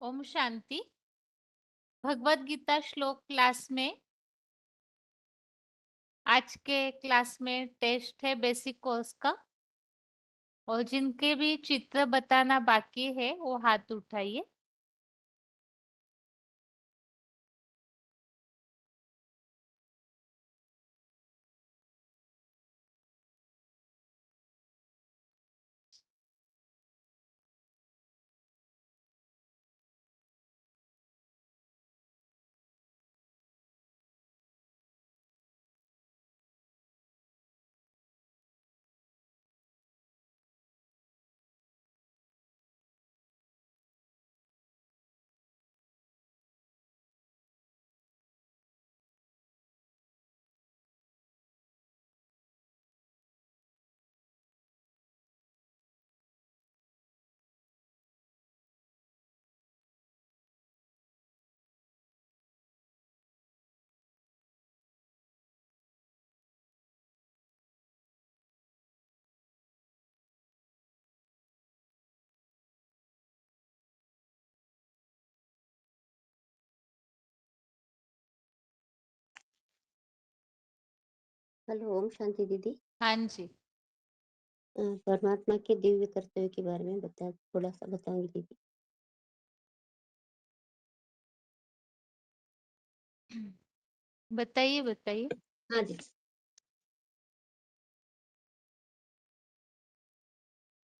ओम शांति। भगवत गीता श्लोक क्लास में आज के क्लास में टेस्ट है बेसिक कोर्स का। और जिनके भी चित्र बताना बाकी है वो हाथ उठाइए। हेलो, ओम शांति दीदी। हाँ जी। परमात्मा के दिव्य कर्तव्य के बारे में थोड़ा सा बताऊंगी दीदी। बताइए बताइए। हाँ जी।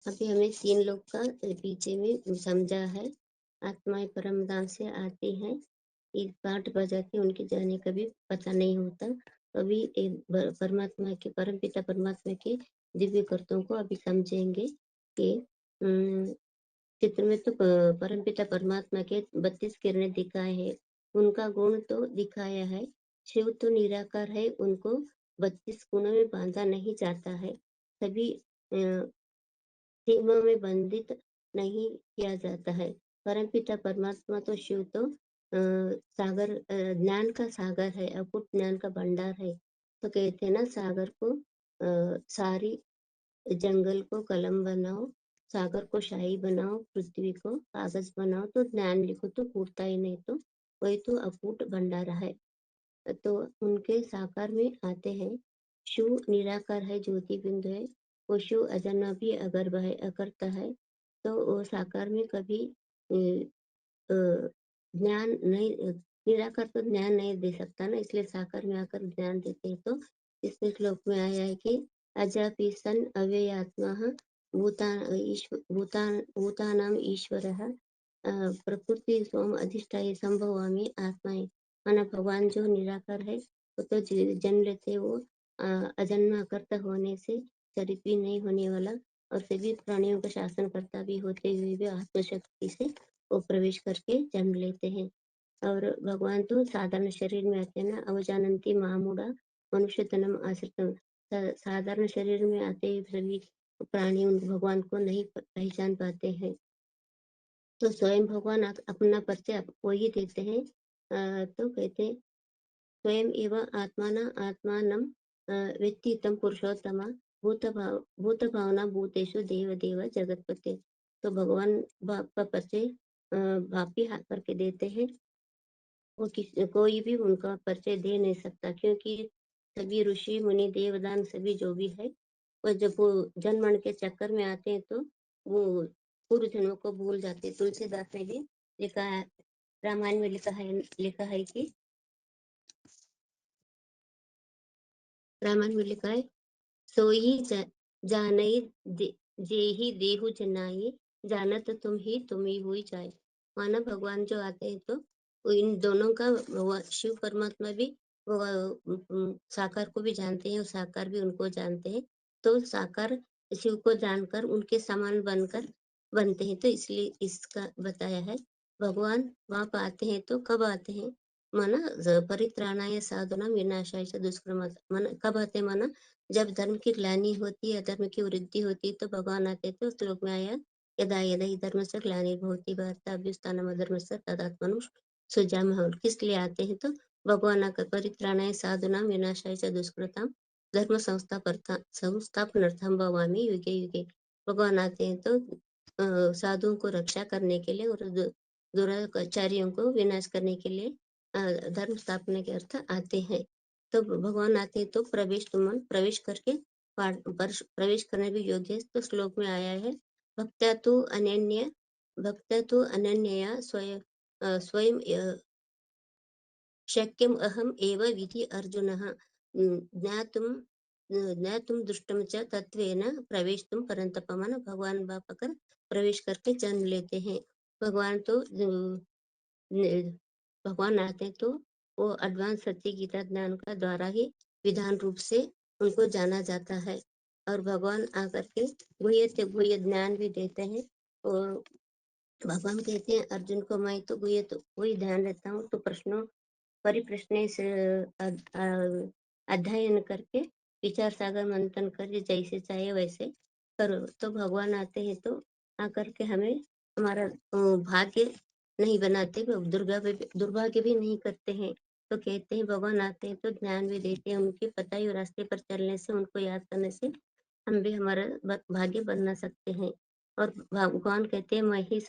अभी हमें 3 लोग का पीछे में समझा है। आत्माएं परम धाम से आती हैं, एक पाठ बजा के उनके जाने का भी पता नहीं होता। अभी परमात्मा के परम पिता परमात्मा के दिव्य कर्तों को अभी समझेंगे कि चित्र में तो परमपिता परमात्मा के 32 किरणें दिखाए हैं, उनका गुण तो दिखाया है। शिव तो निराकार है, उनको 32 गुणों में बांधा नहीं जाता है। सभी सीमा में बंधित नहीं किया जाता है। परमपिता परमात्मा तो शिव तो सागर, ज्ञान का सागर है, अकूट ज्ञान का भंडार है। तो कहते हैं ना, सागर को सारी जंगल को कलम बनाओ, सागर को शाही बनाओ, पृथ्वी को कागज बनाओ, तो ज्ञान लिखो तो फूटता ही नहीं। तो वही तो अकूट भंडारा है। तो उनके साकार में आते हैं। शिव निराकार है, ज्योति बिंदु है। वो शिव अजन्मा भी अगर्भ है, अकर्ता है। तो वो साकार में कभी ज्ञान नहीं, निराकार तो ज्ञान नहीं दे सकता ना, इसलिए साकार में आकर ज्ञान देते हैं। तो इसमें श्लोक में आया है कि अजापि सन अव्ययात्मा भूतानाम ईश्वरः प्रकृति सोम अधिष्ठाय संभवामि आत्माएं। माना भगवान जो निराकार है, वो तो जन्म लेते वो अजन्मा कर्ता होने से शरीर भी नहीं होने वाला, और सभी प्राणियों का शासन करता भी होते हुए भी आत्मशक्ति से वो प्रवेश करके जन्म लेते हैं। और भगवान तो साधारण शरीर में आते हैं ना, अवजानंती महामूढ़ा मनुष्य तनम आश्रितम। साधारण शरीर में आते ही सभी प्राणी उन भगवान को नहीं पहचान पाते हैं। तो स्वयं भगवान अपना परिचय वो ही देते हैं। तो कहते हैं स्वयं एवं आत्मानम वेत्ति तम पुरुषोत्तम भूत भावना भूतेषु देव देव जगतपते। तो भगवान बाप का परिचय बाप ही हाथ करके देते हैं। वो कोई भी उनका परिचय दे नहीं सकता, क्योंकि सभी ऋषि मुनि देवदान सभी जो भी है, वो जब वो जन्म मरण के चक्कर में आते हैं तो वो पूर्व जन्मों को भूल जाते हैं। तुलसीदास ने भी लिखा है, रामायण में लिखा है कि रामायण में लिखा है, सोई जानई जेहि देहु जनाई, जानत तुम ही हुई जाए। माना भगवान जो आते हैं तो वो इन दोनों का शिव परमात्मा भी वो साकार को भी जानते हैं और साकार भी उनको जानते हैं। तो साकार शिव को जानकर उनके समान बनकर बनते हैं। तो इसलिए इसका बताया है। भगवान वहां पर आते हैं तो कब आते हैं, माना परित्राणाय साधुनाम विनाशाय च दुष्कृतम। माना कब आते हैं, माना जब धर्म की ग्लानि होती है, धर्म की वृद्धि होती है, तो भगवान आते थे। उस श्लोक में आया, यदा यदा ही धर्म से ग्लानिर्भवति भारत अभ्युत्थानम् अधर्मस्य तदात्मनो सृजाम्यहम्। किस लिए आते हैं, तो भगवान आकर परित्राणाय साधुनाम विनाशाय च दुष्कृताम धर्म संस्थापनार्थम भवामि युगे युगे। भगवान आते हैं तो साधुओं को रक्षा करने के लिए और दुराचारियों को विनाश करने के लिए धर्म स्थापना के अर्थ आते हैं। तो भगवान आते हैं तो प्रवेश करके प्रवेश करने भी योग्य है। तो श्लोक में आया है, भक्त्या तु अनन्यया स्वयं शक्यम अहम एव विधि अर्जुनः ज्ञातुम दृष्टम च तत्वेन प्रवेशतुम परंतप। मन भगवान बाप कर प्रवेश करके जन्म लेते हैं। भगवान तो भगवान आते हैं तो वो एडवांस सत्य गीता ज्ञान का द्वारा ही विधान रूप से उनको जाना जाता है। और भगवान आकर के गुह्य ज्ञान भी देते हैं। और भगवान कहते हैं अर्जुन को, मैं तो वही ध्यान देता हूँ, तो परिप्रश्न से अध्ययन करके विचार सागर मंथन कर जैसे चाहे वैसे करो। तो भगवान आते हैं तो आकर के हमें हमारा भाग्य नहीं बनाते, दुर्भाग्य भी नहीं करते हैं। तो कहते हैं भगवान आते हैं तो ज्ञान भी देते हैं, उनके पता ही रास्ते पर चलने से, उनको याद करने से हम भी हमारा भाग्य बना सकते हैं। और भगवान कहते हैं मैं ही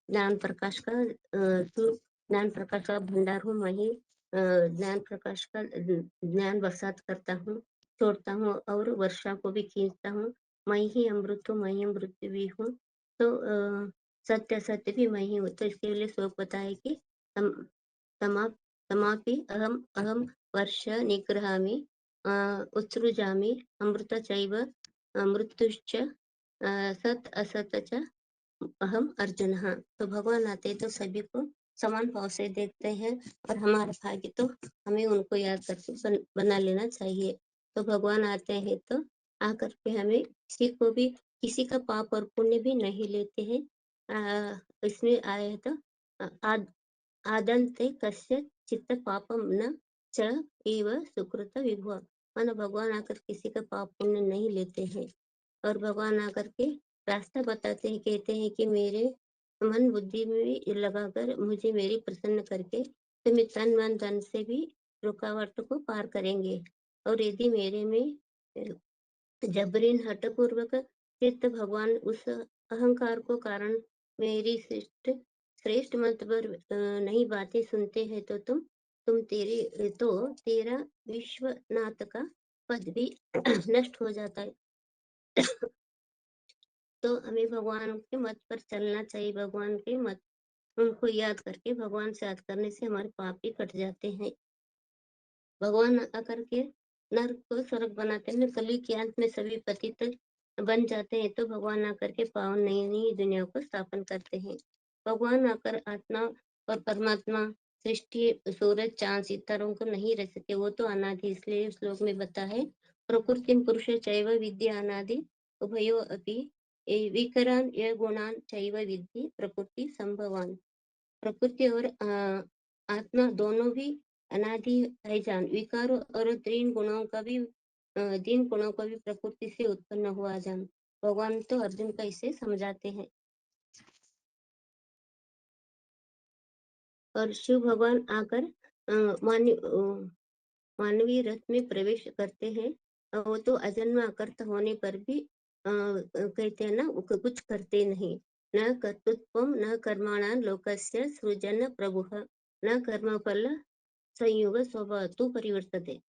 ज्ञान प्रकाश का भंडार हूँ। मैं ही ज्ञान प्रकाश का ज्ञान बरसात करता हूँ, छोड़ता हूँ और वर्षा को भी खींचता हूँ। मैं ही अमृत हूँ, मैं ही मृत्यु भी हूँ। तो सत्य भी मैं ही हूँ। तो इसके लिए श्लोक बताए कि तमा तमापि अहम अहम वर्ष निग्रहामि उत्सृजामि अमृत चैव मृत्युश्च सत असत च अहम अर्जुन। तो भगवान आते तो सभी को समान भाव से देखते हैं, और हमारा भाग्य तो हमें उनको याद करके बना लेना चाहिए। तो भगवान आते हैं तो आकर के हमें किसी का पाप और पुण्य भी नहीं लेते हैं। इसमें आया है तो आदन्ते कस्य चित्त पापम न च एव सुकृत विभुः। मानो भगवान आकर किसी का पाप पुण्य नहीं लेते हैं। और भगवान आकर के रास्ता बताते हैं, कहते हैं कि मेरे मन बुद्धि में लगाकर मुझे मेरी प्रसन्न करके तुम तन मन धन से भी रुकावट को पार करेंगे। और यदि मेरे में जबरीन हठ पूर्वक चित्त भगवान उस अहंकार को कारण मेरी श्रेष्ठ मत पर नई बातें सुनते हैं तो तेरा विश्वनाथ का पद भी नष्ट हो जाता है। तो हमें भगवान के मत पर चलना चाहिए। भगवान के मत उनको याद करके, भगवान से याद करने से हमारे पाप भी कट जाते हैं। भगवान आकर के नर्क को स्वर्ग बनाते हैं, कली के अंत में सभी पतित बन जाते हैं। तो भगवान आकर के पावन नई नई दुनिया को स्थापन करते हैं। भगवान आकर आत्मा और परमात्मा सृष्टि सूरज चांद सितारों को नहीं रह सके, वो तो अनादि। इसलिए श्लोक में बता है, प्रकृति पुरुष चैव विद्या अनादि उभयो अपि विकरान ये गुणान चैव विद्धि प्रकृति संभवान। प्रकृति और आत्मा दोनों भी अनादि है जान। विकार और तीन गुणों का भी प्रकृति से उत्पन्न हुआ जान। भगवान तो अर्जुन का इसे समझाते हैं। और शिव भगवान आकर मानवीय रथ में प्रवेश करते हैं। वो तो अजन्मा अकर्ता होने पर भी कहते हैं ना, कुछ करते नहीं। न कर्तृत्वम न कर्माणां लोकस्य सृजन प्रभुः न कर्मफल संयोग स्वभाव तो परिवर्तते।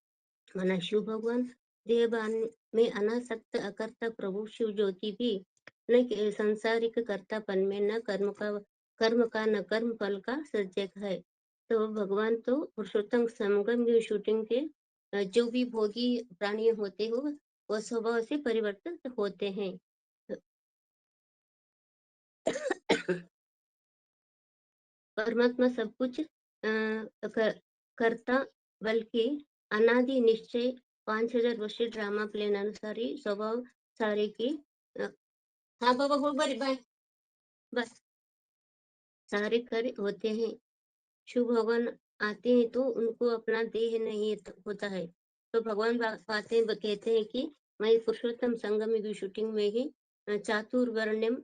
माना शिव भगवान देहभान में अनासक्त अकर्ता प्रभु शिव ज्योति भी न सांसारिक कर्तापन में, न कर्म का न कर्म फल का सृजक है। तो भगवान तो पुरुषोत्तम संगम की शूटिंग के जो भी भोगी प्राणी होते हो वो स्वभाव से परिवर्तित होते हैं। परमात्मा सब कुछ करता, बल्कि अनादि निश्चय 5000 वर्षीय ड्रामा प्लेन अनुसार ही स्वभाव सारे की हाँ बाबा हो बड़ी बाय बस सारे कर होते हैं। शिव भगवान आते हैं तो उनको अपना देह नहीं होता है। तो भगवान कहते हैं कि मैं पुरुषोत्तम संगम की शूटिंग में ही चातुर्वर्ण्यम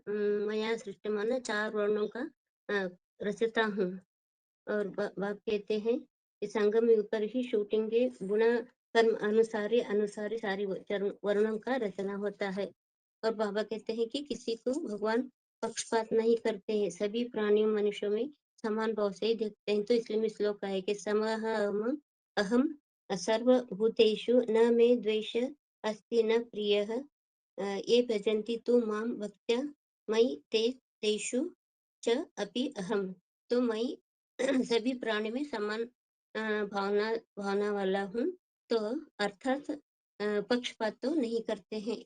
मया सृष्टि, माना 4 वर्णों का रचता हूँ। और बाप कहते हैं कि संगम युग पर ही शूटिंग के गुण कर्म अनुसारी सारी वर्णों का रचना होता है। और बाबा कहते हैं कि किसी को भगवान पक्षपात नहीं करते हैं, सभी प्राणियों मनुष्यों में समान भाव से ही देखते हैं। तो इसलिए में श्लोक का है कि समहम अहम सर्वभूतेषु न मे द्वेष अस्ति न प्रियः ये भजन्ति तु मां भक्त्या मयि तेषु च अपि अहम। तो मैं सभी प्राणी में समान भावना भावना वाला हूँ। तो अर्थात पक्षपात तो नहीं करते हैं।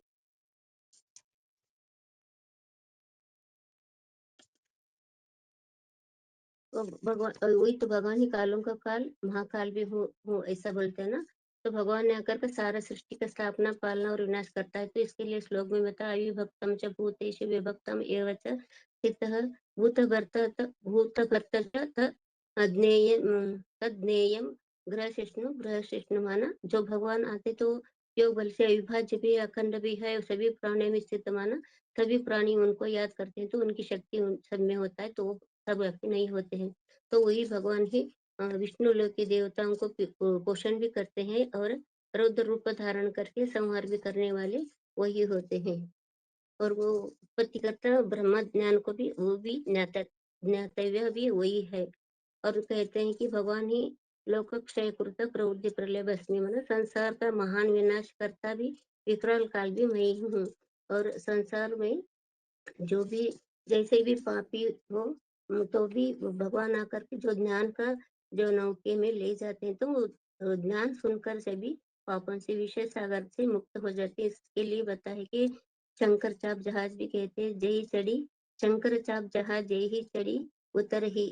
तो भगवान वही तो भगवान ही कालों का काल महाकाल भी हो ऐसा बोलते हैं ना। तो भगवान ने आकर के सारा सृष्टि का स्थापना पालना और विनाश करता है। तो इसके लिए श्लोक में बताया अविभक्तम च भूतेषु विभक्तम एव च स्थितः भूतभर्त च तज्ज्ञेयम् गृहशिष्णु माना। जो भगवान आते तो योग बल से अविभाज्य भी अखंड भी है, सभी प्राणियों में स्थित माना। सभी प्राणी उनको याद करते हैं तो उनकी शक्ति उन सब में होता है, तो वो सब व्यक्ति नहीं होते हैं। तो वही भगवान ही विष्णु लोक के देवताओं को पोषण भी करते हैं और रौद्र रूप धारण करके संहार भी करने वाले वही होते हैं। और वो उत्पत्तिकर्ता ब्रह्म ज्ञान को भी वो भी ज्ञातव्य भी वही है। और कहते हैं कि भगवान ही लोक क्षय कृत प्रवृत्ति प्रलय भस्मी मतलब संसार का महान विनाश करता भी विकराल काल भी मैं ही हूँ। और संसार में जो भी जैसे भी पापी हो तो भी भगवान आकर के जो ज्ञान का जो नौके में ले जाते हैं तो वो ज्ञान सुनकर सभी पापों से विषय सागर से मुक्त हो जाते हैं। इसके लिए बताए कि शंकर चाप जहाज भी कहते हैं जय चढ़ी शंकर चाप जहाज जय ही चढ़ी उतर ही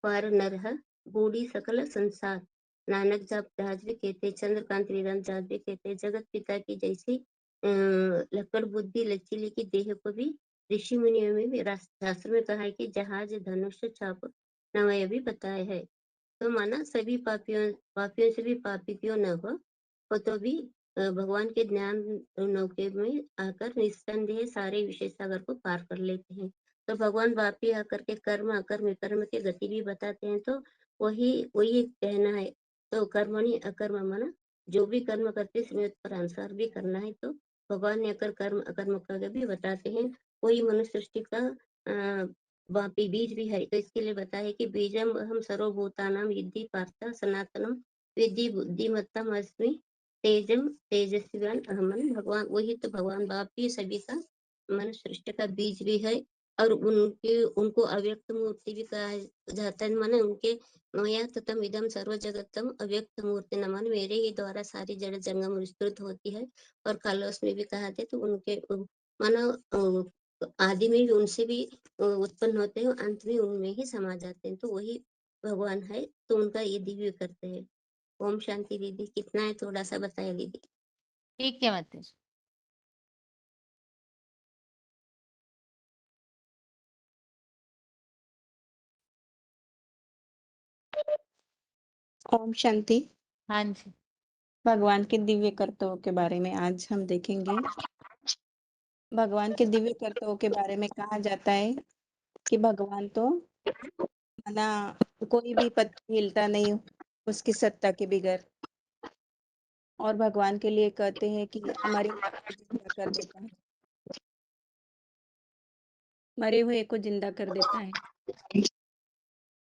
पार नरह बूढ़ी सकल संसार। नानक जप जहाज भी कहते, चंद्रकांत वेदांत जहाज भी कहते, जगत पिता की जैसी लकड़ बुद्धि लचीली की देह को भी ऋषि मुनियों में भी शास्त्र में कहा है कि जहाज धनुष चाप नवय भी बताया है। तो माना सभी पापियों पापियों से भी पापी क्यों न हो तो भी भगवान के ज्ञान नौके में आकर निस्संदेह सारे विषय सागर को पार कर लेते हैं। तो भगवान वापी आकर के कर्म अकर्म कर्म के गति भी बताते हैं। तो वही वही कहना है। तो कर्मणि अकर्म माना जो भी कर्म करते समय पर अनुसार भी करना है। तो भगवान ने अकर कर्म अकर्म का भी बताते हैं। वही मनुष्य सृष्टि का वापी बीज भी है। तो इसके लिए बताया कि बीजम अहम सर्वभूतानां विद्धि पार्थ सनातनम विद्धि बुद्धिमत्तम अस्मि तेजम तेजस्विवान अहमन। भगवान वही तो भगवान बाप ही सभी का मनुष्य सृष्टि का बीज भी है। और उनको अव्यक्त मूर्ति भी कहा जाता है। माने उनके मया ततम इदम सर्व जगतम अव्यक्त मूर्ति न मान मेरे ही द्वारा सारी जड़ जंगम विस्तृत होती है। और कालोस में भी कहा थे तो उनके मानो आदि में भी उनसे भी उत्पन्न होते हैं, अंत में उनमें ही समा जाते हैं। तो वही भगवान है। तो उनका ये दिव्य करते हैं। ओम शांति। दीदी कितना है थोड़ा सा बताया दीदी। ठीक है माता जी। ओम शांति। हाँ जी। भगवान के दिव्य कर्तव्यों के बारे में आज हम देखेंगे। भगवान के दिव्य कर्तव्यों के बारे में कहा जाता है कि भगवान तो ना कोई भी पत्थर हिलता नहीं उसकी सत्ता के बगैर। और भगवान के लिए कहते हैं कि मरे हुए को जिंदा कर देता है, मरे हुए को जिंदा कर देता है।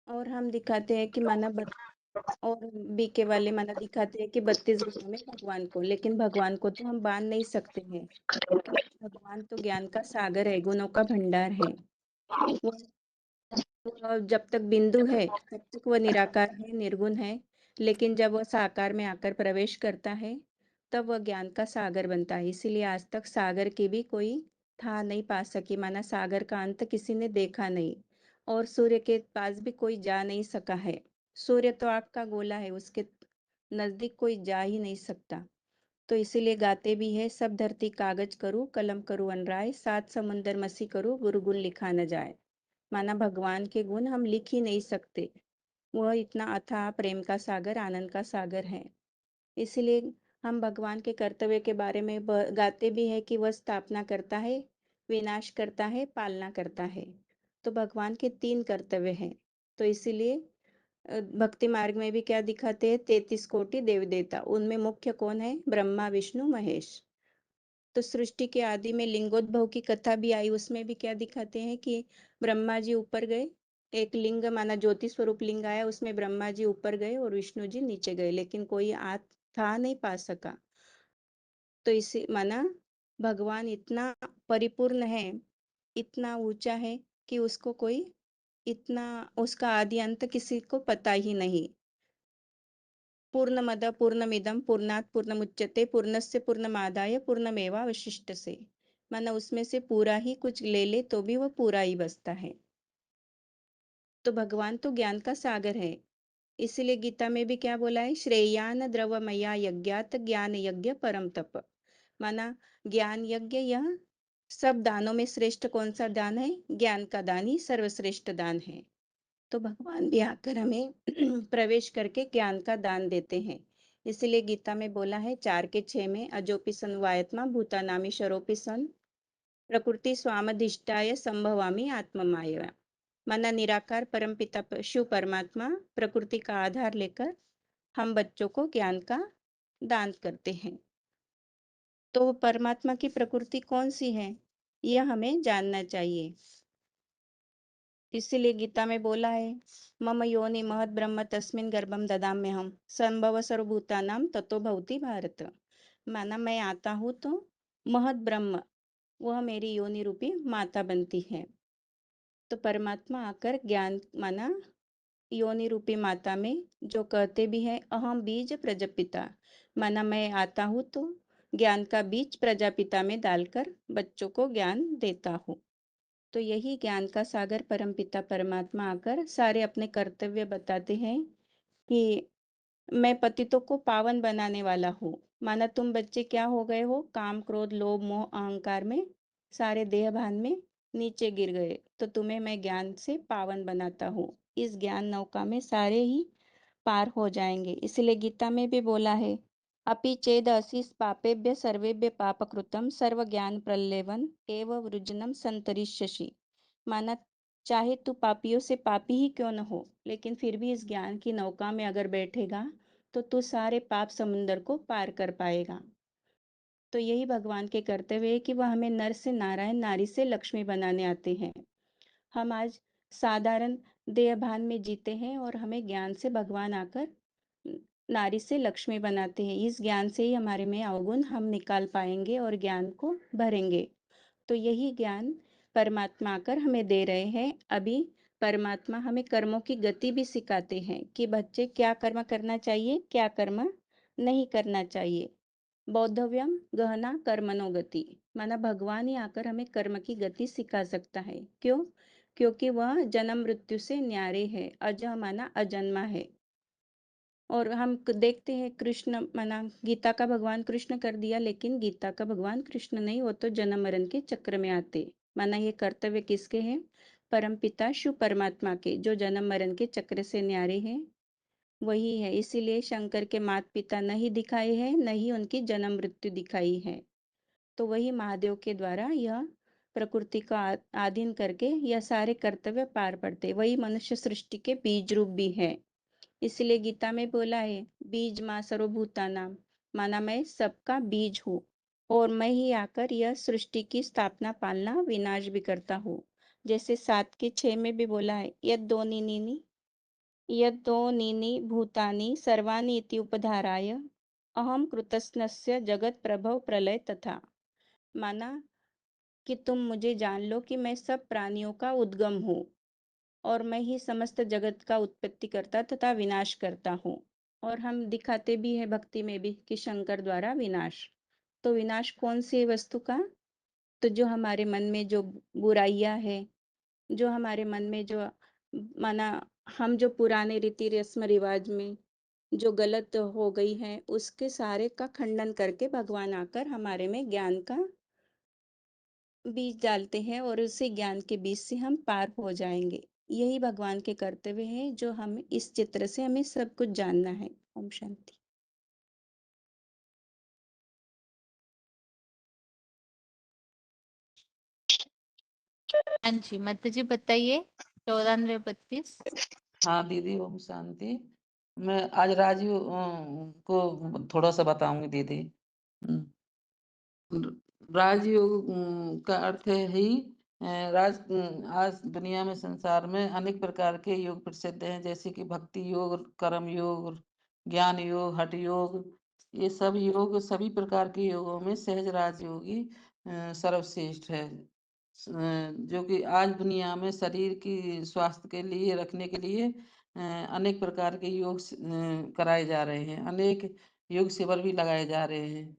और हम दिखाते हैं कि और बीके वाले माना दिखाते हैं कि 32 गुणों में भगवान को, लेकिन भगवान को तो हम बांध नहीं सकते हैं क्योंकि भगवान तो ज्ञान का सागर है, गुणों का भंडार है। वो वो जब तक बिंदु है तब तक वह निराकार है, निर्गुण है। लेकिन जब वह साकार में आकर प्रवेश करता है तब वह ज्ञान का सागर बनता है। इसीलिए आज तक सागर की भी कोई था नहीं पा सकी, माना सागर का अंत किसी ने देखा नहीं। और सूर्य के पास भी कोई जा नहीं सका है। सूर्य तो आग का गोला है, उसके नजदीक कोई जा ही नहीं सकता। तो इसीलिए गाते भी है, सब धरती कागज करूँ कलम करूँ अनराय, सात समुंदर मसी करूँ गुरु गुण लिखा न जाए। माना भगवान के गुण हम लिख ही नहीं सकते, वह इतना अथाह प्रेम का सागर, आनंद का सागर है। इसलिए हम भगवान के कर्तव्य के बारे में गाते भी है कि वह स्थापना करता है, विनाश करता है, पालना करता है। तो भगवान के 3 कर्तव्य हैं। तो इसीलिए भक्ति मार्ग में भी क्या दिखाते हैं, 33 कोटि देव देवता, उनमें मुख्य कौन है, ब्रह्मा विष्णु महेश। तो सृष्टि के आदि में लिंगोद्भव की कथा भी आई, उसमें भी क्या दिखाते हैं कि ब्रह्मा जी ऊपर गए, एक लिंग माना ज्योति स्वरूप लिंग आया, उसमें ब्रह्मा जी ऊपर गए और विष्णु जी नीचे गए, लेकिन कोई था नहीं पा सका। तो इसे माना भगवान इतना परिपूर्ण है, इतना ऊंचा है कि उसको कोई इतना उसका आदि अंत किसी को पता ही नहीं। पूर्णमद पूर्णमिदम पूर्णात पूर्णमुच्यते पूर्णस्य पूर्णमादाय पूर्णमेवावशिष्यते। माना उसमें से पूरा ही कुछ ले ले तो भी वो पूरा ही बचता है। तो भगवान तो ज्ञान का सागर है, इसीलिए गीता में भी क्या बोला है, श्रेयान द्रवमया यज्ञात ज्ञान यज्ञ परम तप। माना ज्ञान यज्ञ यह सब दानों में श्रेष्ठ कौन सा दान है, ज्ञान का दान ही सर्वश्रेष्ठ दान है। तो भगवान भी आकर हमें प्रवेश करके ज्ञान का दान देते हैं। इसलिए गीता में बोला है 4:6 में, अजोपि सन वायत्मा भूतानामि शरोपि सन प्रकृति स्वामधिष्ठाय संभवामि आत्ममाया। माना निराकार परमपिता शिव परमात्मा प्रकृति का आधार लेकर हम बच्चों को ज्ञान का दान करते हैं। तो परमात्मा की प्रकृति कौन सी है, यह हमें जानना चाहिए। इसीलिए गीता में बोला है, मम योनि महद ब्रह्म तस्मिन गर्भम ददाम्यहम संभव सर्वभूतानां ततो भवति भारत। माना मैं आता हूँ तो महद ब्रह्म वह मेरी योनि रूपी माता बनती है। तो परमात्मा आकर ज्ञान माना योनि रूपी माता में जो कहते भी है अहम बीज प्रजापिता, माना मैं आता हूँ तो ज्ञान का बीज प्रजापिता में डालकर बच्चों को ज्ञान देता हूँ। तो यही ज्ञान का सागर परमपिता परमात्मा आकर सारे अपने कर्तव्य बताते हैं कि मैं पतितों को पावन बनाने वाला हूँ। माना तुम बच्चे क्या हो गए हो, काम क्रोध लोभ मोह अहंकार में सारे देह भान में नीचे गिर गए, तो तुम्हें मैं ज्ञान से पावन बनाता हूँ। इस ज्ञान नौका में सारे ही पार हो जाएंगे। इसलिए गीता में भी बोला है, अपि चेद असीस पापेभ्य सर्वेभ्य पापकृतम सर्व ज्ञान प्रलेवन एव वृजनम संतरिष्यसि। माना चाहे तू पापियों से पापी ही क्यों न हो, लेकिन फिर भी इस ज्ञान की नौका में अगर बैठेगा तो तू सारे पाप समुंदर को पार कर पाएगा। तो यही भगवान के कर्तव्य है कि वह हमें नर से नारायण नारी से लक्ष्मी बनाने आते हैं। हम आज साधारण देह भान में जीते हैं और हमें ज्ञान से भगवान आकर नारी से लक्ष्मी बनाते हैं। इस ज्ञान से ही हमारे में अवगुण हम निकाल पाएंगे और ज्ञान को भरेंगे। तो यही ज्ञान परमात्मा आकर हमें दे रहे हैं। अभी परमात्मा हमें कर्मों की गति भी सिखाते हैं कि बच्चे क्या कर्म करना चाहिए, क्या कर्म नहीं करना चाहिए। बौद्धव्यम गहना कर्मणो गति, माना भगवान ही आकर हमें कर्म की गति सिखा सकता है। क्यों? क्योंकि वह जन्म मृत्यु से न्यारे है, अजह माना अजन्मा है। और हम देखते हैं कृष्ण माना गीता का भगवान कृष्ण कर दिया, लेकिन गीता का भगवान कृष्ण नहीं, वो तो जन्म मरण के चक्र में आते। माना ये कर्तव्य किसके हैं? परम पिता शिव परमात्मा के, जो जन्म मरण के चक्र से न्यारे हैं वही है। इसीलिए शंकर के माता पिता नहीं दिखाए हैं, न ही उनकी जन्म मृत्यु दिखाई है। तो वही महादेव के द्वारा यह प्रकृति का आधीन करके यह सारे कर्तव्य पार पड़ते। वही मनुष्य सृष्टि के बीज रूप भी है। इसलिए गीता में बोला है, बीज माँ सर्वभूतानाम, माना मैं सबका बीज हूँ और मैं ही आकर यह सृष्टि की स्थापना पालना विनाश भी करता हूँ। जैसे 7:6 में भी बोला है, यद्दोनीनि भूतानि सर्वाणि इति उपधाराय अहम कृतस्नस्य जगत प्रभव प्रलय तथा। माना कि तुम मुझे जान लो कि मैं सब प्राणियों का उद्गम हूँ और मैं ही समस्त जगत का उत्पत्ति करता तथा विनाश करता हूँ। और हम दिखाते भी है भक्ति में भी कि शंकर द्वारा विनाश। तो विनाश कौन सी वस्तु का? तो जो हमारे मन में जो बुराइयां है, जो हमारे मन में जो माना हम जो पुराने रीति रस्म रिवाज में जो गलत हो गई है, उसके सारे का खंडन करके भगवान आकर हमारे में ज्ञान का बीज डालते हैं और उसी ज्ञान के बीज से हम पार हो जाएंगे। यही भगवान के कर्तव्य है, जो हम इस चित्र से हमें सब कुछ जानना है। ओम शांति। हाँ जी, माता जी बताइए। 94-32। हाँ दीदी, ओम शांति। मैं आज राजू को थोड़ा सा बताऊंगी दीदी। राजयोग का अर्थ है ही आज दुनिया में संसार में अनेक प्रकार के योग प्रसिद्ध हैं, जैसे कि भक्ति योग, कर्म योग, ज्ञान योग, हठ योग। ये सब योग, सभी प्रकार के योगों में सहज राजयोगी सर्वश्रेष्ठ है, जो कि आज दुनिया में शरीर की स्वास्थ्य के लिए रखने के लिए अनेक प्रकार के योग कराए जा रहे हैं, अनेक योग शिविर भी लगाए जा रहे हैं,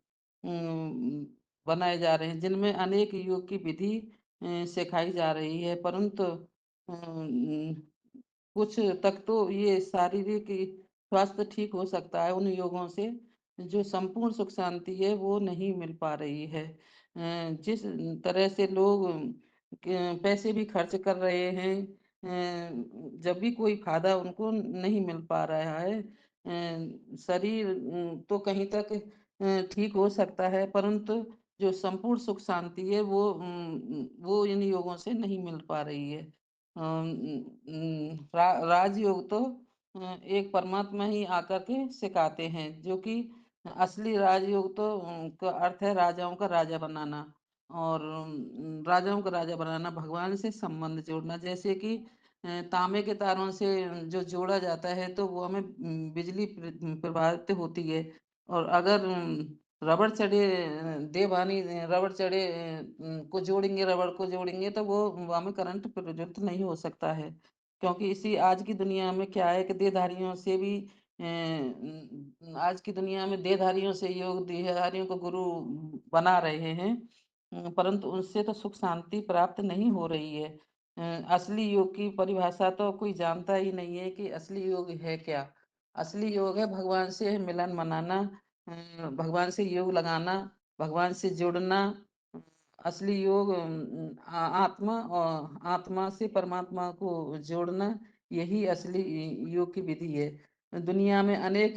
बनाए जा रहे हैं, जिनमें अनेक योग की विधि सिखाई जा रही है। परंतु कुछ तक तो ये शारीरिक स्वास्थ्य ठीक हो सकता है उन योगों से, जो संपूर्ण सुख शांति है वो नहीं मिल पा रही है। जिस तरह से लोग पैसे भी खर्च कर रहे हैं, जब भी कोई फायदा उनको नहीं मिल पा रहा है। शरीर तो कहीं तक ठीक हो सकता है, परंतु जो संपूर्ण सुख शांति है वो इन योगों से नहीं मिल पा रही है। राजयोग तो एक परमात्मा ही आकर के सिखाते हैं, जो कि असली राजयोग तो का अर्थ है राजाओं का राजा बनाना, और राजाओं का राजा बनाना, भगवान से संबंध जोड़ना। जैसे कि तांबे के तारों से जो जोड़ा जाता है तो वो हमें बिजली प्रभावित होती है, और अगर रबड़ चढ़े देवानी रबड़ चढ़े को जोड़ेंगे, रबड़ को जोड़ेंगे तो वो हमें करंट प्रज्वलित नहीं हो सकता है, क्योंकि इसी आज की दुनिया में क्या है कि देहधारियों से भी आज की दुनिया में देहधारियों से योग देहधारियों को गुरु बना रहे हैं, परंतु उनसे तो सुख शांति प्राप्त नहीं हो रही है। असली योग की परिभाषा तो कोई जानता ही नहीं है कि असली योग है क्या। असली योग है भगवान से मिलन मनाना, भगवान से योग लगाना, भगवान से जुड़ना। असली योग आत्मा और आत्मा से परमात्मा को जोड़ना, यही असली योग की विधि है। दुनिया में अनेक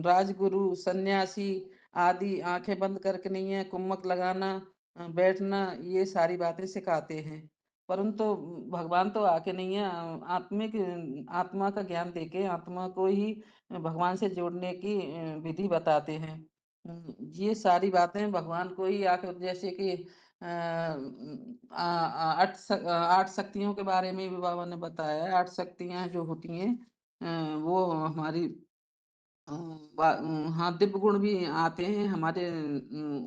राजगुरु, सन्यासी आदि आंखें बंद करके नहीं है, कुम्मक लगाना, बैठना, ये सारी बातें सिखाते हैं, परंतु भगवान तो आके नहीं है, आत्मिक आत्मा का ज्ञान देके आत्मा को ही भगवान से जोड़ने की विधि बताते हैं। ये सारी बातें भगवान को ही आकर, जैसे कि आठ शक्तियों के बारे में भी बाबा ने बताया है। 8 शक्तियां जो होती हैं वो हमारी हाँ, दिव्य गुण भी आते हैं हमारे,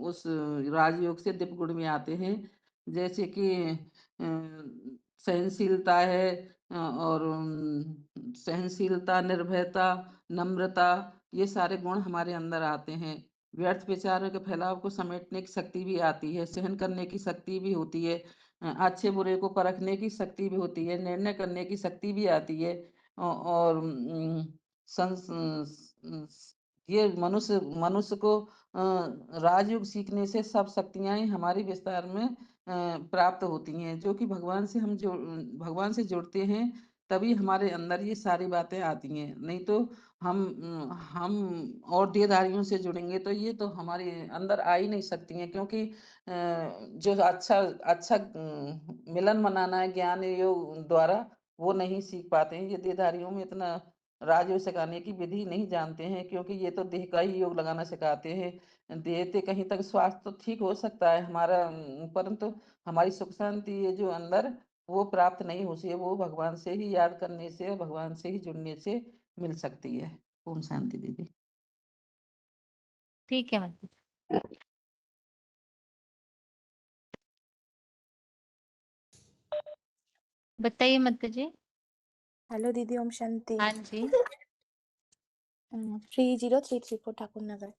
उस राजयोग से दिव्य गुण भी आते हैं, जैसे कि सहनशीलता है, और सहनशीलता, निर्भयता, नम्रता, ये सारे गुण हमारे अंदर आते हैं। व्यर्थ विचारों के फैलाव को समेटने की शक्ति भी आती है, सहन करने की शक्ति भी होती है, अच्छे बुरे को परखने की शक्ति भी होती है, निर्णय करने की शक्ति भी आती है, और ये मनुष्य मनुष्य को राजयोग सीखने से सब शक्तियां हमारी विस्तार में प्राप्त होती हैं, जो कि भगवान से जुड़ते हैं, तभी हमारे अंदर ये सारी बातें आती हैं। नहीं तो हम और देहधारियों से जुड़ेंगे तो ये तो हमारे अंदर आ ही नहीं सकती हैं, क्योंकि जो अच्छा अच्छा मिलन मनाना है ज्ञान योग द्वारा, वो नहीं सीख पाते हैं। ये देहधारियों में इतना राजयोग सिखाने की विधि नहीं जानते हैं, क्योंकि ये तो देह का ही योग लगाना सिखाते हैं। देह से कहीं तक स्वास्थ्य तो ठीक हो सकता है हमारा, परंतु हमारी सुख शांति ये जो अंदर वो प्राप्त नहीं होती है, वो भगवान से ही याद करने से, भगवान से ही जुड़ने से मिल सकती है। ओम शांति दीदी। ठीक है माता। बताइए माता जी। हेलो दीदी, ओम शांति। हाँ जी। 30334 ठाकुर नगर।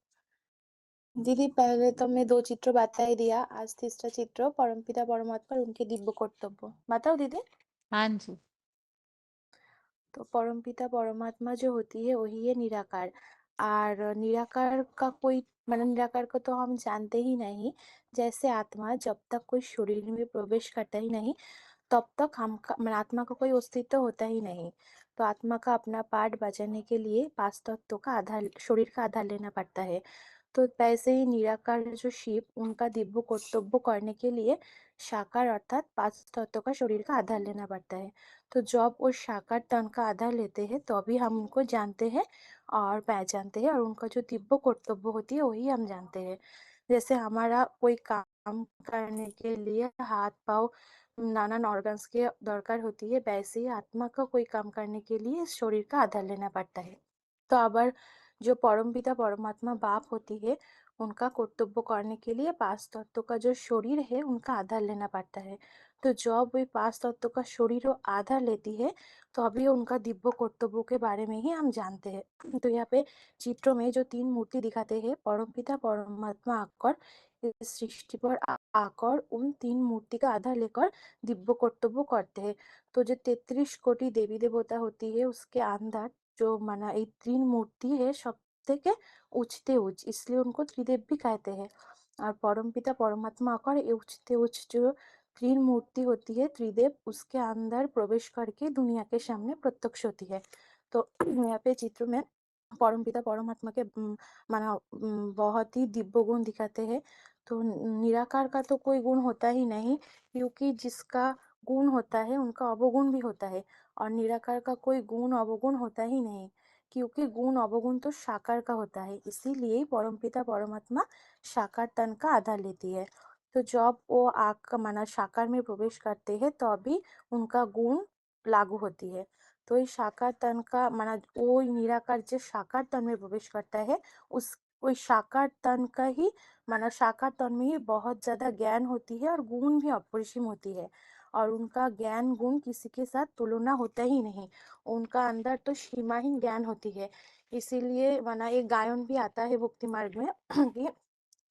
दीदी पहले तो मैं 2 चित्र बता ही दिया, आज तीसरा चित्र परमपिता परमात्मा और उनके दिव्य कर्तव्य बताओ दीदी। हाँ जी। तो परमपिता परमात्मा जो होती है वही है निराकार, और निराकार का कोई मतलब निराकार को तो हम जानते ही नहीं। जैसे आत्मा जब तक कोई शरीर में प्रवेश करता ही नहीं तब तक हम आत्मा का कोई अस्तित्व होता ही नहीं। तो आत्मा का अपना पार्ट बजाने के लिए 5 तत्वों का आधार, शरीर का आधार लेना पड़ता है। तो वैसे ही निराकार जो शिव, उनका दिव्य कर्तव्य करने के लिए साकार अर्थात 5 तत्वों का शरीर का आधार लेना पड़ता है। तो जब वो साकार तन का आधार लेते हैं तभी हम उनको जानते हैं और पहचानते हैं, और उनका जो दिव्य कर्तव्य होती है वही हम जानते हैं। जैसे हमारा कोई काम काम करने के लिए हाथ पाँव नानान ऑर्गन्स की दरकार होती है, वैसे ही आत्मा को कोई काम करने के लिए इस शरीर का आधार लेना पड़ता है। तो আবার जो परमपिता परमात्मा बाप होती है, उनका कर्तव्य करने के लिए 5 तत्व का जो शरीर है उनका आधार लेना पड़ता है। तो जब वे 5 तत्व का शरीर वो आधार लेती है, तो अभी उनका दिव्य कर्तव्यों के बारे में ही हम जानते हैं। तो यहाँ पे चित्रों में जो 3 मूर्ति दिखाते हैं, परमपिता परमात्मा आकर इस सृष्टि पर आकर उन 3 मूर्ति का आधार लेकर दिव्य कर्तव्य करते हैं। तो जो 33 कोटि देवी देवता होती है, उसके अंदर जो माना ये 3 मूर्ति है सबথেকে উঁচতে উঁচ, इसलिए उनको त्रिदेव भी कहते हैं। और परमपिता परमात्मा आकर ये उचते उच जो 3 मूर्ति होती है त्रिदेव, उसके अंदर प्रवेश करके दुनिया के सामने प्रत्यक्ष होती है। तो यहाँ पे चित्र में परमपिता परमात्मा के माना बहुत ही दिव्य गुण दिखाते हैं। तो निराकार का तो कोई गुण होता ही नहीं, क्योंकि जिसका गुण होता है उनका अवगुण भी होता है, और निराकार का कोई गुण अवगुण होता ही नहीं, क्योंकि गुण अवगुण तो साकार का होता है। इसीलिए परमपिता परमात्मा साकार तन का आधार लेती है। तो जब वो माना साकार में प्रवेश करते हैं तभी उनका गुण लागू होती है। तो ये साकार तन का माना वो निराकार जो साकार तन में प्रवेश करता है, उस वही साकार तन का ही माना साकार तन में ही बहुत ज्यादा ज्ञान होती है और गुण भी अपरिसीम होती है, और उनका ज्ञान गुण किसी के साथ तुलना होता ही नहीं। उनका अंदर तो सीमाहीन ज्ञान होती है। इसीलिए माना एक गायन भी आता है भक्ति मार्ग में कि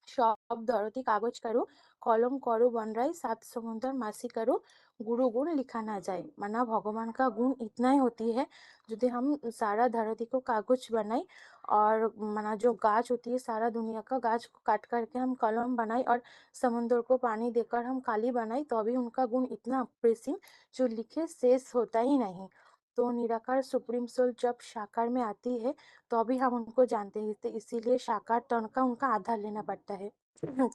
সব দরদি কাগজ কারু কলম করো बनराई 7 समुंदर मासी करो गुरु गुण लिखा ना जाए। माना भगवान का गुण इतना ही होती है, यदि हम सारा धरती को कागज बनाए और माना जो गाछ होती है सारा दुनिया का गाछ को काट करके हम कलम बनाए और समुद्र को पानी देकर हम काली बनाए, तो अभी उनका गुण इतना अप्रेसिम जो लिखे शेष होता ही नहीं। तो निराकार सुप्रीम सोल जब साकार में आती है तो अभी हम उनको जानते हैं, तो इसीलिए साकार तन का उनका आधार लेना पड़ता है।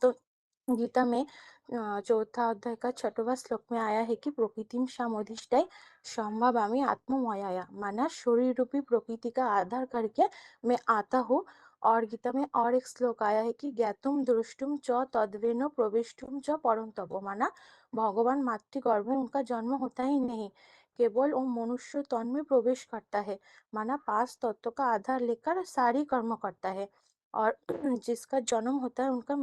तो गीता में चौथा अध्याय का 6वां श्लोक में आया है कि प्रकृतिम सामोधिष्ठाय संभवामि आत्ममया, माना शरीर रूपी प्रकृति का आधार करके मैं आता हूँ। और गीता में और एक श्लोक आया है कि ज्ञातुम दृष्टुम च तद्वेनो प्रविष्टुम च परम तप, माना भगवान मातृगर्भ में उनका जन्म होता ही नहीं, केवल वो मनुष्य तन में प्रवेश करता है, माना 5 तत्व का आधार लेकर सारी कर्म करता है। और जिसका जन्म होता है उनका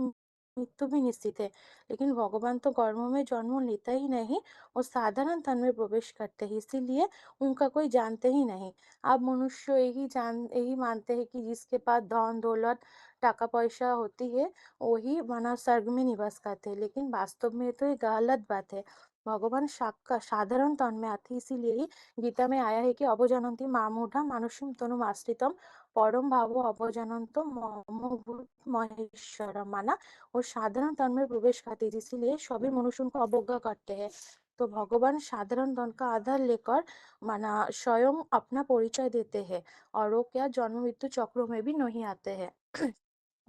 मृत्यु भी निश्चित है, लेकिन भगवान तो गर्भ में जन्म लेता ही नहीं, वो साधारण तन में प्रवेश करते हैं, इसीलिए उनका कोई जानते ही नहीं। आप मनुष्य यही मानते हैं कि जिसके पास धन दौलत टाका पैसा होती है वही माना स्वर्ग में निवास करते हैं, लेकिन वास्तव में तो ये गलत बात है। भगवान साधारण तन में आते, इसीलिए ही गीता में आया है कि अवजानन्ति मामूढ़ा मानुषम तनुम आश्रितम परम भावो अवजानन्तो मम महेश्वर, माना वो साधारण तन में प्रवेश करते हैं, इसीलिए सभी मनुष्य उनको अवज्ञा करते हैं। तो भगवान साधारण तन का आधार लेकर माना स्वयं अपना परिचय देते हैं, और वो क्या जन्म मृत्यु चक्रों में भी नहीं आते हैं।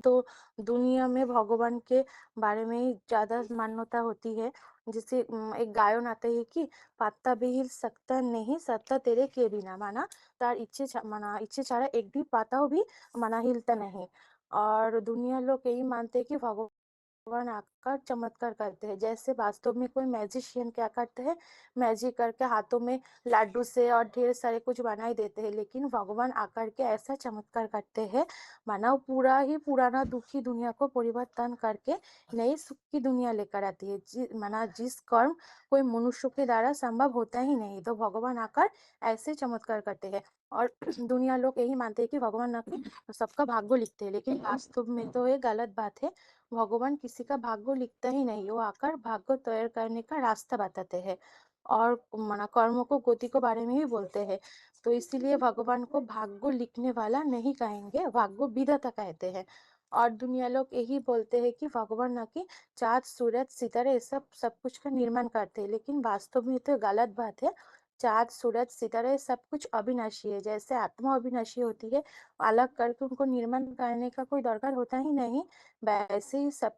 तो दुनिया में भगवान के बारे में ही ज्यादा मान्यता होती है। जैसे एक गायन आता है कि পাত্তা भी हिल सकता नहीं सत्ता तेरे के बिना, माना तार माना इच्छे ছাড়া एक भी पाताও भी माना हिलता नहीं। और दुनिया लोग यही मानते हैं कि भगवान आकर चमत्कार करते हैं, जैसे वास्तव में कोई मैजिशियन क्या करते हैं, मैजिक करके हाथों में लड्डू से और ढेर सारे कुछ बनाई देते हैं, लेकिन भगवान आकर के ऐसा चमत्कार करते हैं माना वो पूरा ही पुराना दुखी दुनिया को परिवर्तन करके नई सुख की दुनिया लेकर आती है। माना जिस कर्म कोई मनुष्य के द्वारा संभव होता ही नहीं, तो भगवान आकर ऐसे चमत्कार करते हैं। और दुनिया लोग यही मानते हैं कि भगवान आकर सबका भाग्य लिखते हैं, लेकिन वास्तव में तो ये गलत बात है। भगवान किसी का भाग्य लिखता ही नहीं, वो आकर भाग्य तैयार करने का रास्ता बताते हैं और माना कर्मों को गति के बारे में ही बोलते हैं। तो इसीलिए भगवान को भाग्य लिखने वाला नहीं कहेंगे, भाग्य विधाता कहते हैं। और दुनिया लोग यही बोलते हैं कि भगवान ना कि चाँद सूरज सितारे ये सब कुछ का निर्माण करते हैं, लेकिन वास्तव में तो गलत बात है। चाँद सूरज सितारे सब कुछ अविनाशी है, जैसे आत्मा अविनाशी होती है, अलग करके उनको निर्माण करने का कोई दरकार होता ही नहीं, वैसे ही सब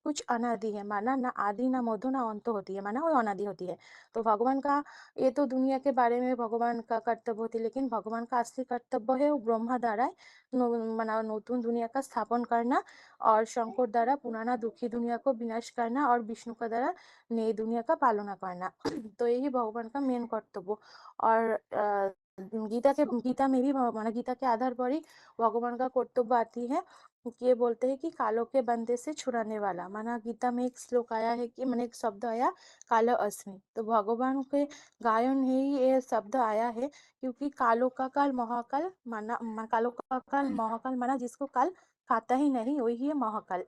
कुछ अनादि है, माना ना आदि ना मध्य ना अंत होती है, माना वो अनादि होती है। तो भगवान का ये तो दुनिया के बारे में भगवान का कर्तव्य होती है, लेकिन भगवान का असली कर्तव्य है वो ब्रह्मा द्वारा माना नतून दुनिया का स्थापन करना और शंकर द्वारा पुराना दुखी दुनिया को विनाश करना और विष्णु का द्वारा नई दुनिया का पालना करना। तो यही भगवान का मेन कर्तव्य। और गीता में भी माना गीता के आधार पर ही भगवान का कर्तव्य आती है कि ये बोलते हैं कि कालों के बंधे से छुड़ाने वाला। माना गीता में एक श्लोक आया है कि मैंने एक शब्द आया कालो अस्मि, तो भगवान के गायन ही ये शब्द आया है, क्योंकि कालों का काल महाकाल माना कालों का काल महाकाल माना जिसको काल खाता ही नहीं वही है महाकाल।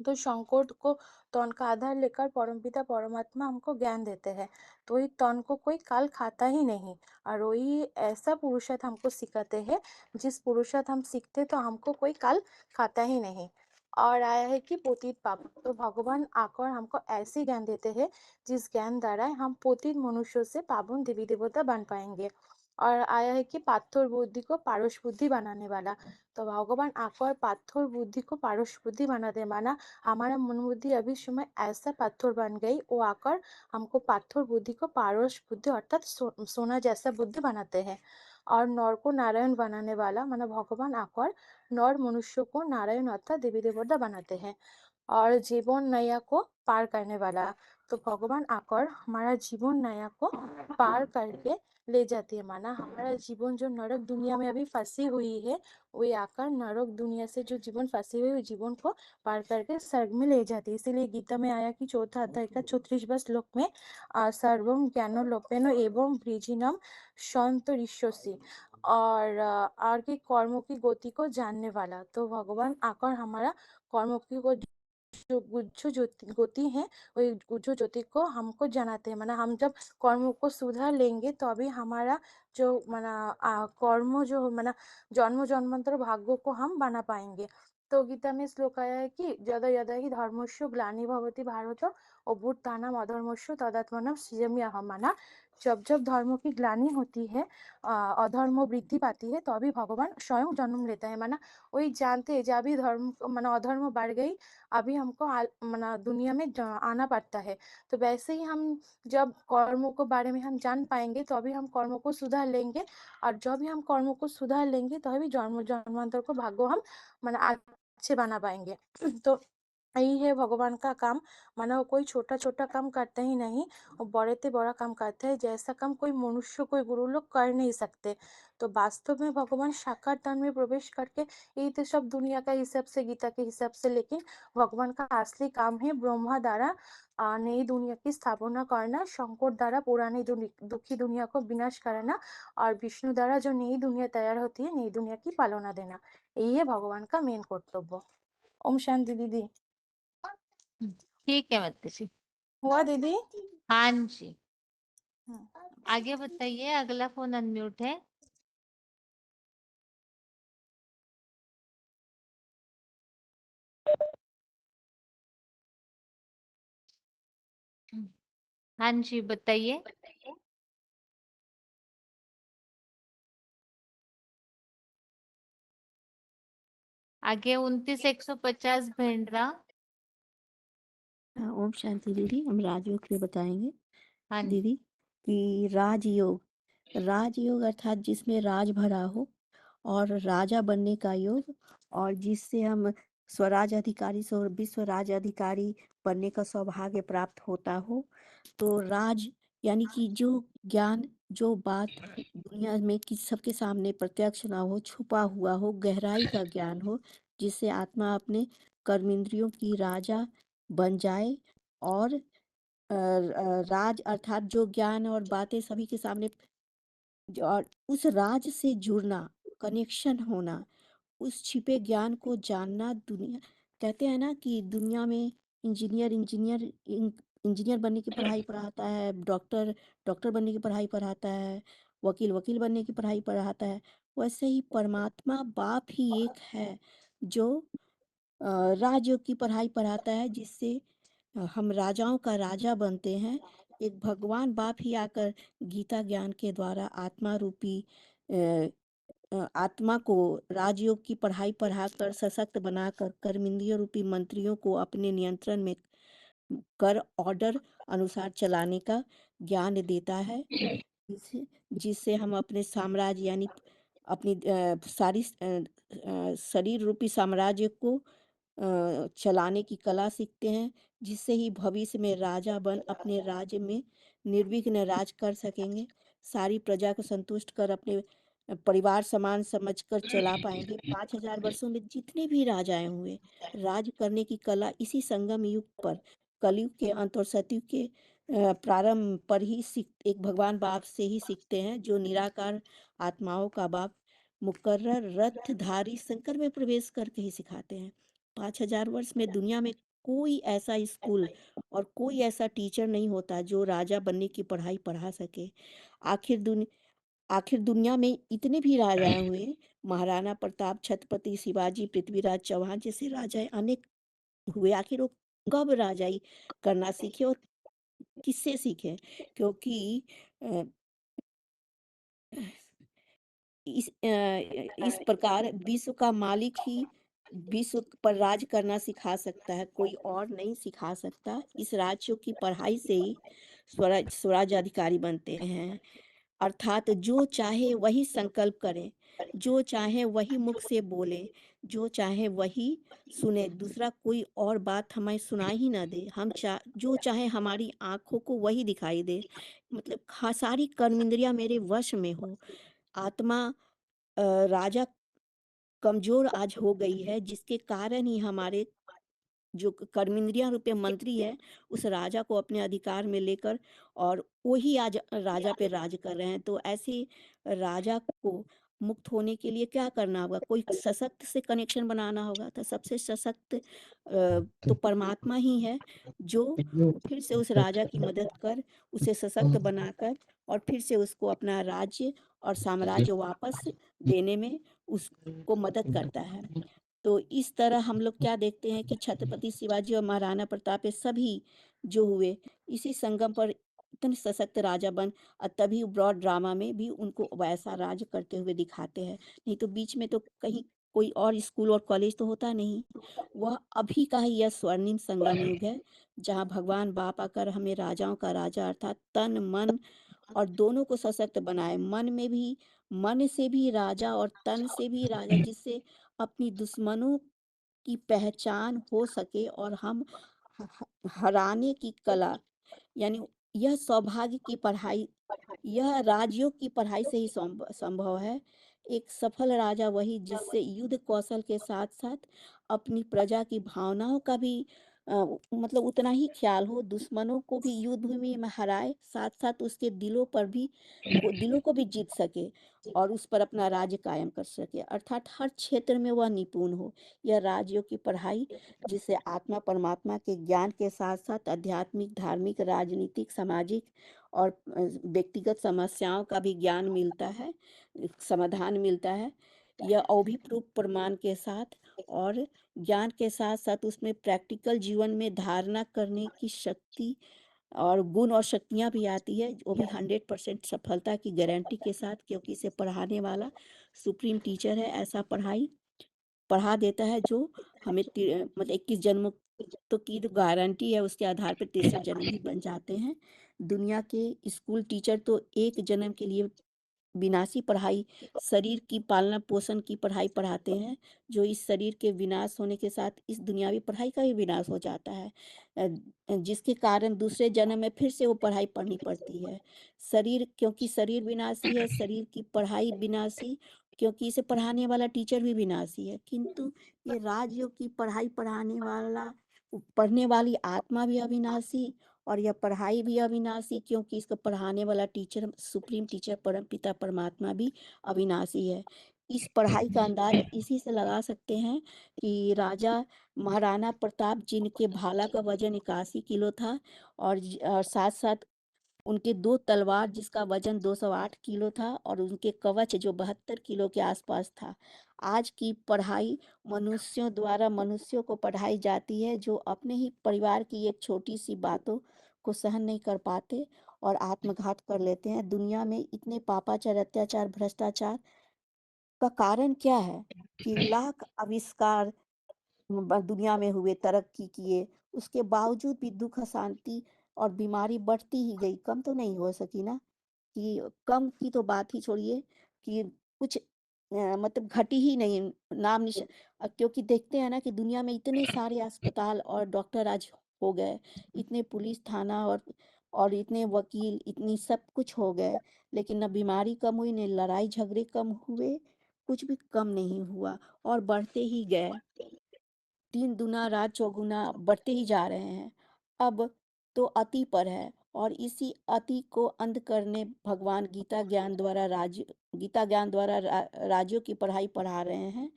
तो शंकर को तन का आधार लेकर परमपिता परमात्मा हमको ज्ञान देते हैं। तो ये तन को कोई काल खाता ही नहीं, और वही ऐसा पुरुषार्थ हमको सिखाते हैं जिस पुरुषार्थ हम सीखते तो हमको कोई काल खाता ही नहीं। और आया है कि पतित पावन, तो भगवान आकर हमको ऐसे ज्ञान देते हैं जिस ज्ञान द्वारा हम पतित मनुष्यों से पावन देवी देवता बन पाएंगे। और आया है कि पाथर बुद्धि को पारस बुद्धि बनाने वाला, तो भगवान आकर पाथर बुद्धि को पारस बुद्धि बनाते, माना हमारा मन बुद्धि अभी समय ऐसा पाथर बन गई, वो आकर हमको पाथर बुद्धि को पारस बुद्धि अर्थात सोना जैसा बुद्धि बनाते हैं। और नर को नारायण बनाने वाला माना भगवान आकर नर मनुष्य को नारायण अर्थात देवी देवता बनाते हैं। और जीवन नैया को पार करने वाला, तो भगवान आकर हमारा जीवन नैया को पार करके ले जाती है। माना हमारा जीवन जो नरक दुनिया में अभी फंसी हुई है, वो आकर नरक दुनिया से जो जीवन फंसी हुई है जीवन को पार करके स्वर्ग में ले जाती है। इसीलिए गीता में आया कि चौथा अध्याय का 34वां श्लोक में सर्वम ज्ञानो लोपेनो एवं ब्रिजिनम संतरिष्यसि, और की कर्मों की गति को जानने वाला। तो भगवान आकर हमारा कर्मों की जो गुज्जु गति है वही गुज्जु ज्योति को हमको जनाते हैं। माना हम जब कर्मों को सुधार लेंगे तो अभी हमारा जो माना कर्म जो माना जन्म जन्मांतर भाग्यों को हम बना पाएंगे। तो गीता में श्लोक आया है कि यदा यदा ही धर्मस्य ग्लानि भवति भारत अभ्युत्थानम् अधर्मस्य तदात्मानं सृजाम्यहम्। माना जब जब धर्मों की ग्लानि होती है, अधर्म वृद्धि पाती है, तो अभी भगवान स्वयं जन्म लेता है। माना वही जानते हैं जब अभी धर्म माना अधर्म बढ़ गई, अभी हमको माना दुनिया में आना पड़ता है। तो वैसे ही हम जब कर्मों के बारे में हम जान पाएंगे तो अभी हम कर्मों को सुधार लेंगे, और जब भी हम कर्मों को सुधार लेंगे तो अभी जन्म जन्मांतर को भाग्य हम माना अच्छे बना पाएंगे। तो यही है भगवान का काम। माना वो कोई छोटा छोटा काम करते ही नहीं, वो बड़े से बड़ा काम करते हैं, जैसा काम कोई मनुष्य कोई गुरु लोग कर नहीं सकते। तो वास्तव में भगवान साकार तन में प्रवेश करके यही तो सब दुनिया का हिसाब से गीता के हिसाब से, लेकिन भगवान का असली काम है ब्रह्मा द्वारा नई दुनिया की स्थापना करना, शंकर द्वारा पुरानी दुखी दुनिया को विनाश कराना, और विष्णु द्वारा जो नई दुनिया तैयार होती है नई दुनिया की पालना देना। यही है भगवान का मेन कर्तव्य। ओम शांति दीदी। ठीक है माता जी। हुआ दीदी? हाँ जी, हम्म। आगे बताइए, अगला फोन अनम्यूट है। हाँ जी बताइए। आगे 29,150 भेंडरा। ओम शांति दीदी, हम राजयोग से बताएंगे हाँ जी। दीदी कि राजयोग अर्थात जिसमें राज भरा हो और राजा बनने का योग, और जिससे हम स्वराज अधिकारी से विश्व राज अधिकारी बनने का सौभाग्य प्राप्त होता हो। तो राज यानी कि जो ज्ञान, जो बात दुनिया में कि सबके सामने प्रत्यक्ष ना हो, छुपा हुआ हो, गहराई का ज्ञान हो, जिससे आत्मा अपने कर्मेंद्रियों की राजा बन जाए। और राज अर्थात जो ज्ञान और बातें सभी के सामने, और उस राज से जुड़ना, कनेक्शन होना, उस छिपे ज्ञान को जानना। दुनिया कहते हैं ना कि दुनिया में इंजीनियर बनने की पढ़ाई पढ़ाता है, डॉक्टर बनने की पढ़ाई पढ़ाता है, वकील बनने की पढ़ाई पढ़ाता है। वैसे ही परमात्मा बाप ही एक है जो राजयोग की पढ़ाई पढ़ाता है, जिससे हम राजाओं का राजा बनते हैं। एक भगवान बाप ही आकर गीता ज्ञान के द्वारा आत्मा रूपी आत्मा को राजयोग की पढ़ाई पढ़ाकर सशक्त बनाकर कर्मेंद्रिय रूपी मंत्रियों को अपने नियंत्रण में कर ऑर्डर अनुसार चलाने का ज्ञान देता है, जिससे हम अपने साम्राज्य यानी अपनी सारी शरीर रूपी साम्राज्य को चलाने की कला सीखते हैं, जिससे ही भविष्य में राजा बन अपने राज्य में निर्विघ्न राज कर सकेंगे, सारी प्रजा को संतुष्ट कर अपने परिवार समान समझकर चला पाएंगे। 5000 वर्षों में जितने भी राजाएं हुए, राज करने की कला इसी संगम युग पर, कलयुग के अंत और सतयुग के प्रारंभ पर ही एक भगवान बाप से ही सीखते हैं, जो निराकार आत्माओं का बाप मुकर्रर रथधारी शंकर में प्रवेश करके ही सिखाते हैं। 5000 वर्ष में दुनिया में कोई ऐसा स्कूल और कोई ऐसा टीचर नहीं होता जो राजा बनने की पढ़ाई पढ़ा सके। आखिर दुनिया में इतने भी राजाएं हुए, महाराणा प्रताप, छत्रपति शिवाजी, पृथ्वीराज चौहान जैसे राजाएं अनेक हुए, आखिर वो कब राजाई करना सीखे और किससे सीखे? क्योंकि अ, इस प्रकार विश्व का मालिक ही विश्व पर राज करना सिखा सकता है, कोई और नहीं सिखा सकता। इस राज्यों की पढ़ाई से ही स्वराज अधिकारी बनते हैं, अर्थात जो चाहे वही संकल्प करे, जो चाहे वही मुख से बोले, जो चाहे वही सुने, दूसरा कोई और बात हमें सुनाई ही ना दे। जो चाहे हमारी आंखों को वही दिखाई दे, मतलब सारी कर्मेंद्रियां मेरे वश में हो। आत्मा राजा कमजोर आज हो गई है, जिसके कारण ही हमारे जो कर्मेंद्रियां रूपी मंत्री है, उस राजा को अपने अधिकार में लेकर और वही आज राजा पे राज कर रहे हैं। तो ऐसे राजा को मुक्त होने के लिए क्या करना होगा? कोई सशक्त से कनेक्शन बनाना होगा। तो सबसे सशक्त तो परमात्मा ही है, जो फिर से उस राजा की मदद कर उसे सशक्त बनाकर और फिर से उसको अपना राज्य और साम्राज्य वापस देने में उसको मदद करता है। तो इस तरह हम लोग क्या देखते हैं कि छत्रपति शिवाजी और महाराणा प्रताप ये सभी जो हुए, इसी संगम पर इतने सशक्त राजा बन, और तभी ब्रॉड ड्रामा में भी उनको वैसा राज करते हुए दिखाते हैं। नहीं तो बीच में तो कहीं कोई और स्कूल और कॉलेज तो होता नहीं। वह अभी का ही यह स्वर्णिम संगम युग है, जहाँ भगवान बाप आकर हमें राजाओं का राजा अर्थात तन मन और दोनों को सशक्त बनाए, मन से भी राजा और तन से भी राजा, जिससे अपनी दुश्मनों की पहचान हो सके और हम हराने की कला, यानी यह सौभाग्य की पढ़ाई, यह राजयोग की पढ़ाई से ही संभव है। एक सफल राजा वही जिससे युद्ध कौशल के साथ साथ अपनी प्रजा की भावनाओं का भी मतलब उतना ही ख्याल हो, दुश्मनों को भी युद्ध भूमि में हराए, साथ साथ उसके दिलों को भी जीत सके और उस पर अपना राज्य कायम कर सके, अर्थात हर क्षेत्र में वह निपुण हो। यह राजयोग की पढ़ाई, जिससे आत्मा परमात्मा के ज्ञान के साथ साथ आध्यात्मिक, धार्मिक, राजनीतिक, सामाजिक और व्यक्तिगत समस्याओं का भी ज्ञान मिलता है, समाधान मिलता है। यह अभिप्रूप प्रमाण के साथ और ज्ञान के साथ साथ उसमें प्रैक्टिकल जीवन में धारणा करने की शक्ति और गुण और शक्तियाँ भी आती है, वो भी 100% सफलता की गारंटी के साथ, क्योंकि इसे पढ़ाने वाला सुप्रीम टीचर है। ऐसा पढ़ा देता है जो हमें मतलब 21 जन्म तो की तो गारंटी है, उसके आधार पर 63 जन्म भी बन जाते हैं। दुनिया के स्कूल टीचर तो एक जन्म के लिए विनाशी पढ़ाई, शरीर की पालना पोषण की पढ़ाई पढ़ाते हैं, जो इस शरीर के विनाश होने के साथ इस दुनियावी पढ़ाई का भी विनाश हो जाता है, जिसके कारण दूसरे जन्म में फिर से वो पढ़ाई पढ़नी पड़ती है। क्योंकि शरीर विनाशी है, शरीर की पढ़ाई विनाशी, क्योंकि इसे पढ़ाने वाला टीचर भी विनाशी है। किंतु ये राजयोग की पढ़ाई पढ़ने वाली आत्मा भी अविनाशी और यह पढ़ाई भी अविनाशी, क्योंकि इसको पढ़ाने वाला टीचर सुप्रीम टीचर परमपिता परमात्मा भी अविनाशी है। इस पढ़ाई का अंदाज इसी से लगा सकते हैं कि राजा महाराणा प्रताप, जिनके भाला का वजन 81 किलो था और साथ साथ उनके 2 तलवार जिसका वजन 208 किलो था और उनके कवच जो 72 किलो के आसपास था। आज की पढ़ाई मनुष्यों द्वारा मनुष्यों को पढ़ाई जाती है, जो अपने ही परिवार की एक छोटी सी बातों को सहन नहीं कर पाते और आत्मघात कर लेते हैं। दुनिया में इतने पापाचार, अत्याचार, भ्रष्टाचार का कारण क्या है कि लाख आविष्कार दुनिया में हुए, तरक्की किए, उसके बावजूद भी दुख, अशांति और बीमारी बढ़ती ही गई, कम तो नहीं हो सकी ना। कि कम की तो बात ही छोड़िए कि कुछ मतलब घटी ही नहीं, क्योंकि देखते हैं ना कि दुनिया में इतने सारे अस्पताल और डॉक्टर आज हो गए, इतने पुलिस थाना और इतने वकील, इतनी सब कुछ हो गए, लेकिन न बीमारी कम हुई, न लड़ाई झगड़े कम हुए, कुछ भी कम नहीं हुआ और बढ़ते ही गए। दिन दुना रात चौगुना बढ़ते ही जा रहे हैं। अब तो अति पर है और इसी अति को अंत करने भगवान गीता ज्ञान द्वारा राज्यों की पढ़ाई पढ़ा रहे हैं।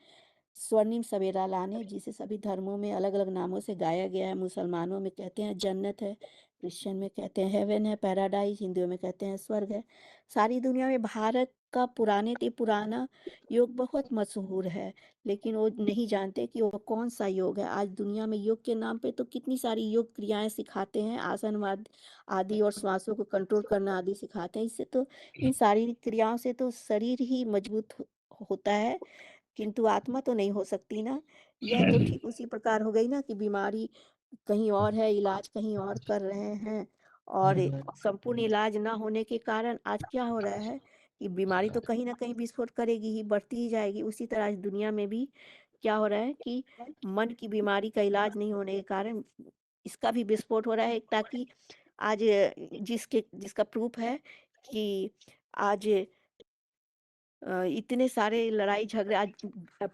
स्वर्णिम सवेरा लाने, जिसे सभी धर्मों में अलग अलग नामों से गाया गया है। मुसलमानों में कहते हैं जन्नत है, क्रिश्चियन में कहते हैं हेवन है, पैराडाइज, हिंदुओं में कहते हैं स्वर्ग है। सारी दुनिया में भारत का पुराने ते पुराना योग बहुत मशहूर है, लेकिन वो नहीं जानते कि वो कौन सा योग है। आज दुनिया में योग के नाम पे तो कितनी सारी योग क्रियाएं सिखाते हैं, आसनवाद आदि और श्वासों को कंट्रोल करना आदि सिखाते हैं। इससे तो इन शारीरिक क्रियाओं से तो शरीर ही मजबूत होता है, किंतु आत्मा तो नहीं हो सकती ना। यह तो ठीक उसी प्रकार हो गई ना कि बीमारी कहीं और है, इलाज कहीं और कर रहे हैं, और संपूर्ण इलाज ना होने के कारण आज क्या हो रहा है कि बीमारी तो कहीं ना कहीं विस्फोट करेगी ही, बढ़ती ही जाएगी। उसी तरह आज दुनिया में भी क्या हो रहा है कि मन की बीमारी का इलाज नहीं होने के कारण इसका भी विस्फोट हो रहा है। ताकि आज जिसका प्रूफ है कि आज इतने सारे लड़ाई झगड़े, आज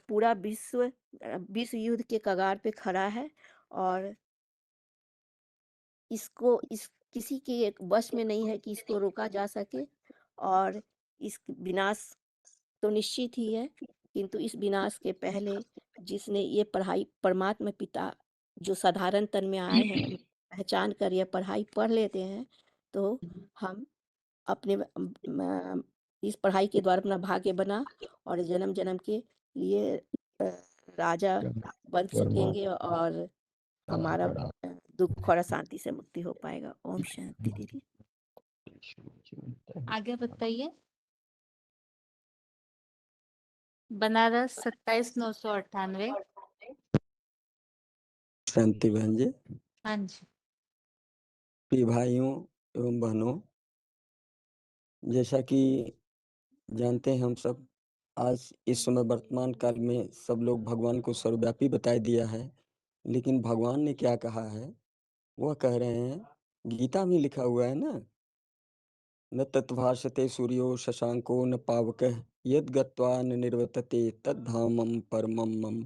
पूरा विश्व युद्ध के कगार पे खड़ा है, और इस किसी के एक वश में नहीं है कि इसको रोका जा सके। और इस विनाश तो निश्चित ही है, किंतु इस विनाश के पहले जिसने ये पढ़ाई परमात्मा पिता जो साधारण तन में आए हैं, पहचान कर यह पढ़ाई पढ़ लेते हैं, तो हम अपने इस पढ़ाई के द्वारा अपना भाग्य बना और जन्म जन्म के लिए राजा बन सकेंगे, और हमारा दुख और अशांति से मुक्ति हो पाएगा। ओम शांति दीदी। आगे बताइए। बनारस 27,998। शांति बहन जी। हाँ जी। प्रिय भाइयों एवं बहनों, जैसा कि जानते हैं हम सब, आज इस समय वर्तमान काल में सब लोग भगवान को सर्वव्यापी बता दिया है, लेकिन भगवान ने क्या कहा है वह कह रहे हैं, गीता में लिखा हुआ है ना, न तत्भाषते सूर्यो शशांको न पावकः यद गत्वा न निर्वर्तते तद्धामम परमम मम।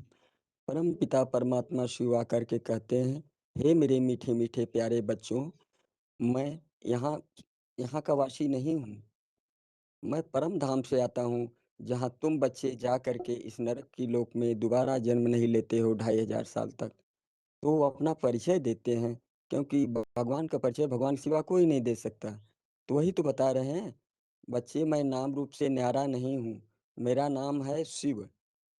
परम पिता परमात्मा शिव आकर के कहते हैं, हे मेरे मीठे मीठे प्यारे बच्चों, मैं यहाँ का वासी नहीं हूँ, मैं परम धाम से आता हूँ, जहाँ तुम बच्चे जा करके इस नरक की लोक में दोबारा जन्म नहीं लेते हो 2500 साल तक। तो वो अपना परिचय देते हैं, क्योंकि भगवान का परिचय भगवान सिवा कोई नहीं दे सकता। तो वही तो बता रहे हैं, बच्चे मैं नाम रूप से न्यारा नहीं हूँ, मेरा नाम है शिव।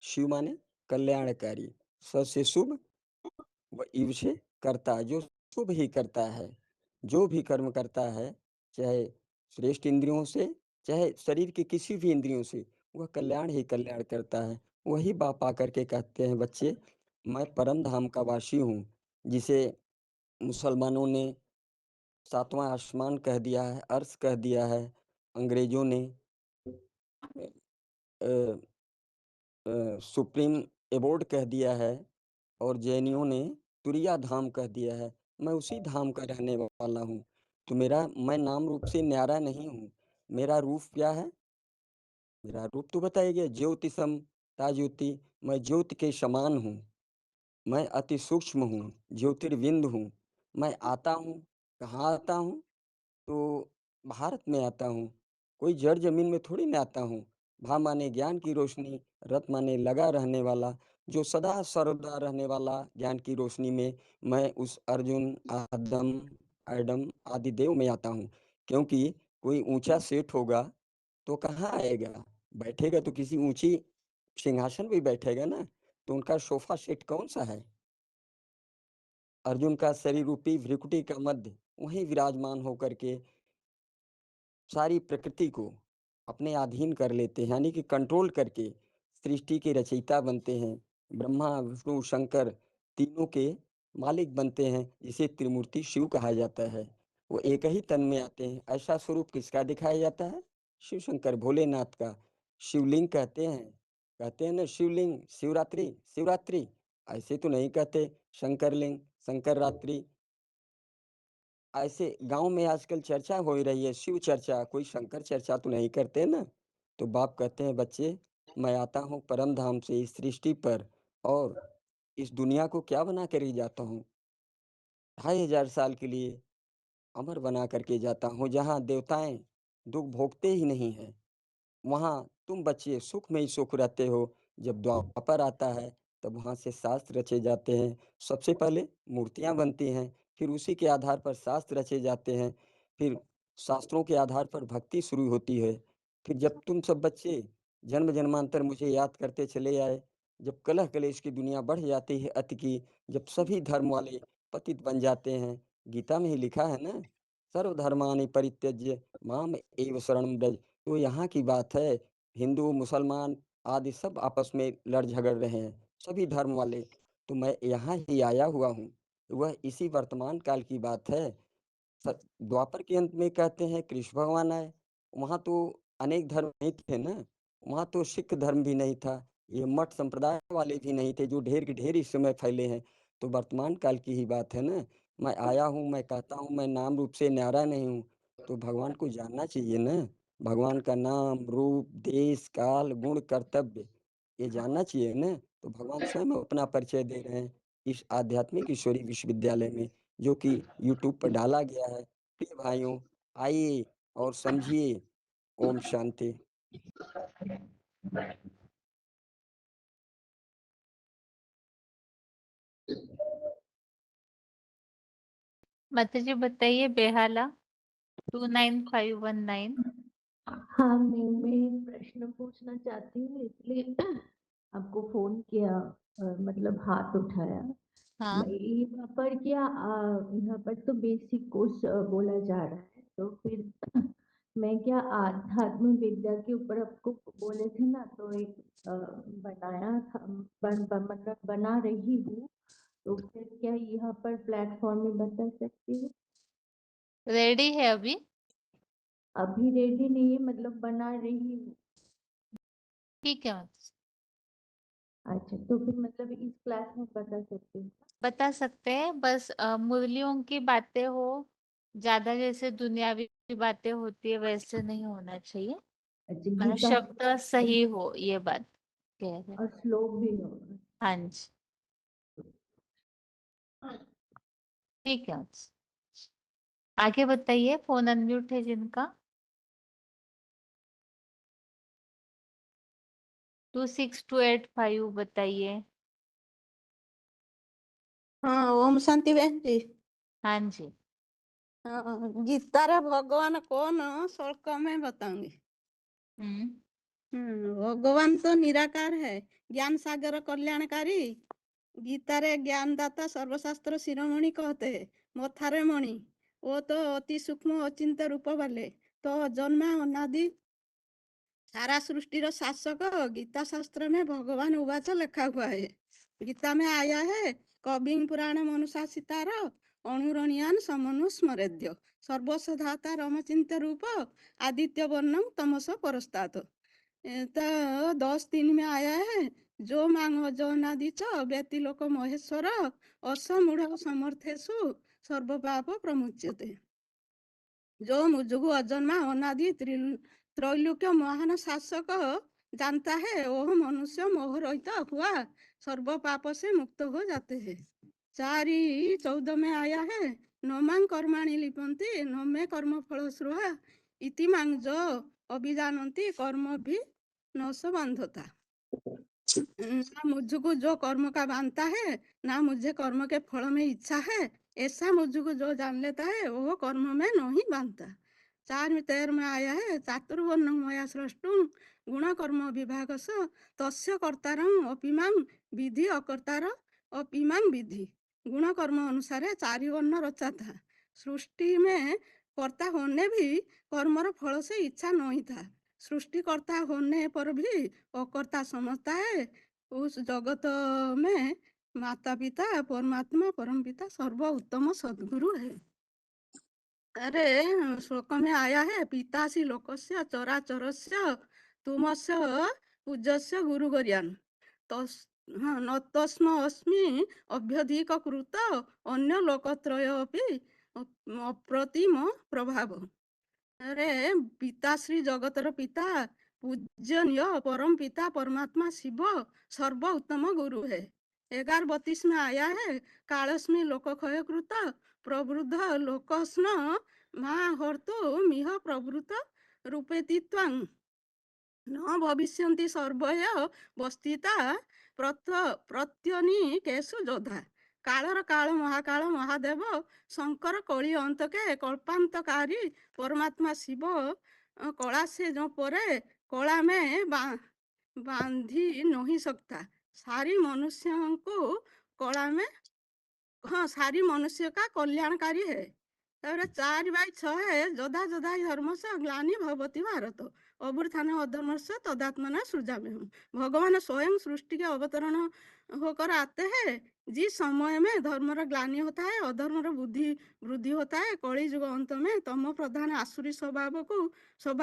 शिव माने कल्याणकारी, स से शुभ व इव से करता, जो शुभ ही करता है, जो भी कर्म करता है, चाहे श्रेष्ठ इंद्रियों से चाहे शरीर के किसी भी इंद्रियों से, वह कल्याण ही कल्याण करता है। वही बाप आकर के कहते हैं, बच्चे मैं परम धाम का वासी हूँ, जिसे मुसलमानों ने सातवां आसमान कह दिया है, अर्श कह दिया है, अंग्रेजों ने सुप्रीम एबोर्ड कह दिया है, और जैनियों ने तुरिया धाम कह दिया है। मैं उसी धाम का रहने वाला हूँ। तो मैं नाम रूप से न्यारा नहीं हूँ। मेरा रूप क्या है? मेरा रूप तो बताया गया, ज्योतिषम ता ज्योति, मैं ज्योति के समान हूँ, मैं अति सूक्ष्म हूँ, ज्योतिर्बिंद हूँ। मैं आता हूँ, कहाँ आता हूँ? तो भारत में आता हूँ, कोई जड़ जमीन में थोड़ी ना आता हूँ। भा माने ज्ञान की रोशनी, रत माने लगा रहने वाला, जो सदा सर्वदा रहने वाला ज्ञान की रोशनी में मैं उस अर्जुन, आदम, एडम आदि देव में आता हूँ। क्योंकि कोई ऊंचा सेठ होगा तो कहाँ आएगा, बैठेगा तो किसी ऊंची सिंहासन पे बैठेगा ना। तो उनका सोफा सेट कौन सा है? अर्जुन का शरीर रूपी भ्रिकुटी का मध्य वहीं विराजमान होकर के सारी प्रकृति को अपने अधीन कर लेते हैं, यानी कि कंट्रोल करके सृष्टि के रचयिता बनते हैं। ब्रह्मा विष्णु शंकर तीनों के मालिक बनते हैं, जिसे त्रिमूर्ति शिव कहा जाता है। वो एक ही तन में आते हैं। ऐसा स्वरूप किसका दिखाया जाता है? शिव शंकर भोलेनाथ का। शिवलिंग कहते हैं ना, शिवलिंग शिवरात्रि शिवरात्रि, ऐसे तो नहीं कहते शंकरलिंग शंकर रात्रि। ऐसे गांव में आजकल चर्चा हो ही रही है, शिव चर्चा, कोई शंकर चर्चा तो नहीं करते ना। तो बाप कहते हैं, बच्चे मैं आता हूँ परम धाम से इस सृष्टि पर, और इस दुनिया को क्या बना कर ही जाता हूँ? 2500 साल के लिए अमर बना करके जाता हूँ, जहाँ देवताएं दुख भोगते ही नहीं है। वहाँ तुम बच्चे सुख में ही सुख रहते हो। जब द्वापर आता है तब वहाँ से शास्त्र रचे जाते हैं। सबसे पहले मूर्तियाँ बनती हैं, फिर उसी के आधार पर शास्त्र रचे जाते हैं, फिर शास्त्रों के आधार पर भक्ति शुरू होती है। फिर जब तुम सब बच्चे जन्म जन्मांतर मुझे याद करते चले आए, जब कलह कलेश की दुनिया बढ़ जाती है अति की, जब सभी धर्म वाले पतित बन जाते हैं, गीता में ही लिखा है ना, सर्वधर्मानि परित्यज्य माम एव शरणं व्रज। तो यहाँ की बात है, हिंदू मुसलमान आदि सब आपस में लड़ झगड़ रहे हैं, सभी धर्म वाले। तो मैं यहाँ ही आया हुआ हूँ, वह इसी वर्तमान काल की बात है। द्वापर के अंत में कहते हैं कृष्ण भगवान आए। वहाँ तो अनेक धर्म नहीं थे ना, वहाँ तो सिख धर्म भी नहीं था, ये मठ संप्रदाय वाले भी नहीं थे, जो ढेर के ढेर इस समय फैले हैं। तो वर्तमान काल की ही बात है ना। मैं आया हूँ, मैं कहता हूँ मैं नाम रूप से न्यारा नहीं हूँ, तो भगवान को जानना चाहिए ना। भगवान का नाम रूप देश काल गुण कर्तव्य ये जानना चाहिए ना। तो भगवान स्वयं अपना परिचय दे रहे हैं इस आध्यात्मिक ईश्वरी विश्वविद्यालय में, जो कि यूट्यूब पर डाला गया है। प्रिय भाइयों, आइए और समझिए। ओम शांति। माता जी बताइए, बेहाला 29519। हाँ, मैं एक प्रश्न पूछना चाहती हूँ, इसलिए आपको फोन किया, मतलब हाथ उठाया। हाँ, यहाँ पर क्या यहाँ पर तो बेसिक कोर्स बोला जा रहा है, तो फिर मैं क्या आध्यात्म विद्या के ऊपर आपको बोले थे ना, तो एक बनाया था, मतलब बना रही हूँ, तो फिर क्या यहाँ पर प्लेटफॉर्म में बता सकती हूँ? रेडी है अभी? अभी रेडी नहीं है, मतलब बना रही हूँ। ठीक है माता जी, अच्छा, तो फिर मतलब इस क्लास में बता सकते हैं? बता सकते हैं, बस मुरलियों की बातें हो, ज्यादा जैसे दुनियावी बातें होती है वैसे नहीं होना चाहिए। अच्छा, मतलब गीता शब्द सही हो, ये बात कह रहे। और श्लोक भी हो। हाँ जी, ठीक है माता जी। आगे बताइए, फोन अनम्यूट है जिनका। 26285 बताइए। हाँ, ओम शांति बहन जी। हाँ जी, हाँ, गीता रे भगवान कौन श्लोक में बताऊंगी। भगवान तो निराकार है, ज्ञान सागर कल्याणकारी। गीता रे ज्ञानदाता सर्वशास्त्र शिरोमणि कहते हैं, मथारे मणि। वो तो अति सूक्ष्म अचिंत रूप वाले, तो जन्मा अनादि सारा सृष्टि शासक। गीता शास्त्र में भगवान उवाच लिखा हुआ है। गीता में आया है, कवि पुराण मनुशासितार अणुरणियान समनु स्मरेद्य सर्वसधाता रमचिंत रूप आदित्य वर्णम तमस परस्तात। तो 10:3 में आया है, जो मांगो जो नादि च व्यतिलोक महेश्वर असमूढ़ समर्थेषु सर्व पाप प्रमुच्यते। जो मुझको अजन्मा अनादि त्रैलोक्य महान शासक जानता है, वह मनुष्य मोह रहित हुआ सर्व पाप से मुक्त हो जाते हैं। 4:14 में आया है, न मांग कर्माणि लिपन्ति न मे कर्म फल श्रुहा इति मांग जो अभिजानन्ति कर्म भी न स बांधता। ना मुझको जो कर्म का बांधता है, ना मुझे कर्म के फल में इच्छा है, ऐसा मुझको जो जान लेता है वो कर्म में नहीं बांधता। 4:13 में आया है, चातुर्वर्ण मया सृष्टुं गुण कर्म विभाग स तस्य कर्तारं अपिमां विधि अकर्तार अपिमां विधि। गुण कर्म अनुसार 4 वर्ण रचा था। सृष्टि में कर्ता होने भी कर्मर फल से इच्छा नहीं था। सृष्टिकर्ता होने पर भी अकर्ता समझता है। उस जगत में माता पिता परमात्मा परम पिता सर्वोत्तम सद्गुरु है। अरे श्लोक में आया है, पितासी लोकस्य चराचरस्य तुमस्य पूज्यस्य गुरुवर्यान् न तस्म अस्मि अभ्यधिक कृत अन्य लोकत्रय अपि अप्रतिम प्रभाव। अरे पिताश्री जगतर पिता पूजनीय परम पिता परमात्मा शिव सर्व उत्तम गुरु है। 11:32 में आया है, कालस्मि लोकक्षय कृत प्रवृद्ध लोकस्न मां हर्तु मिह प्रवृत्त रूपेति त्वं न भविष्यन्ति सर्वय बस्तिता प्रत्यनीकेषु जोधा। कालर काल महाकाल महादेव शंकर कली अंतके कल्पांतकारी परमात्मा शिव कला से जो परे कला में बांधी नहीं सकता। सारी मनुष्यों को कला में सारी मनुष्य का कल्याणकारी है। 4/6 है, जोधा जोधा धर्म से ग्लानि भवति भारत अभ्युत्थान अधर्मस्य तदात्मना सृजाम्यहम्। भगवान स्वयं सृष्टि के अवतरण होकर आते हैं। जिस समय में धर्म ग्लानि होता है, अधर्म बुद्धि वृद्धि होता है, कली युग अंत में तम प्रधान आसुरी स्वभाव सब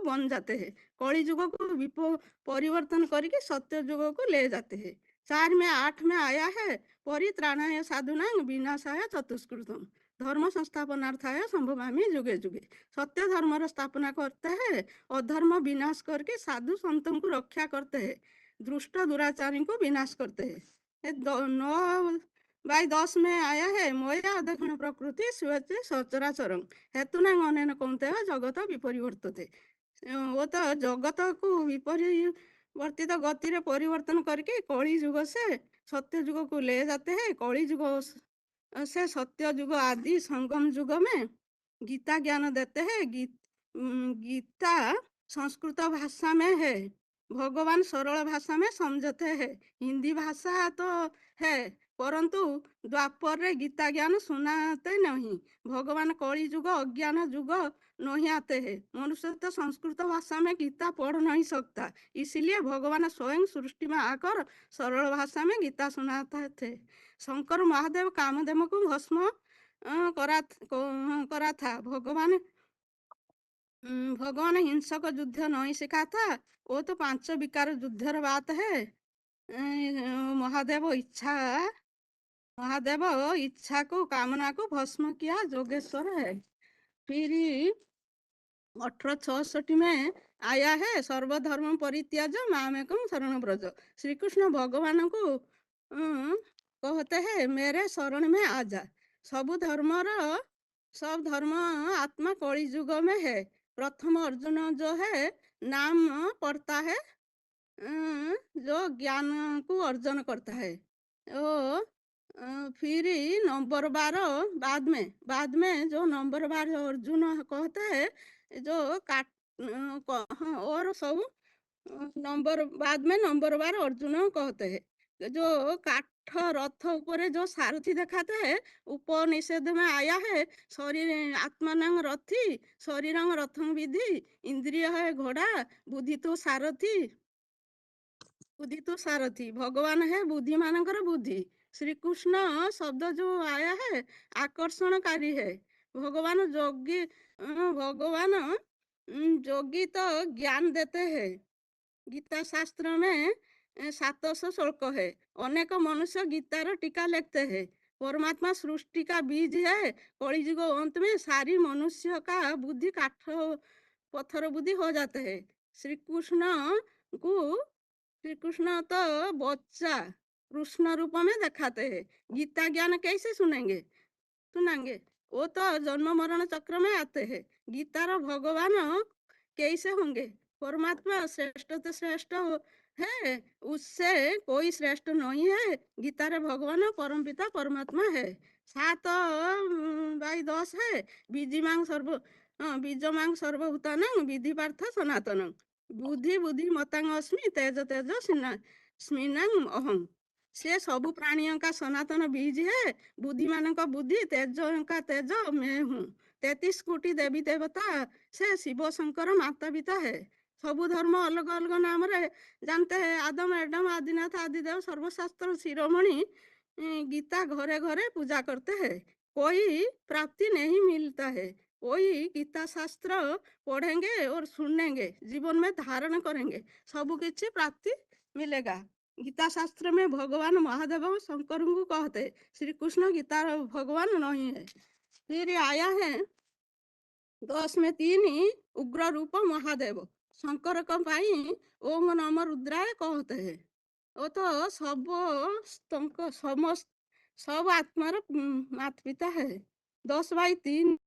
बन जाते हैं। कली युग को परिवर्तन करके सत्य युग को ले जाते हैं। 4/8 में आया है, परित्राणाय साधुनां विनाशाय चतुष्कृतम् धर्म संस्थापनार्थाय संभवामि जुगे जुगे। सत्य धर्म स्थापना करते हैं, अधर्म विनाश करके साधु संतों को रक्षा करते हैं, दुष्ट दुराचारी को विनाश करते हैं। 9/10 में आया है, मोया दक्षिण प्रकृति स्वेच्छे सचराचरं हेतुना अनेन कौन्तेय जगत विपरिवर्तते। वो तो जगत को विपरिवर्तित गति रे परिवर्तन करके कली युग से सत्य युग को ले जाते हैं। कली युग से सत्य युग आदि संगम युग में गीता ज्ञान देते हैं। गीता संस्कृत भाषा में है, भगवान सरल भाषा में समझते हैं। हिंदी भाषा तो है, परंतु द्वापर रे गीता ज्ञान सुनाते नहीं। भगवान कली युग अज्ञान युग नहीं आते हैं। मनुष्य तो संस्कृत भाषा में गीता पढ़ नहीं सकता, इसलिए भगवान स्वयं सृष्टि में आकर सरल भाषा में गीता सुनाते थे। शंकर महादेव कामदेव को भस्म करा था। भगवान हिंसक युद्ध नहीं सिखा था। वो तो 5 विकार युद्ध बात है। महादेव इच्छा को कामना को भस्म किया जोगेश्वर है। फिर 1866 में आया है, सर्वधर्म परित्याज मामेकं शरणं व्रज। श्री कृष्ण भगवान को कहते हैं, मेरे शरण में आ जा। सब धर्म आत्मा कली युग में है। प्रथम अर्जुन जो है नाम पढ़ता है, जो ज्ञान को अर्जन करता है। फिर नंबर 12 बाद में जो नंबर 12 अर्जुन कहते हैं, जो और सब बाद में नंबर 12 अर्जुन कहते हैं, जो काठ रथ ऊपर जो सारथी दिखाते हैं। उपनिषद में आया है, शरीर आत्मानं रथी शरीरं रथं विधि इंद्रिय है घोड़ा बुद्धि तो सारथी। भगवान है बुद्धि मानकर बुद्धि। श्री कृष्ण शब्द जो आया है आकर्षणकारी है। भगवान जोगी तो ज्ञान देते हैं। गीता शास्त्र में 700 श्लोक है। अनेक मनुष्य गीतार टीका लिखते हैं। परमात्मा सृष्टि का बीज है। कलियुग अंत में सारी मनुष्य का बुद्धि काठ पत्थर बुद्धि हो जाते हैं। श्री कृष्ण तो बच्चा कृष्ण रूप में दिखाते हैं। गीता ज्ञान कैसे सुनेंगे? वो तो जन्म मरण चक्र में आते हैं। गीतार भगवान कैसे होंगे? परमात्मा श्रेष्ठ तो श्रेष्ठ है, उससे कोई श्रेष्ठ नहीं है। गीता रे भगवान परम पिता परमात्मा है। 7/10 है, बीजमांग सर्वभूतानां विधि पार्थ सनातनं बुद्धि मतांग अस्मि तेज स्मिनांग अहं। से सब प्राणियों का सनातन बीज है। बुद्धिमान का बुद्धि, तेज का तेज मैं हूँ। 33 कोटि देवी देवता से शिव शंकर माता पिता है। सबु धर्म अलग अलग नाम रे जानते हैं आदम एडम आदिनाथ आदिदेव सर्वशास्त्र शिरोमणि गीता घरे घरे पूजा करते हैं। कोई प्राप्ति नहीं मिलता है। कोई गीता शास्त्र पढ़ेंगे और सुनेंगे जीवन में धारण करेंगे सब किछि प्राप्ति मिलेगा। गीता शास्त्र में भगवान महादेव शंकर को कहते श्री कृष्ण गीता भगवान नहीं है। फिर आया है 10 में 3 उग्र रूप महादेव शंकर का पाई ओम नम रुद्राय कहते हैं। वो तो सब आत्मार माता पिता है। 10/3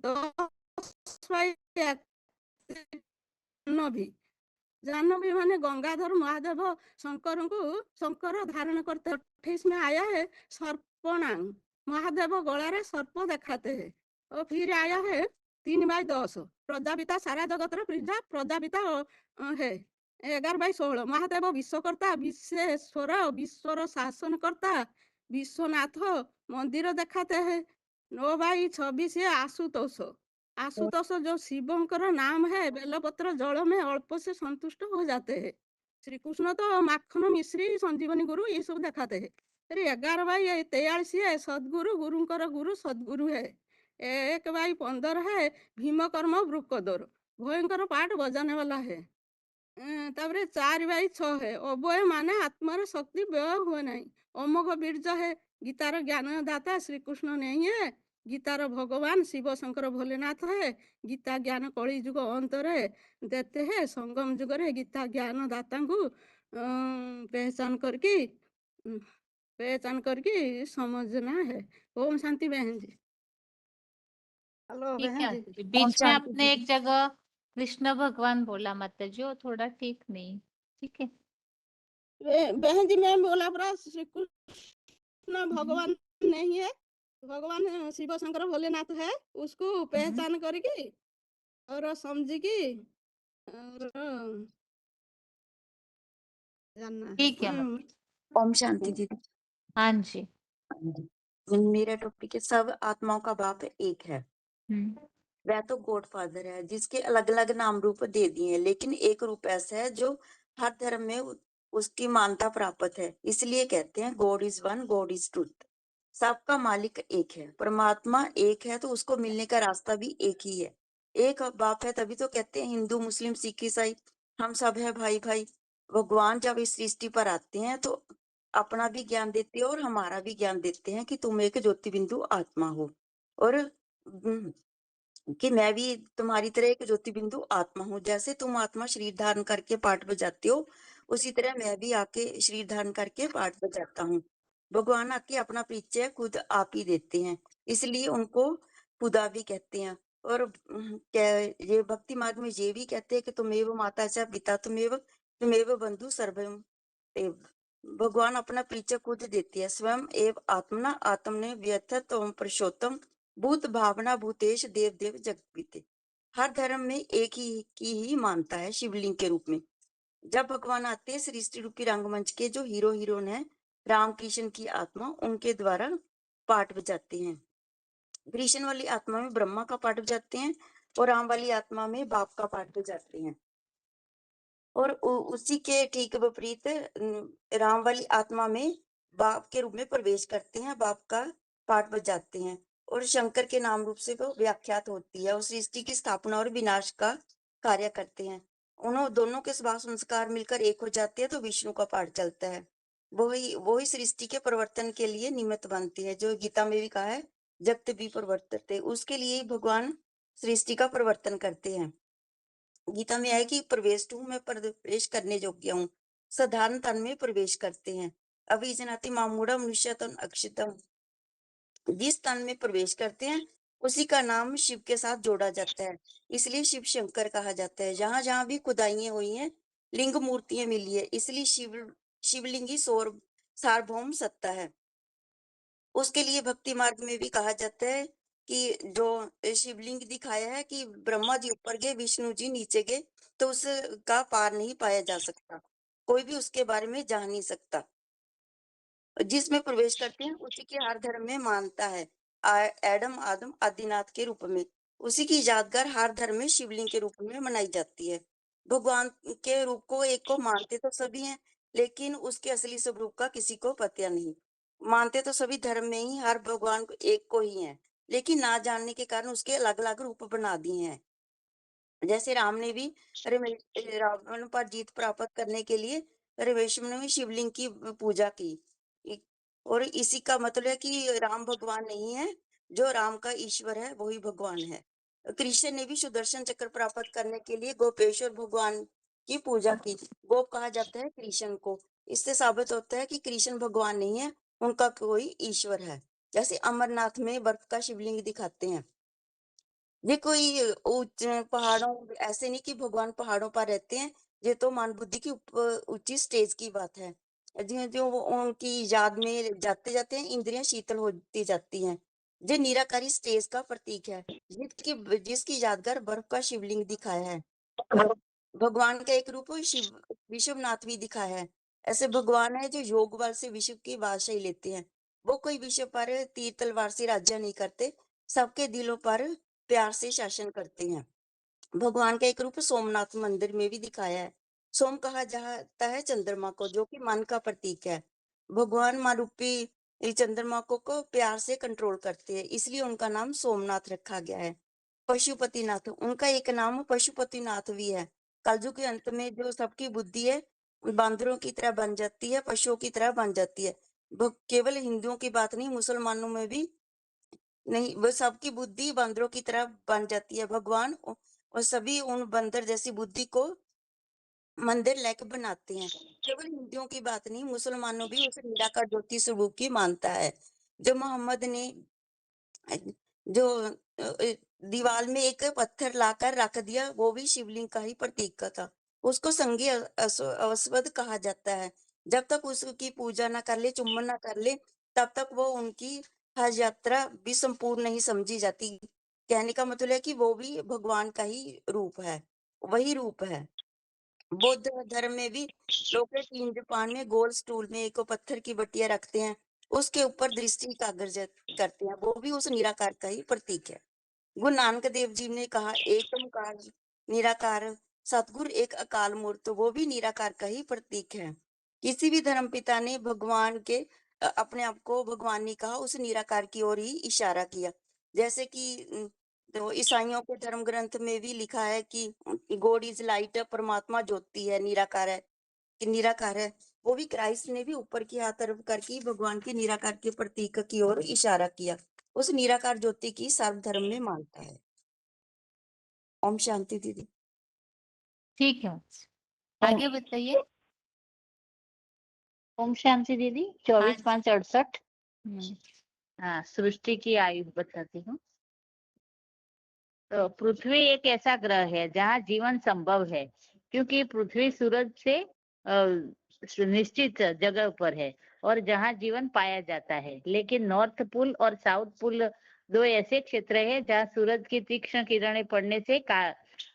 10/1 भी जानवी माने गंगाधर महादेव शंकर को शंकर धारण करते। 28 में आया है सर्पणांग महादेव गलारे सर्प दिखाते हैं। और फिर आया है 3/10 प्रजापिता सारा जगत प्रजापिता है। 11/16 महादेव विश्वकर्ता विश्वेश्वर विश्वर शासन करता विश्वनाथ मंदिर दिखाते हैं। 9/26 आशुतोष आशुतोष जो शिवंकर नाम है बेलपत्र जल में अल्प से संतुष्ट हो जाते हैं। श्री कृष्ण तो माखन मिश्री संजीवनी गुरु ये सब दिखाते हैं। फिर 11/43 सदगुरु गुरुंकर गुरु सदगुरु है। 1/15 है भीम कर्म वृकोदर भयंकर पाठ बजाने वाला है। तापरे 4/6 है अवय माने आत्मार शक्ति व्यय हुए नहीं। अमोघ बीर्ज है गीतार ज्ञान दाता श्री कृष्ण नहीं है। गीतार भगवान शिव शंकर भोलेनाथ है। गीता ज्ञान कली युग अंतरे देते हैं। संगम युग रे गीता ज्ञान दाता को पहचान करके समझना है। ओम शांति बहन जी। हेलो ठीक है बहन जी। आंटी जी। बीच में आपने एक जगह कृष्ण भगवान बोला माता जी वो थोड़ा ठीक नहीं। ठीक है बहन जी मैं बोला परा श्री कृष्ण भगवान नहीं है। भगवान शिव शंकर भोलेनाथ है। उसको पहचान करके और समझिकी और जानना है। ठीक है माता। ओम शांति दीदी। हाँ जी। मेरा टॉपिक है सब आत्माओं का बाप एक है। वह तो गॉड फादर है जिसके अलग अलग नाम रूप दे दिए हैं लेकिन एक रूप ऐसा है जो हर धर्म में उसकी मान्यता प्राप्त है। इसलिए कहते हैं God is one God is truth. सबका मालिक एक है। परमात्मा एक है तो उसको मिलने का रास्ता भी एक ही है। एक बाप है तभी तो कहते हैं हिंदू मुस्लिम सिख ईसाई हम सब है भाई भाई। भगवान जब इस सृष्टि पर आते हैं तो अपना भी ज्ञान देते हैं और हमारा भी ज्ञान देते हैं कि तुम एक ज्योति बिंदु आत्मा हो और कि मैं भी तुम्हारी तरह एक ज्योति बिंदु आत्मा हूँ। जैसे तुम आत्मा शरीर धारण करके पाठ बजाते हो उसी तरह मैं भी आके शरीर धारण करके पाठ बजाता हूँ। भगवान आके अपना परिचय खुद आप ही देते हैं इसलिए उनको खुदा भी कहते हैं। और ये भक्ति मार्ग में ये भी कहते हैं कि तुमेव माता च पिता तुमेव बंधु सर्वम एव। भगवान अपना परिचय खुद देती है। स्वयं एव आत्मना आत्मने व्यथत ओम पुरुषोत्तम भूत भावना भूतेश देव देव जगपीते। हर धर्म में एक ही की ही मानता है शिवलिंग के रूप में। जब भगवान आते हैं सृष्टि रूपी रंगमंच के जो हीरो हीरोइन है रामकृष्ण की आत्मा उनके द्वारा पाठ बजाते हैं। कृष्ण वाली आत्मा में ब्रह्मा का पाठ बजाते हैं और राम वाली आत्मा में बाप का पाठ बजाते हैं। और उसी के ठीक विपरीत राम वाली आत्मा में बाप के रूप में प्रवेश करते हैं बाप का पाठ बजाते हैं और शंकर के नाम रूप से वो व्याख्यात होती है और सृष्टि की स्थापना और विनाश का कार्य करते हैं। उन्होंने दोनों के स्वभाव संस्कार मिलकर एक हो जाते हैं तो विष्णु का पाठ चलता है। वही सृष्टि के परिवर्तन के लिए निमित्त बनते हैं। जो गीता में भी कहा है जगत भी परिवर्तते उसके लिए भगवान सृष्टि का परिवर्तन करते हैं। गीता में है कि प्रवेश टू में प्रवेश करने योग्य हूँ। साधारण तन में प्रवेश करते हैं। अभी जनाति मामूढ़ मनुष्य तन अक्षितम। जिस तन में प्रवेश करते हैं उसी का नाम शिव के साथ जोड़ा जाता है इसलिए शिव शंकर कहा जाता है। जहां जहां भी खुदाइयां हुई हैं लिंग मूर्तियां मिली है इसलिए शिवलिंगी सार्वभौम सत्ता है। उसके लिए भक्ति मार्ग में भी कहा जाता है कि जो शिवलिंग दिखाया है कि ब्रह्मा जी ऊपर गए विष्णु जी नीचे गए तो उसका पार नहीं पाया जा सकता। कोई भी उसके बारे में जान नहीं सकता। जिसमें प्रवेश करते हैं उसी के हर धर्म में मानता है एडम आदम आदिनाथ के रूप में। उसी की यादगार हर धर्म में शिवलिंग के रूप में मनाई जाती है। भगवान के रूप को एक को मानते तो सभी हैं, लेकिन उसके असली स्वरूप का किसी को पता नहीं। मानते तो सभी धर्म में ही हर भगवान को एक को ही है, लेकिन ना जानने के कारण उसके अलग अलग रूप बना दिए हैं। जैसे राम ने भी रावण पर जीत प्राप्त करने के लिए रमेश्वर ने भी शिवलिंग की पूजा की। इ- और इसी का मतलब है कि राम भगवान नहीं है, जो राम का ईश्वर है वही भगवान है। कृष्ण ने भी सुदर्शन चक्र प्राप्त करने के लिए गोपेश्वर भगवान की पूजा की। गोप कहा जाता है कृष्ण को। इससे साबित होता है कि कृष्ण भगवान नहीं है, उनका कोई ईश्वर है। जैसे अमरनाथ में बर्फ का शिवलिंग दिखाते हैं। ये कोई पहाड़ों ऐसे नहीं कि भगवान पहाड़ों पर रहते हैं। ये तो मान बुद्धि की ऊंची स्टेज की बात है। जो जो वो उनकी याद में जाते जाते हैं, इंद्रियां शीतल होती जाती हैं। ये निराकारी स्टेज का प्रतीक है, जिसकी यादगार बर्फ का शिवलिंग दिखाया है। भगवान का एक रूप शिव विश्वनाथ भी दिखाया है। ऐसे भगवान है जो योग बल से विश्व की बादशाही लेते हैं। वो कोई विश्व पर तीर तलवार से राज्य नहीं करते, सबके दिलों पर प्यार से शासन करते हैं। भगवान का एक रूप सोमनाथ मंदिर में भी दिखाया है। सोम कहा जाता है चंद्रमा को, जो कि मन का प्रतीक है। भगवान मां रूपी चंद्रमा को प्यार से कंट्रोल करते हैं, इसलिए उनका नाम सोमनाथ रखा गया है। पशुपतिनाथ, उनका एक नाम पशुपतिनाथ भी है। कलयुग के अंत में जो सबकी बुद्धि है बांदरों की तरह बन जाती है, पशुओं की तरह बन जाती है। केवल हिंदुओं की बात नहीं, मुसलमानों में भी नहीं, वो सबकी बुद्धि बंदरों की तरह बन जाती है। भगवान और सभी उन बंदर जैसी बुद्धि को मंदिर लेके बनाते हैं। केवल हिंदुओं की बात नहीं, मुसलमानों भी उसे निराकार ज्योति स्वरूप की मानता है। जो मोहम्मद ने जो दीवार में एक पत्थर लाकर रख दिया, वो भी शिवलिंग का ही प्रतीक का था। उसको संगी अस्वद कहा जाता है। जब तक उसकी पूजा ना कर ले, चुम्बन ना कर ले, तब तक वो उनकी हज यात्रा भी संपूर्ण नहीं समझी जाती। कहने का मतलब है कि वो भी भगवान का ही रूप है, वही रूप है। बौद्ध धर्म में भी लोग 3 जापान में गोल स्टूल में एक पत्थर की बटिया रखते हैं, उसके ऊपर दृष्टि एकाग्र करते हैं, वो भी उस निराकार का ही प्रतीक है। गुरु नानक देव जी ने कहा एकमकार निराकार, सतगुरु एक अकाल मूर्त, वो भी निराकार का ही प्रतीक है। किसी भी धर्म पिता ने भगवान के अपने आप को भगवान नहीं कहा, उस निराकार की ओर ही इशारा किया। जैसे कि तो ईसाइयों के धर्म ग्रंथ में भी लिखा है कि गॉड इज लाइट, परमात्मा ज्योति है, निराकार है, कि निराकार है। वो भी क्राइस्ट ने भी ऊपर की हाथ तरफ करके भगवान के निराकार के प्रतीक की ओर इशारा किया। उस निराकार ज्योति की सर्व धर्म में मानता है। ओम शांति दीदी। ठीक है, आगे बताइए। ओम शांति दीदी। हाँ 24/5/68। हाँ, सृष्टि की आयु बताती हूँ। तो पृथ्वी एक ऐसा ग्रह है जहाँ जीवन संभव है, क्योंकि पृथ्वी सूरज से निश्चित जगह पर है और जहाँ जीवन पाया जाता है। लेकिन नॉर्थ पोल और साउथ पोल दो ऐसे क्षेत्र हैं जहाँ सूरज की तीक्ष्ण किरणें पड़ने से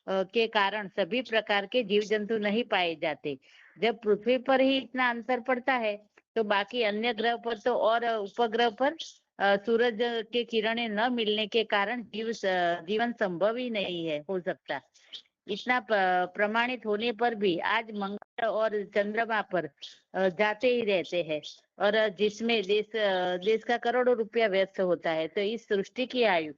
के कारण सभी प्रकार के जीव जंतु नहीं पाए जाते। जब पृथ्वी पर ही इतना अंतर पड़ता है, तो बाकी अन्य ग्रह पर तो और उपग्रह पर सूरज के किरणें न मिलने के कारण जीवन संभव ही नहीं है हो सकता। इतना प्रमाणित होने पर भी आज मंगल और चंद्रमा पर जाते ही रहते हैं, और जिसमें देश का करोड़ों रुपया व्यस्त होता है। तो इस सृष्टि की आयु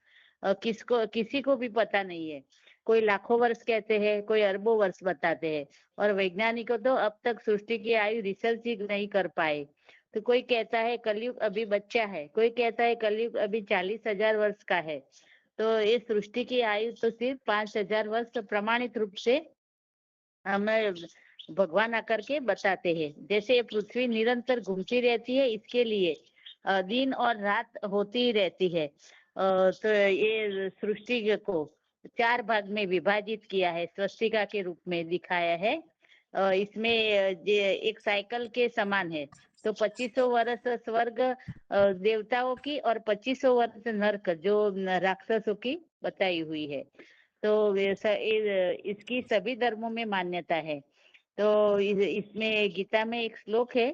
किसी को भी पता नहीं है। कोई लाखों वर्ष कहते हैं, कोई अरबों वर्ष बताते हैं, और वैज्ञानिकों तो अब तक सृष्टि की आयु रिसर्च ही नहीं कर पाए। तो कोई कहता है कलयुग अभी बच्चा है, कोई कहता है कलयुग अभी 40,000 वर्ष का है। तो ये सृष्टि की आयु तो सिर्फ 5,000 वर्ष प्रमाणित रूप से हमें भगवान आकर के बताते हैं। जैसे पृथ्वी निरंतर घूमती रहती है, इसके लिए दिन और रात होती ही रहती है। तो ये सृष्टि को 4 भाग में विभाजित किया है, स्वस्तिका के रूप में दिखाया है। इसमें एक साइकिल के समान है। तो 2500 वर्ष स्वर्ग देवताओं की और 2500 वर्ष नरक जो राक्षसों की बताई हुई है। तो इसकी सभी धर्मों में मान्यता है। तो इसमें गीता में एक श्लोक है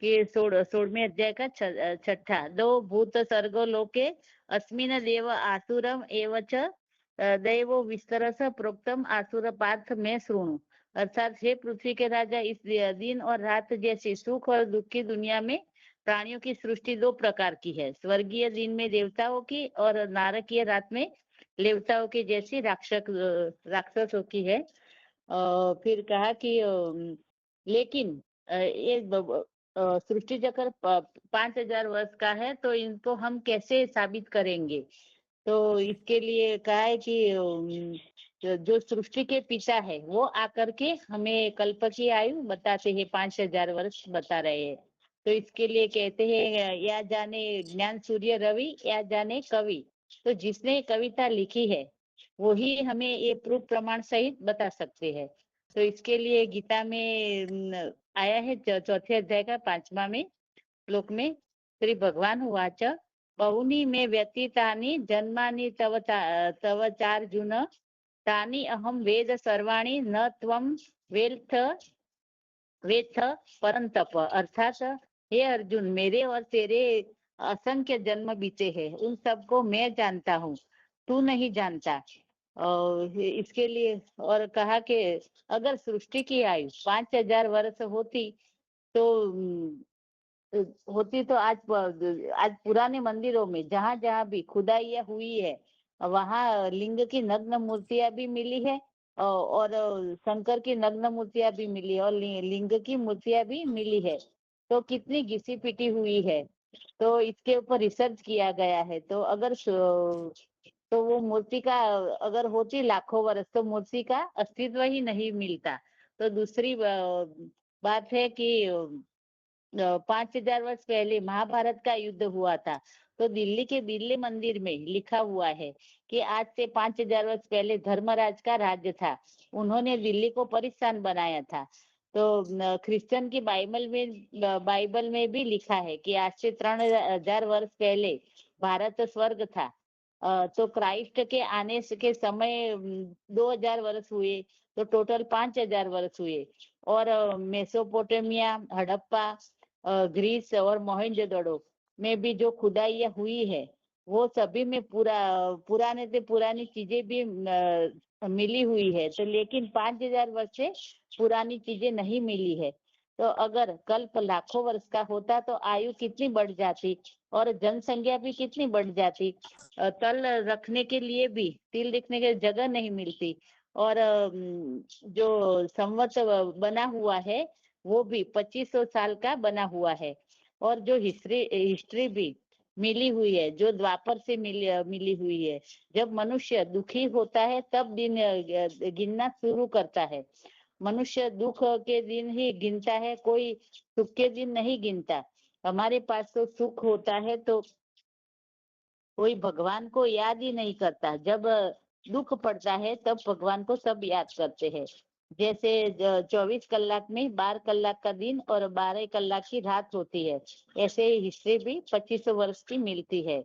कि 16वें अध्याय का 6ठा, दो भूत सर्गो लोके अस्मिन देव आसुरम एवच दैवो विस्तरस प्रोक्तम आसुर पार्थ में शृणु। अर्थात हे पृथ्वी के राजा, इस दिन और रात जैसी सुख और दुख की दुनिया में प्राणियों की सृष्टि दो प्रकार की है। स्वर्गीय दिन में देवताओं की और नारकीय रात में देवताओं की जैसी राक्षसों की है। फिर कहा कि लेकिन ये सृष्टि चक्र 5000 वर्ष का है, तो इनको हम कैसे साबित करेंगे? तो इसके लिए कहा है कि जो सृष्टि के पिता है वो आकर के हमें कल्प की आयु बताते हैं, 5000 वर्ष बता रहे हैं। तो इसके लिए कहते हैं, या जाने ज्ञान सूर्य रवि, या जाने कवि। तो जिसने कविता लिखी है वही हमें ये प्रूफ प्रमाण सहित बता सकते हैं। तो इसके लिए गीता में आया है चौथे अध्याय का 5वां में श्लोक में, श्री भगवान उवाच बहुनी में व्यतीतानि जन्मानि तव चार्जुन तानि अहम वेद सर्वाणि न त्वं वेत्थ परंतप। अर्थात हे अर्जुन, मेरे और तेरे असंख्य जन्म बीते हैं, उन सबको मैं जानता हूँ, तू नहीं जानता। और इसके लिए और कहा कि अगर सृष्टि की आयु 5000 वर्ष होती तो आज पुराने मंदिरों में जहाँ जहाँ भी खुदाइयाँ हुई है वहाँ लिंग की नग्न मूर्तियां भी मिली है, और शंकर की नग्न मूर्तियां भी मिली है, और लिंग की मूर्तियां भी मिली है। तो कितनी घिसी पिटी हुई है। तो इसके ऊपर रिसर्च किया गया है। तो अगर तो वो मूर्ति का अगर होती लाखों वर्ष तो मूर्ति का अस्तित्व ही नहीं मिलता। तो दूसरी बात है कि 5000 वर्ष पहले महाभारत का युद्ध हुआ था। तो दिल्ली के बिरले मंदिर में लिखा हुआ है कि आज से 5000 वर्ष पहले धर्मराज का राज्य था, उन्होंने दिल्ली को परिस्थान बनाया था। तो क्रिश्चियन की बाइबल में भी लिखा है कि आज से 3000 वर्ष पहले भारत स्वर्ग था। तो क्राइस्ट के आने के समय 2000 वर्ष हुए, तो टोटल 5000 वर्ष हुए। और मेसोपोटामिया, हड़प्पा, ग्रीस और मोहनजोदड़ो में भी जो खुदाइयाँ हुई है वो सभी में पुराने से पुरानी चीजें भी मिली हुई है। तो लेकिन 5000 वर्ष से पुरानी चीजें नहीं मिली है। तो अगर कल्प लाखों वर्ष का होता तो आयु कितनी बढ़ जाती और जनसंख्या भी कितनी बढ़ जाती। तिल रखने के लिए जगह नहीं मिलती। और जो संवत बना हुआ है वो भी 2500 साल का बना हुआ है। और जो हिस्ट्री भी मिली हुई है, जो द्वापर से मिली हुई है, जब मनुष्य दुखी होता है तब दिन गिनना शुरू करता है। मनुष्य दुख के दिन ही गिनता है, कोई सुख के दिन नहीं गिनता। हमारे पास तो सुख होता है तो कोई भगवान को याद ही नहीं करता। जब दुख पड़ता है तब भगवान को सब याद करते हैं। जैसे 24 कलाक में 12 कलाक का दिन और 12 कलाक की रात होती है, ऐसे ही हिस्ट्री भी 2500 वर्ष की मिलती है।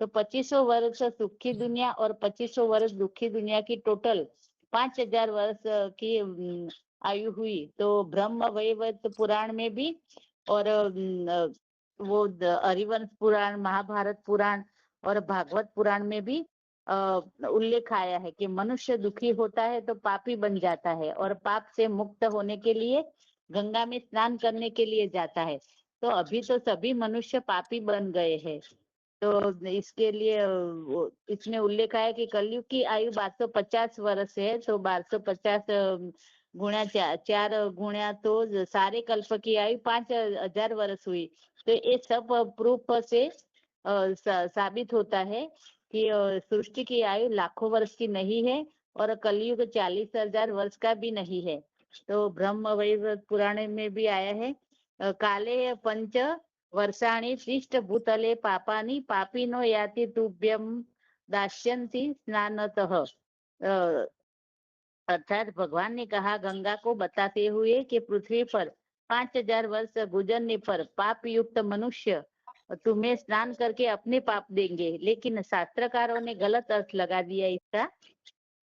तो 2500 वर्ष सुख की दुनिया और 2500 वर्ष दुखी दुनिया की टोटल 5000 वर्ष की आयु हुई। तो ब्रह्म वैवर्त पुराण में भी और वो हरिवंश पुराण, महाभारत पुराण और भागवत पुराण में भी उल्लेख आया है कि मनुष्य दुखी होता है तो पापी बन जाता है और पाप से मुक्त होने के लिए गंगा में स्नान करने के लिए जाता है। तो अभी तो सभी मनुष्य पापी बन गए हैं। तो इसके लिए इसमें उल्लेख आया कि कलयुग की आयु 1250 वर्ष है। तो 1250 गुणा 4 गुणा तो सारे कल्प की आयु 5000 वर्ष हुई। तो ये सब प्रूफ से साबित होता है कि सृष्टि की आयु लाखों वर्ष की नहीं है और कलयुग 40,000 वर्ष का भी नहीं है। तो ब्रह्म वैवर्त पुराण में भी आया है, काले पंच वर्षाणि तिष्ठ भूतले पापानि पापिनो याति तुभ्यम दास्यन्ति स्नानतः। अर्थात भगवान ने कहा गंगा को बताते हुए कि पृथ्वी पर 5000 वर्ष गुजरने पर पाप युक्त मनुष्य तुम्हें स्नान करके अपने पाप देंगे। लेकिन शास्त्रकारों ने गलत अर्थ लगा दिया इसका,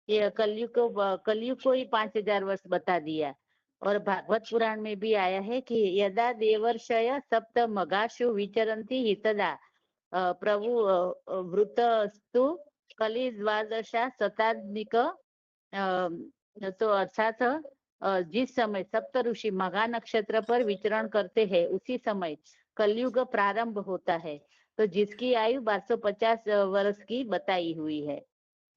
ये कलयुग को ही 5000 वर्ष बता दिया। और भागवत पुराण में भी आया है कि यदा देवर्षय सप्त मगाशु विचरन्ति हितदा प्रभु वृतस्तु कली द्वादशा शताब्दिक तो अर्थात जिस समय सप्त ऋषि मघा नक्षत्र पर विचरण करते हैं उसी समय कलयुग प्रारंभ होता है। तो जिसकी आयु 1250 वर्ष की बताई हुई है।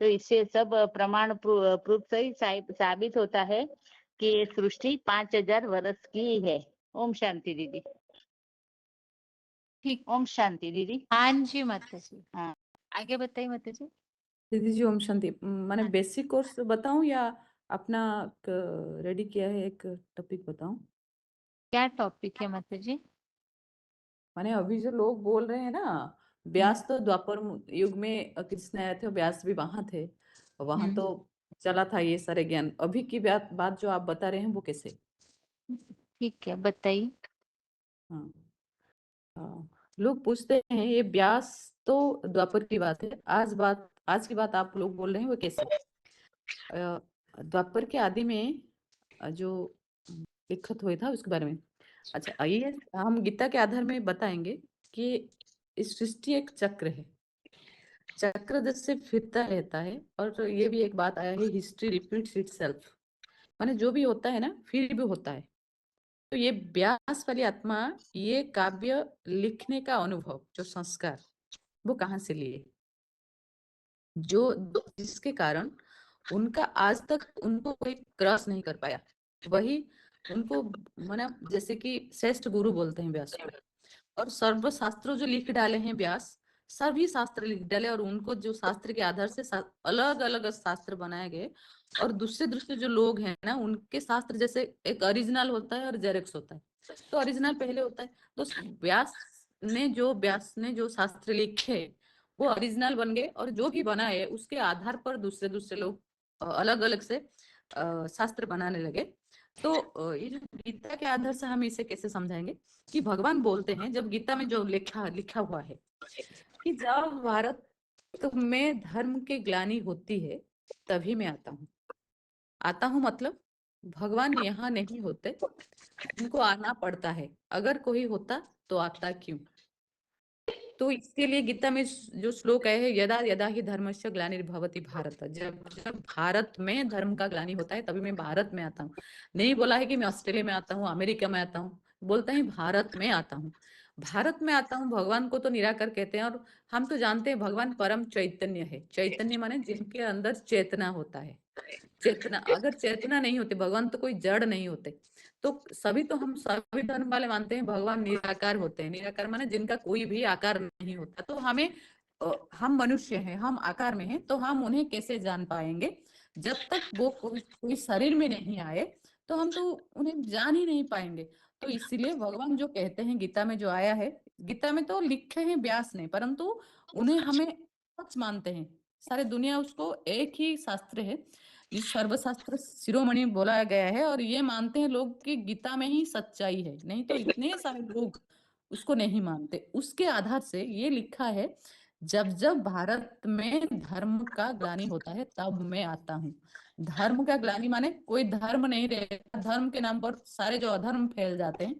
तो इससे सब प्रमाण प्रूफ सही साबित होता है कि ये सृष्टि 5000 वर्ष की है। ओम शांति दीदी। ठीक। ओम शांति दीदी। हाँ जी माता जी, हाँ आगे बताइए माता जी। दीदी जी ओम शांति। मैंने हाँ। बेसिक कोर्स बताऊं या अपना रेडी किया है एक टॉपिक बताऊं? क्या टॉपिक है माता जी? माने अभी जो लोग बोल रहे हैं ना, व्यास तो द्वापर युग में कृष्ण आए थे, व्यास भी वहां थे, वहां तो चला था ये सारे ज्ञान। अभी की बात जो आप बता रहे हैं वो कैसे? ठीक है बताइए। हाँ हाँ, लोग पूछते हैं ये व्यास तो द्वापर की बात है, आज की बात आप लोग बोल रहे हैं वो कैसे? द्वापर के आदि में जो लिखत हुआ था उसके बारे में। अच्छा, आइए हम गीता के आधार में बताएंगे कि इस सृष्टि एक चक्र है, चक्र जैसे फिरता रहता है। और ये भी एक बात आया है, हिस्ट्री रिपीट्स इटसेल्फ, माने जो भी होता है ना फिर भी होता है। तो ये व्यास वाली आत्मा ये काव्य लिखने का अनुभव, जो संस्कार, वो कहाँ से लिए? जो जिसके कारण उनका आज तक उनको कोई क्रॉस नहीं कर पाया, वही उनको माना जैसे कि श्रेष्ठ गुरु बोलते हैं व्यास को। और सर्व शास्त्रों जो लिख डाले हैं व्यास, सभी शास्त्र लिख डाले, और उनको जो शास्त्र के आधार से अलग अलग शास्त्र बनाए गए। और दूसरे दूसरे जो लोग हैं ना, उनके शास्त्र जैसे एक ओरिजिनल होता है और जेरॉक्स होता है, तो ओरिजिनल पहले होता है। तो व्यास ने जो शास्त्र लिखे वो ओरिजिनल बन गए, और जो भी बना है उसके आधार पर दूसरे दूसरे लोग अलग अलग से शास्त्र बनाने लगे। तो ये जो गीता के आधार से हम इसे कैसे समझाएंगे कि भगवान बोलते हैं, जब गीता में जो लिखा हुआ है कि जब भारत में धर्म की ग्लानि होती है तभी मैं आता हूँ मतलब भगवान यहाँ नहीं होते, उनको आना पड़ता है। अगर कोई होता तो आता क्यों? तो इसके लिए गीता में जो श्लोक है, यदा यदा ही धर्मस्य ग्लानिर्भवति भारत, जब जब भारत में धर्म का ग्लानि होता है तभी मैं भारत में आता हूँ। नहीं बोला है कि मैं ऑस्ट्रेलिया में आता हूँ, अमेरिका में आता हूँ, बोलता है भारत में आता हूँ। भारत में आता हूँ। भगवान को तो निराकार कहते हैं, और हम तो जानते हैं भगवान परम चैतन्य है। चैतन्य माने जिनके अंदर चेतना होता है। चेतना, अगर चेतना नहीं होती, भगवान तो कोई जड़ नहीं होते। तो हम सभी धर्म वाले मानते हैं भगवान निराकार होते हैं। निराकार माने जिनका कोई भी आकार नहीं होता। तो हम मनुष्य हैं, हम आकार में हैं, तो हम उन्हें कैसे जान पाएंगे? जब तक वो कोई शरीर में नहीं आए तो हम तो उन्हें जान ही नहीं पाएंगे। तो इसीलिए भगवान जो कहते हैं गीता में जो आया है, गीता में तो लिखे हैं व्यास ने, परंतु उन्हें हमें सच मानते हैं। सारे दुनिया उसको एक ही शास्त्र है जिस सर्वशास्त्र शिरोमणि बोला गया है, और ये मानते हैं लोग कि गीता में ही सच्चाई है। नहीं तो इतने सारे लोग उसको नहीं मानते। उसके आधार से ये लिखा है, जब जब भारत में धर्म का ग्लानि होता है तब मैं आता हूँ। धर्म का ग्लानि माने कोई धर्म नहीं रहेगा, धर्म के नाम पर सारे जो अधर्म फैल जाते हैं,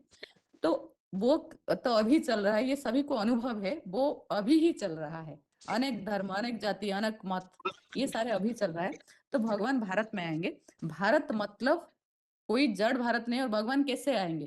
तो वो तो अभी चल रहा है। ये सभी को अनुभव है, वो अभी ही चल रहा है। अनेक धर्म, अनेक जाति, अनेक मत, ये सारे अभी चल रहा है। तो भगवान भारत में आएंगे। भारत मतलब कोई जड़ भारत नहीं। और भगवान कैसे आएंगे?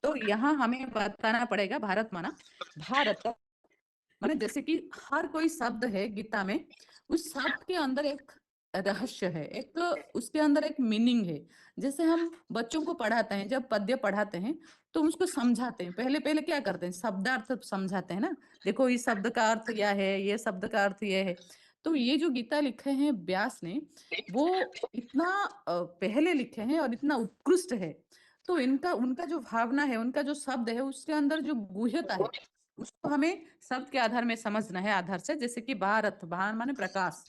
तो यहाँ हमें बताना पड़ेगा, भारत माना भारत माने जैसे कि हर कोई शब्द है गीता में, उस शब्द के अंदर एक रहस्य है, एक उसके अंदर एक मीनिंग है। जैसे हम बच्चों को पढ़ाते हैं, जब पद्य पढ़ाते हैं तो उसको समझाते हैं। पहले क्या करते हैं? शब्दार्थ समझाते हैं ना, देखो इस शब्द का अर्थ क्या है, ये शब्द का अर्थ ये है। तो ये जो गीता लिखे हैं व्यास ने, वो इतना पहले लिखे हैं और इतना उत्कृष्ट है। तो उनका जो भावना है, उनका जो शब्द है, उसके अंदर जो गुह्यता है, उसको हमें शब्द के आधार में समझना है। आधार से जैसे कि भारत, भान माने प्रकाश,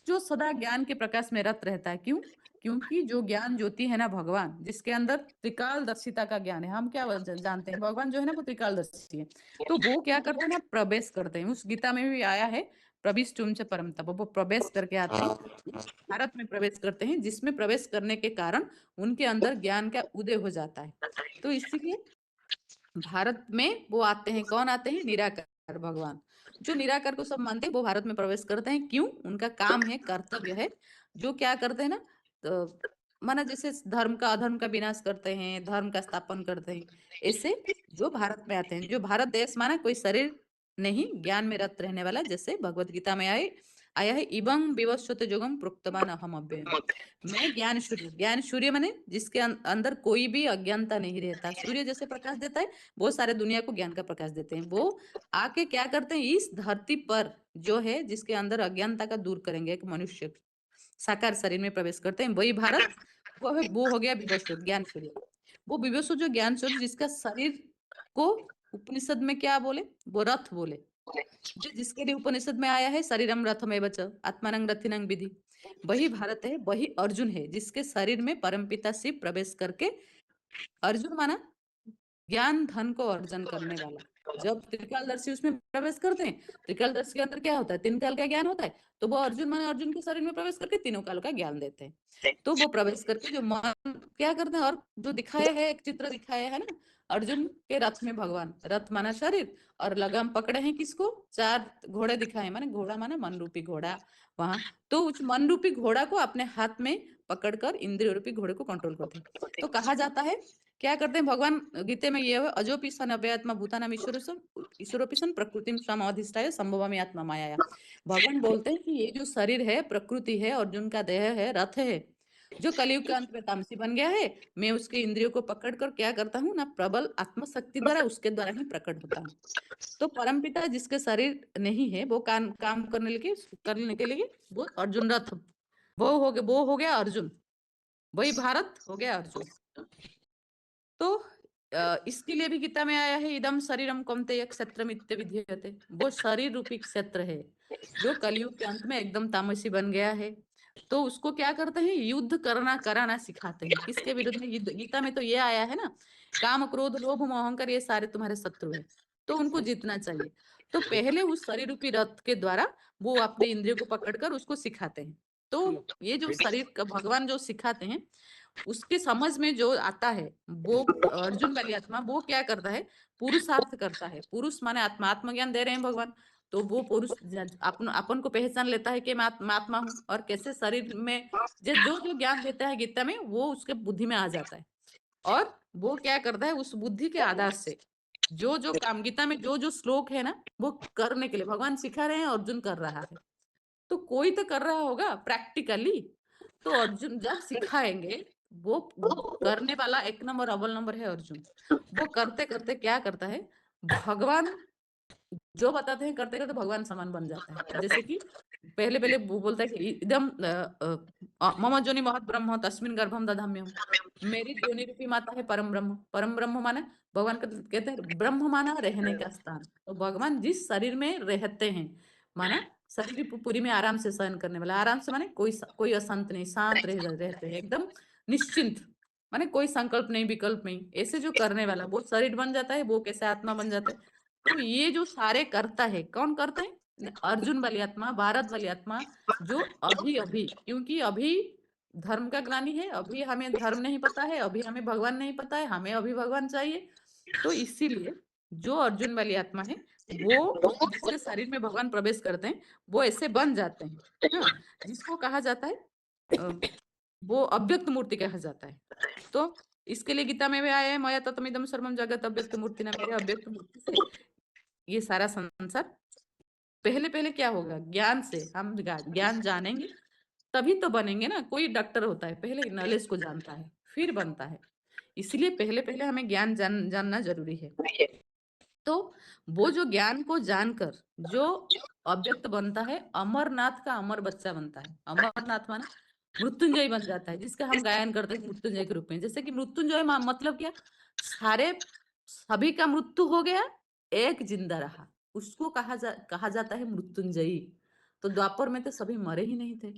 जो सदा ज्ञान के प्रकाश में रत रहता है। क्यों? क्योंकि जो ज्ञान ज्योति है ना भगवान, जिसके अंदर त्रिकालदर्शिता का ज्ञान है। हम क्या जानते हैं? भगवान जो है ना वो त्रिकालदर्शी है। तो वो क्या करते हैं ना, प्रवेश करते हैं। उस गीता में भी आया है, प्रविष्टुम च परम तप, वो प्रवेश करके आते हैं, भारत में प्रवेश करते हैं, जिसमें प्रवेश करने के कारण उनके अंदर ज्ञान का उदय हो जाता है। तो इसीलिए भारत में वो आते हैं। कौन आते हैं? निराकार भगवान। जो निराकार को सब मानते हैं वो भारत में प्रवेश करते हैं। क्यों? उनका काम है, कर्तव्य है, जो क्या करते हैं ना, तो माना जैसे धर्म का अधर्म का विनाश करते हैं, धर्म का स्थापन करते हैं, ऐसे जो भारत में आते हैं, जो भारत देश माना कोई शरीर नहीं, ज्ञान में रत रहने वाला, जैसे भगवत गीता में आया है, इबं विवस्वत जोगम प्रोक्तवान अहम अव्ययम्। मैं ज्ञान सूर्य माने जिसके अंदर कोई भी अज्ञानता नहीं रहता। सूर्य जैसे प्रकाश देता है, वो सारे दुनिया को ज्ञान का प्रकाश देते हैं। वो आके क्या करते हैं, इस धरती पर जो है जिसके अंदर अज्ञानता का दूर करेंगे, एक मनुष्य साकार शरीर में प्रवेश करते हैं, वही भारत। वो हो गया विवस्वत ज्ञान सूर्य। वो विवस्वत जो ज्ञान सूर्य जिसका शरीर को उपनिषद में क्या बोले, वो रथ बोले, जो जिसके लिए उपनिषद में आया है शरीरम रथमेव च आत्मानं रथिनं विधि, वही भारत है, वही अर्जुन है, जिसके शरीर में परमपिता शिव प्रवेश करके, अर्जुन माना ज्ञान धन को अर्जन करने वाला। जब त्रिकालदर्शी उसमें प्रवेश करते हैं, त्रिकालदर्शी के अंदर क्या होता है, तीन काल का ज्ञान होता है, तो वो अर्जुन माने अर्जुन के शरीर में प्रवेश करके तीनों काल का ज्ञान देते हैं। तो वो प्रवेश करके जो मन क्या करते हैं, और जो दिखाया है, एक चित्र दिखाया है ना, अर्जुन के रथ में भगवान, रथ माना शरीर, और लगाम पकड़े हैं किसको, 4 घोड़े दिखाए, माने घोड़ा माना मन रूपी घोड़ा वहां। तो उस मन रूपी घोड़ा को अपने हाथ में पकड़कर इंद्रिय रूपी घोड़े को कंट्रोल करते हैं। तो कहा जाता है, क्या करते हैं भगवान गीते में, ये है अजोपि सन अव्ययात्मा भूतानाम ईश्वरोपि सन प्रकृतिम स्वाम अधिष्ठाय संभवामि आत्मा माया। भगवान बोलते हैं कि ये जो शरीर है प्रकृति है, अर्जुन का देह है, रथ है, जो कलयुग के अंत में तामसी बन गया है, मैं उसके इंद्रियों को पकड़कर क्या करता हूँ ना, प्रबल आत्मशक्ति द्वारा उसके द्वारा ही प्रकट होता हूँ। तो परमपिता जिसके शरीर नहीं है, वो काम करने के लिए वो अर्जुन रथ, वो हो गया अर्जुन, वही भारत हो गया अर्जुन। तो इसके लिए भी गीता में आया है, इदम शरीरम कौन्तेय क्षत्रमित्य विधीयते। वो शरीर रूपी क्षेत्र है जो कलयुग के अंत में एकदम तामसी बन गया है। तो उसको क्या करते हैं, युद्ध कराना सिखाते हैं। किसके विरुद्ध में युद्ध? गीता में तो ये आया है ना, काम क्रोध लोभ मोह अहंकार ये सारे तुम्हारे शत्रु है, तो उनको जीतना चाहिए। तो पहले उस शरीर रूपी रथ के द्वारा वो अपने इंद्रियों को पकड़कर उसको सिखाते हैं। तो ये जो शरीर का भगवान जो सिखाते हैं, उसके समझ में जो आता है, वो अर्जुन वाली आत्मा वो क्या करता है, पुरुषार्थ करता है। पुरुष माने आत्मा, आत्मज्ञान दे रहे हैं भगवान, तो वो पुरुष अपन को पहचान लेता है कि मैं आत्मा हूँ, और कैसे शरीर में जो ज्ञान देता है गीता में, वो उसके बुद्धि में आ जाता है। और वो क्या करता है, उस बुद्धि के आधार से जो काम गीता में जो श्लोक है ना, वो करने के लिए भगवान सिखा रहे हैं, अर्जुन कर रहा है। तो कोई तो कर रहा होगा प्रैक्टिकली, तो अर्जुन जब सिखाएंगे, वो करने वाला एक नंबर अव्वल नंबर है अर्जुन। वो करते करते क्या करता है, भगवान जो बताते हैं करते करते भगवान समान बन जाता है। जैसे कि पहले वो बोलता है कि इदम मम जोनि महत ब्रह्म तस्मिन गर्भम दधाम्यहम्, मेरी जोनि रूपी माता है परम ब्रह्म। परम ब्रह्म माने भगवान कहते हैं, ब्रह्म माना रहने का स्थान। तो भगवान जिस शरीर में रहते हैं, माना शरीर पूरी में आराम से सहन करने वाला, आराम से माने कोई अशांत नहीं, शांत रहते हैं एकदम निश्चिंत, माने कोई संकल्प नहीं विकल्प नहीं, ऐसे जो करने वाला वो शरीर बन जाता है, वो कैसे आत्मा बन जाता है। तो ये जो सारे करता है, कौन करता है, अर्जुन वाली आत्मा, भारत वाली आत्मा, जो अभी क्योंकि अभी धर्म का ग्लानि है, अभी हमें धर्म नहीं पता है, अभी हमें भगवान नहीं पता है, हमें अभी भगवान चाहिए। तो इसीलिए जो अर्जुन वाली आत्मा है, वो जिसके शरीर में भगवान प्रवेश करते हैं, वो ऐसे बन जाते हैं। हाँ, जिसको कहा जाता है वो अव्यक्त मूर्ति कहा जाता है। तो इसके लिए गीता में भी आया है, मया ततमिदं सर्वम जगत अव्यक्त मूर्ति ना, मेरे अव्यक्त मूर्ति से ये सारा संसार। पहले क्या होगा, ज्ञान से हम ज्ञान जानेंगे तभी तो बनेंगे ना। कोई डॉक्टर होता है पहले नॉलेज को जानता है फिर बनता है, इसलिए पहले हमें ज्ञान जानना जरूरी है। तो वो जो ज्ञान को जानकर जो अव्यक्त बनता है, अमरनाथ का अमर बच्चा बनता है। अमरनाथ माना मृत्युंजय बन जाता है, जिसका हम गायन करते हैं मृत्युंजय के रूप में। जैसे कि मृत्युंजय मतलब क्या, सभी का मृत्यु हो गया, एक जिंदा रहा, उसको कहा जाता है मृत्युंजयी। तो द्वापर में तो सभी मरे ही नहीं थे।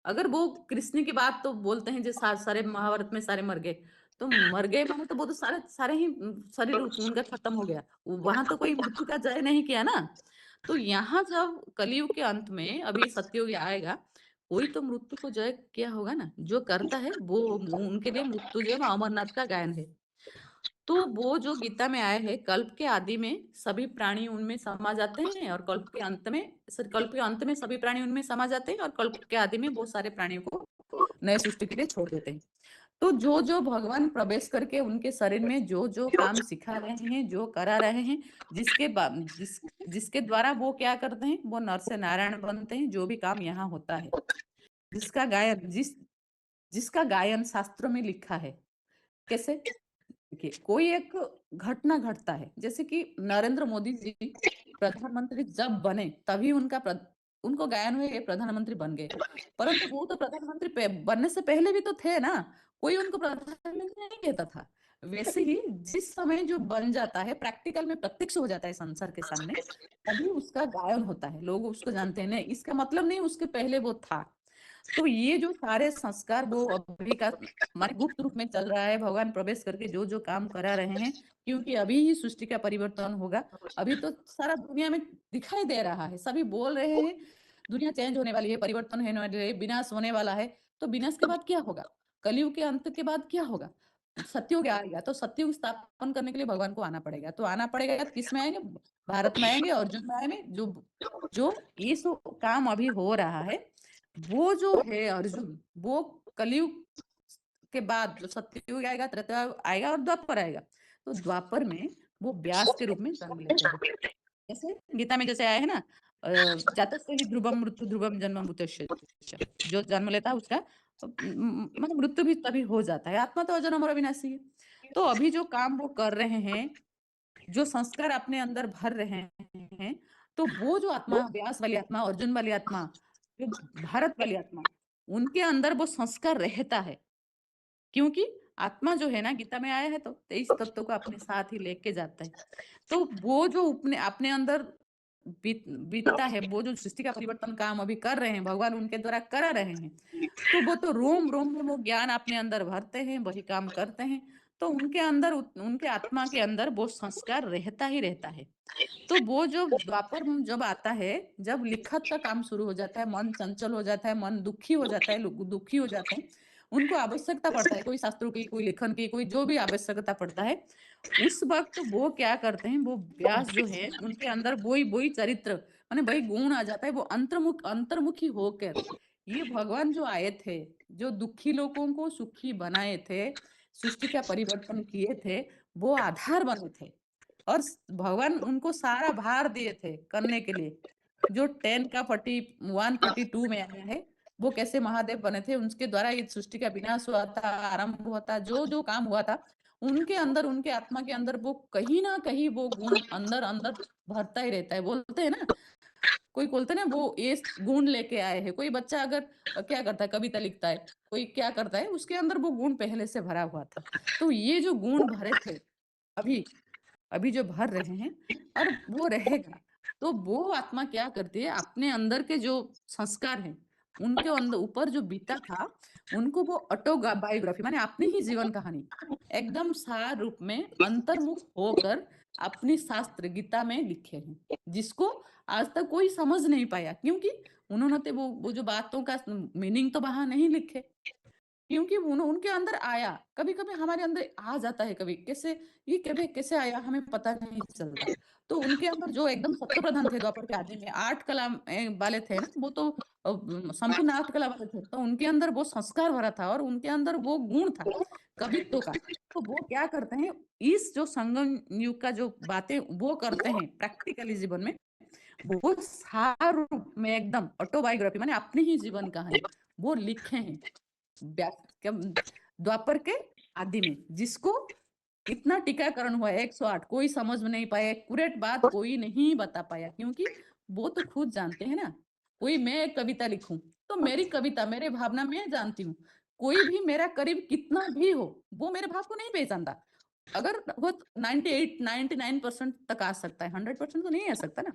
अगर वो कृष्ण की बात तो बोलते हैं जो सारे महाभारत में सारे मर गए, तो मर गए माने तो वो तो सारे ही शरीर उनका खत्म हो गया, वहां तो कोई मृत्यु का जय नहीं किया ना। तो यहाँ जब कलयुग के अंत में अभी सत्ययुग आएगा, कोई तो मृत्यु को जय किया होगा ना, जो करता है वो, उनके लिए मृत्यु जय अमरनाथ का गायन है। तो वो जो गीता में आए हैं, कल्प के आदि में सभी प्राणी उनमें समा जाते हैं और कल्प के अंत में सभी प्राणी उनमें समा जाते हैं और कल्प के आदि में बहुत सारे प्राणियों को नए सृष्टि के लिए छोड़ देते हैं। तो जो जो भगवान प्रवेश करके उनके शरीर में जो जो काम सिखा रहे हैं, जो करा रहे हैं, जिसके द्वारा वो क्या करते हैं, वो नर से नारायण बनते हैं। जो भी काम यहाँ होता है, जिसका गायन शास्त्रों में लिखा है। कैसे? देखिए, कोई एक घटना घटता है, जैसे कि नरेंद्र मोदी जी प्रधानमंत्री जब बने तभी उनको गायन हुए, ये प्रधानमंत्री बन गए। परंतु वो तो प्रधानमंत्री बनने से पहले भी तो थे ना, कोई उनको प्रधानमंत्री नहीं कहता था। वैसे ही जिस समय जो बन जाता है, प्रैक्टिकल में प्रत्यक्ष हो जाता है संसार के सामने, तभी उसका गायन होता है, लोग उसको जानते हैं। नहीं, इसका मतलब नहीं उसके पहले वो था। तो ये जो सारे संस्कार वो अभी का हमारे गुप्त रूप में चल रहा है, भगवान प्रवेश करके जो जो काम करा रहे हैं, क्योंकि अभी ही सृष्टि का परिवर्तन होगा। अभी तो सारा दुनिया में दिखाई दे रहा है, सभी बोल रहे हैं दुनिया चेंज होने वाली है, परिवर्तन होने वाली है, विनाश होने वाला है। तो विनाश के बाद क्या होगा? कलयुग के अंत के बाद क्या होगा? सतयुग आएगा। तो सतयुग स्थापन करने के लिए भगवान को आना पड़ेगा। तो आना पड़ेगा, किस में आएंगे? भारत में आएंगे, अर्जुन में आएंगे। जो ये सब काम अभी हो रहा है, वो जो है अर्जुन, वो कलयुग के बाद जो सतयुग आएगा, त्रेता आएगा और द्वापर आएगा। तो द्वापर में वो व्यास के रूप में जन्म लेते हैं। जैसे गीता में जैसे आया है ना, जातस्य हि ध्रुवम मृत्यु ध्रुवम जन्म मृत्युश्च। जो जन्म लेता है उसका मतलब मृत्यु भी तभी हो जाता है। आत्मा तो अजर अमर अविनाशी है। तो अभी जो काम वो कर रहे हैं, जो संस्कार अपने अंदर भर रहे हैं, तो वो जो आत्मा, व्यास वाली आत्मा, अर्जुन वाली आत्मा, जो भारत वाली आत्मा, उनके अंदर वो संस्कार रहता है। क्योंकि आत्मा जो है ना, गीता में आया है तो 23 तत्वों को अपने साथ ही लेके जाता है। तो वो जो अपने अंदर बीतता है, वो जो सृष्टि का परिवर्तन काम अभी कर रहे हैं, भगवान उनके द्वारा करा रहे हैं। तो वो तो रोम रोम में वो ज्ञान अपने अंदर भरते हैं, वही काम करते हैं। तो उनके अंदर, उनके आत्मा के अंदर वो संस्कार रहता ही रहता है। तो वो जो द्वापर जब आता है, जब लिखत का काम शुरू हो जाता है, मन चंचल हो जाता है, मन दुखी हो जाता है, लोग दुखी हो जाते हैं, उनको आवश्यकता पड़ता है कोई शास्त्रों की, कोई लेखन की, कोई जो भी आवश्यकता पड़ता है, उस वक्त वो क्या करते हैं, वो व्यास जो है उनके अंदर वही चरित्र माने वही गुण आ जाता है। वो अंतर्मुखी होकर, ये भगवान जो आए थे, जो दुखी लोगों को सुखी बनाए थे, सृष्टि का परिवर्तन किए थे, वो आधार बने थे। और भगवान उनको सारा भार दिए थे करने के लिए। जो 10 का 142 में आया है, वो कैसे महादेव बने थे, उनके द्वारा ये सृष्टि का विनाश हुआ था, आरंभ हुआ था, जो जो काम हुआ था, उनके अंदर, उनके आत्मा के अंदर वो कहीं ना कहीं वो गुण अंदर अंदर भरता ही रहता है। बोलते हैं ना, कोई बोलते हैं ना, वो ये गुण लेके आए हैं। कोई बच्चा अगर क्या करता है, कविता लिखता है, कोई क्या करता है, उसके अंदर वो गुण पहले से भरा हुआ था। तो ये जो गुण भरे थे अभी जो भर रहे हैं, और वो रहेगा। तो वो आत्मा क्या करती है, अपने अंदर के जो संस्कार हैं, उनके अंदर ऊपर जो बीता था, उनको वो ऑटोबायोग्राफी माने अपनी ही जीवन कहानी एकदम सार रूप में अंतर्मुख होकर अपनी शास्त्र गीता में लिखे हैं, जिसको आज तक कोई समझ नहीं पाया। क्योंकि उन्होंने तो वो जो बातों का मीनिंग तो वहां नहीं लिखे, क्योंकि उनके अंदर आया। कभी कभी हमारे अंदर आ जाता है, कभी कैसे आया हमें पता नहीं चलता। तो उनके अंदर जो एकदम सत्य प्रधान थे द्वापर के आदि में, 8 कला वाले थे ना, वो तो संपूर्ण 8 कला वाले थे। तो उनके अंदर वो संस्कार भरा था और उनके अंदर वो गुण था कवित्व का। तो वो क्या करते हैं, इस जो संगम युग का जो बातें वो करते हैं प्रैक्टिकली जीवन में, वो सार रूप में एकदम ऑटोबायोग्राफी माने अपने ही जीवन कहानी वो लिखे हैं द्वापर के आदि में, जिसको इतना टीकाकरण हुआ 108, कोई समझ में नहीं पाया, एक्यूरेट बात कोई नहीं बता पाया। क्योंकि वो तो खुद जानते हैं ना, कोई मैं एक कविता लिखूं तो मेरी कविता, मेरे भावना मैं जानती हूँ। कोई भी मेरा करीब कितना भी हो, वो मेरे भाव को नहीं पहचानता। अगर वो 99% तक आ सकता है, 100% तो नहीं आ सकता ना।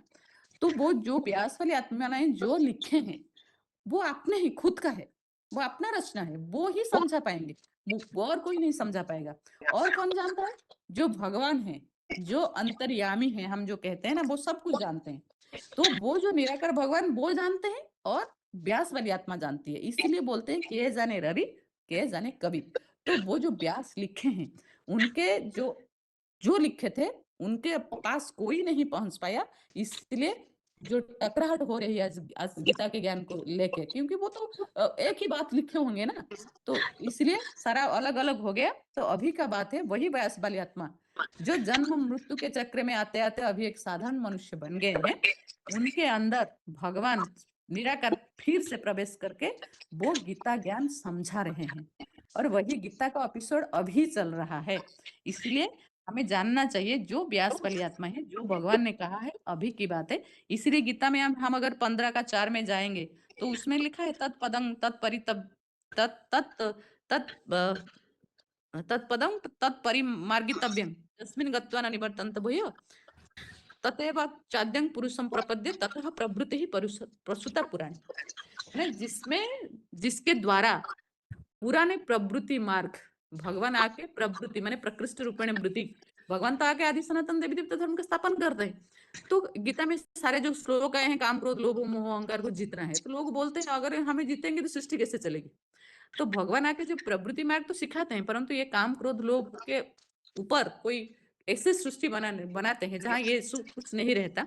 तो वो जो व्यास वाली आत्माएं जो लिखे हैं, वो अपने ही खुद का है, वो अपना रचना है, वो ही समझा पाएंगे, वो और कोई नहीं समझा पाएगा। और कौन जानता है? जो भगवान है, जो अंतर्यामी है, हम जो कहते हैं ना, वो सब कुछ जानते हैं। तो वो जो निराकार भगवान वो जानते हैं और व्यास वाली आत्मा जानती है। इसीलिए बोलते हैं के जाने रवि के जाने कवि। तो वो जो व्यास लिखे हैं, उनके जो जो लिखे थे उनके पास कोई नहीं पहुंच पाया, इसलिए जो टकराहट हो रही है आज गीता के ज्ञान को लेके, क्योंकि वो तो एक ही बात लिखे होंगे ना, तो इसलिए सारा अलग अलग हो गया। तो अभी का बात है वही व्यास वाली आत्मा जो जन्म मृत्यु के चक्र में आते आते अभी एक साधारण मनुष्य बन गए हैं, उनके अंदर भगवान निराकार फिर से प्रवेश करके वो गीता ज्ञान समझा रहे हैं, और वही गीता का एपिसोड अभी चल रहा है। इसलिए हमें जानना चाहिए जो व्यास वाली आत्मा है, जो भगवान ने कहा है अभी की बात है। इसीलिए गीता में हम अगर 15 का 4 में जाएंगे तो उसमें लिखा है तत्पदं तत्परितब तत्पदं तत्परिमार्गितव्यं तस्मिन् गत्वा न निवर्तन्त भूय तथैव चाद्यं पुरुषं प्रपद्ये ततः प्रवृत्तिः प्रसूता पुराणे। यानी जिसके द्वारा पुराने प्रवृत्ति मार्ग, भगवान आके प्रवृत्ति माने प्रकृष्ट रूपेण वृत्ति, भगवान तो आके आदि सनातन देवी देवता धर्म का स्थापन करते हैं। तो गीता में सारे जो श्लोक आए हैं, काम क्रोध लोभ मोह अहंकार को जीतना है, तो लोग बोलते हैं अगर हमें जीतेंगे तो सृष्टि कैसे चलेगी। तो भगवान आके जो प्रवृत्ति मार्ग तो सिखाते हैं, परंतु ये काम क्रोध लोभ के ऊपर कोई ऐसे सृष्टि बनाते हैं जहाँ ये कुछ नहीं रहता।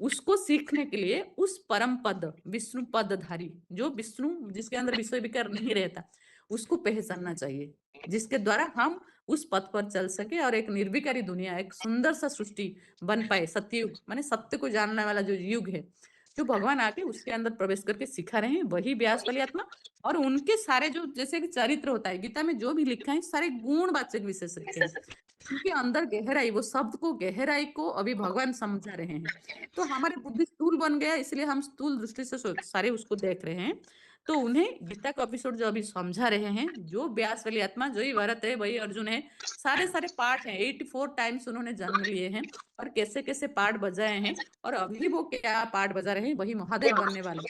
उसको सीखने के लिए उस परम पद विष्णु पदधारी, जो विष्णु जिसके अंदर विषय विकार नहीं रहता, उसको पहचानना चाहिए, जिसके द्वारा हम उस पथ पर चल सके और एक निर्विकारी दुनिया, एक सुंदर सा सृष्टि बन पाए। सत्ययुग माने सत्य को जानने वाला जो युग है, जो भगवान आके उसके अंदर प्रवेश करके सिखा रहे हैं, वही व्यास वाली आत्मा। और उनके सारे जो जैसे कि चरित्र होता है, गीता में जो भी लिखा है सारे गुणवाचक विशेष लिखे हैं, उनके अंदर गहराई, वो शब्द को गहराई को अभी भगवान समझा रहे हैं। तो हमारे बुद्धि स्थूल बन गया, इसलिए हम स्थूल दृष्टि से सारे उसको देख रहे हैं। तो उन्हें गीता का एपिसोड जो अभी समझा रहे हैं, जो व्यास वाली आत्मा, जो ही भरत है वही अर्जुन है, सारे पाठ हैं, 84 टाइम्स उन्होंने जन्म लिए हैं और कैसे कैसे पाठ बजाए हैं, और अभी वो क्या पाठ बजा रहे हैं, वही महादेव बनने वाला,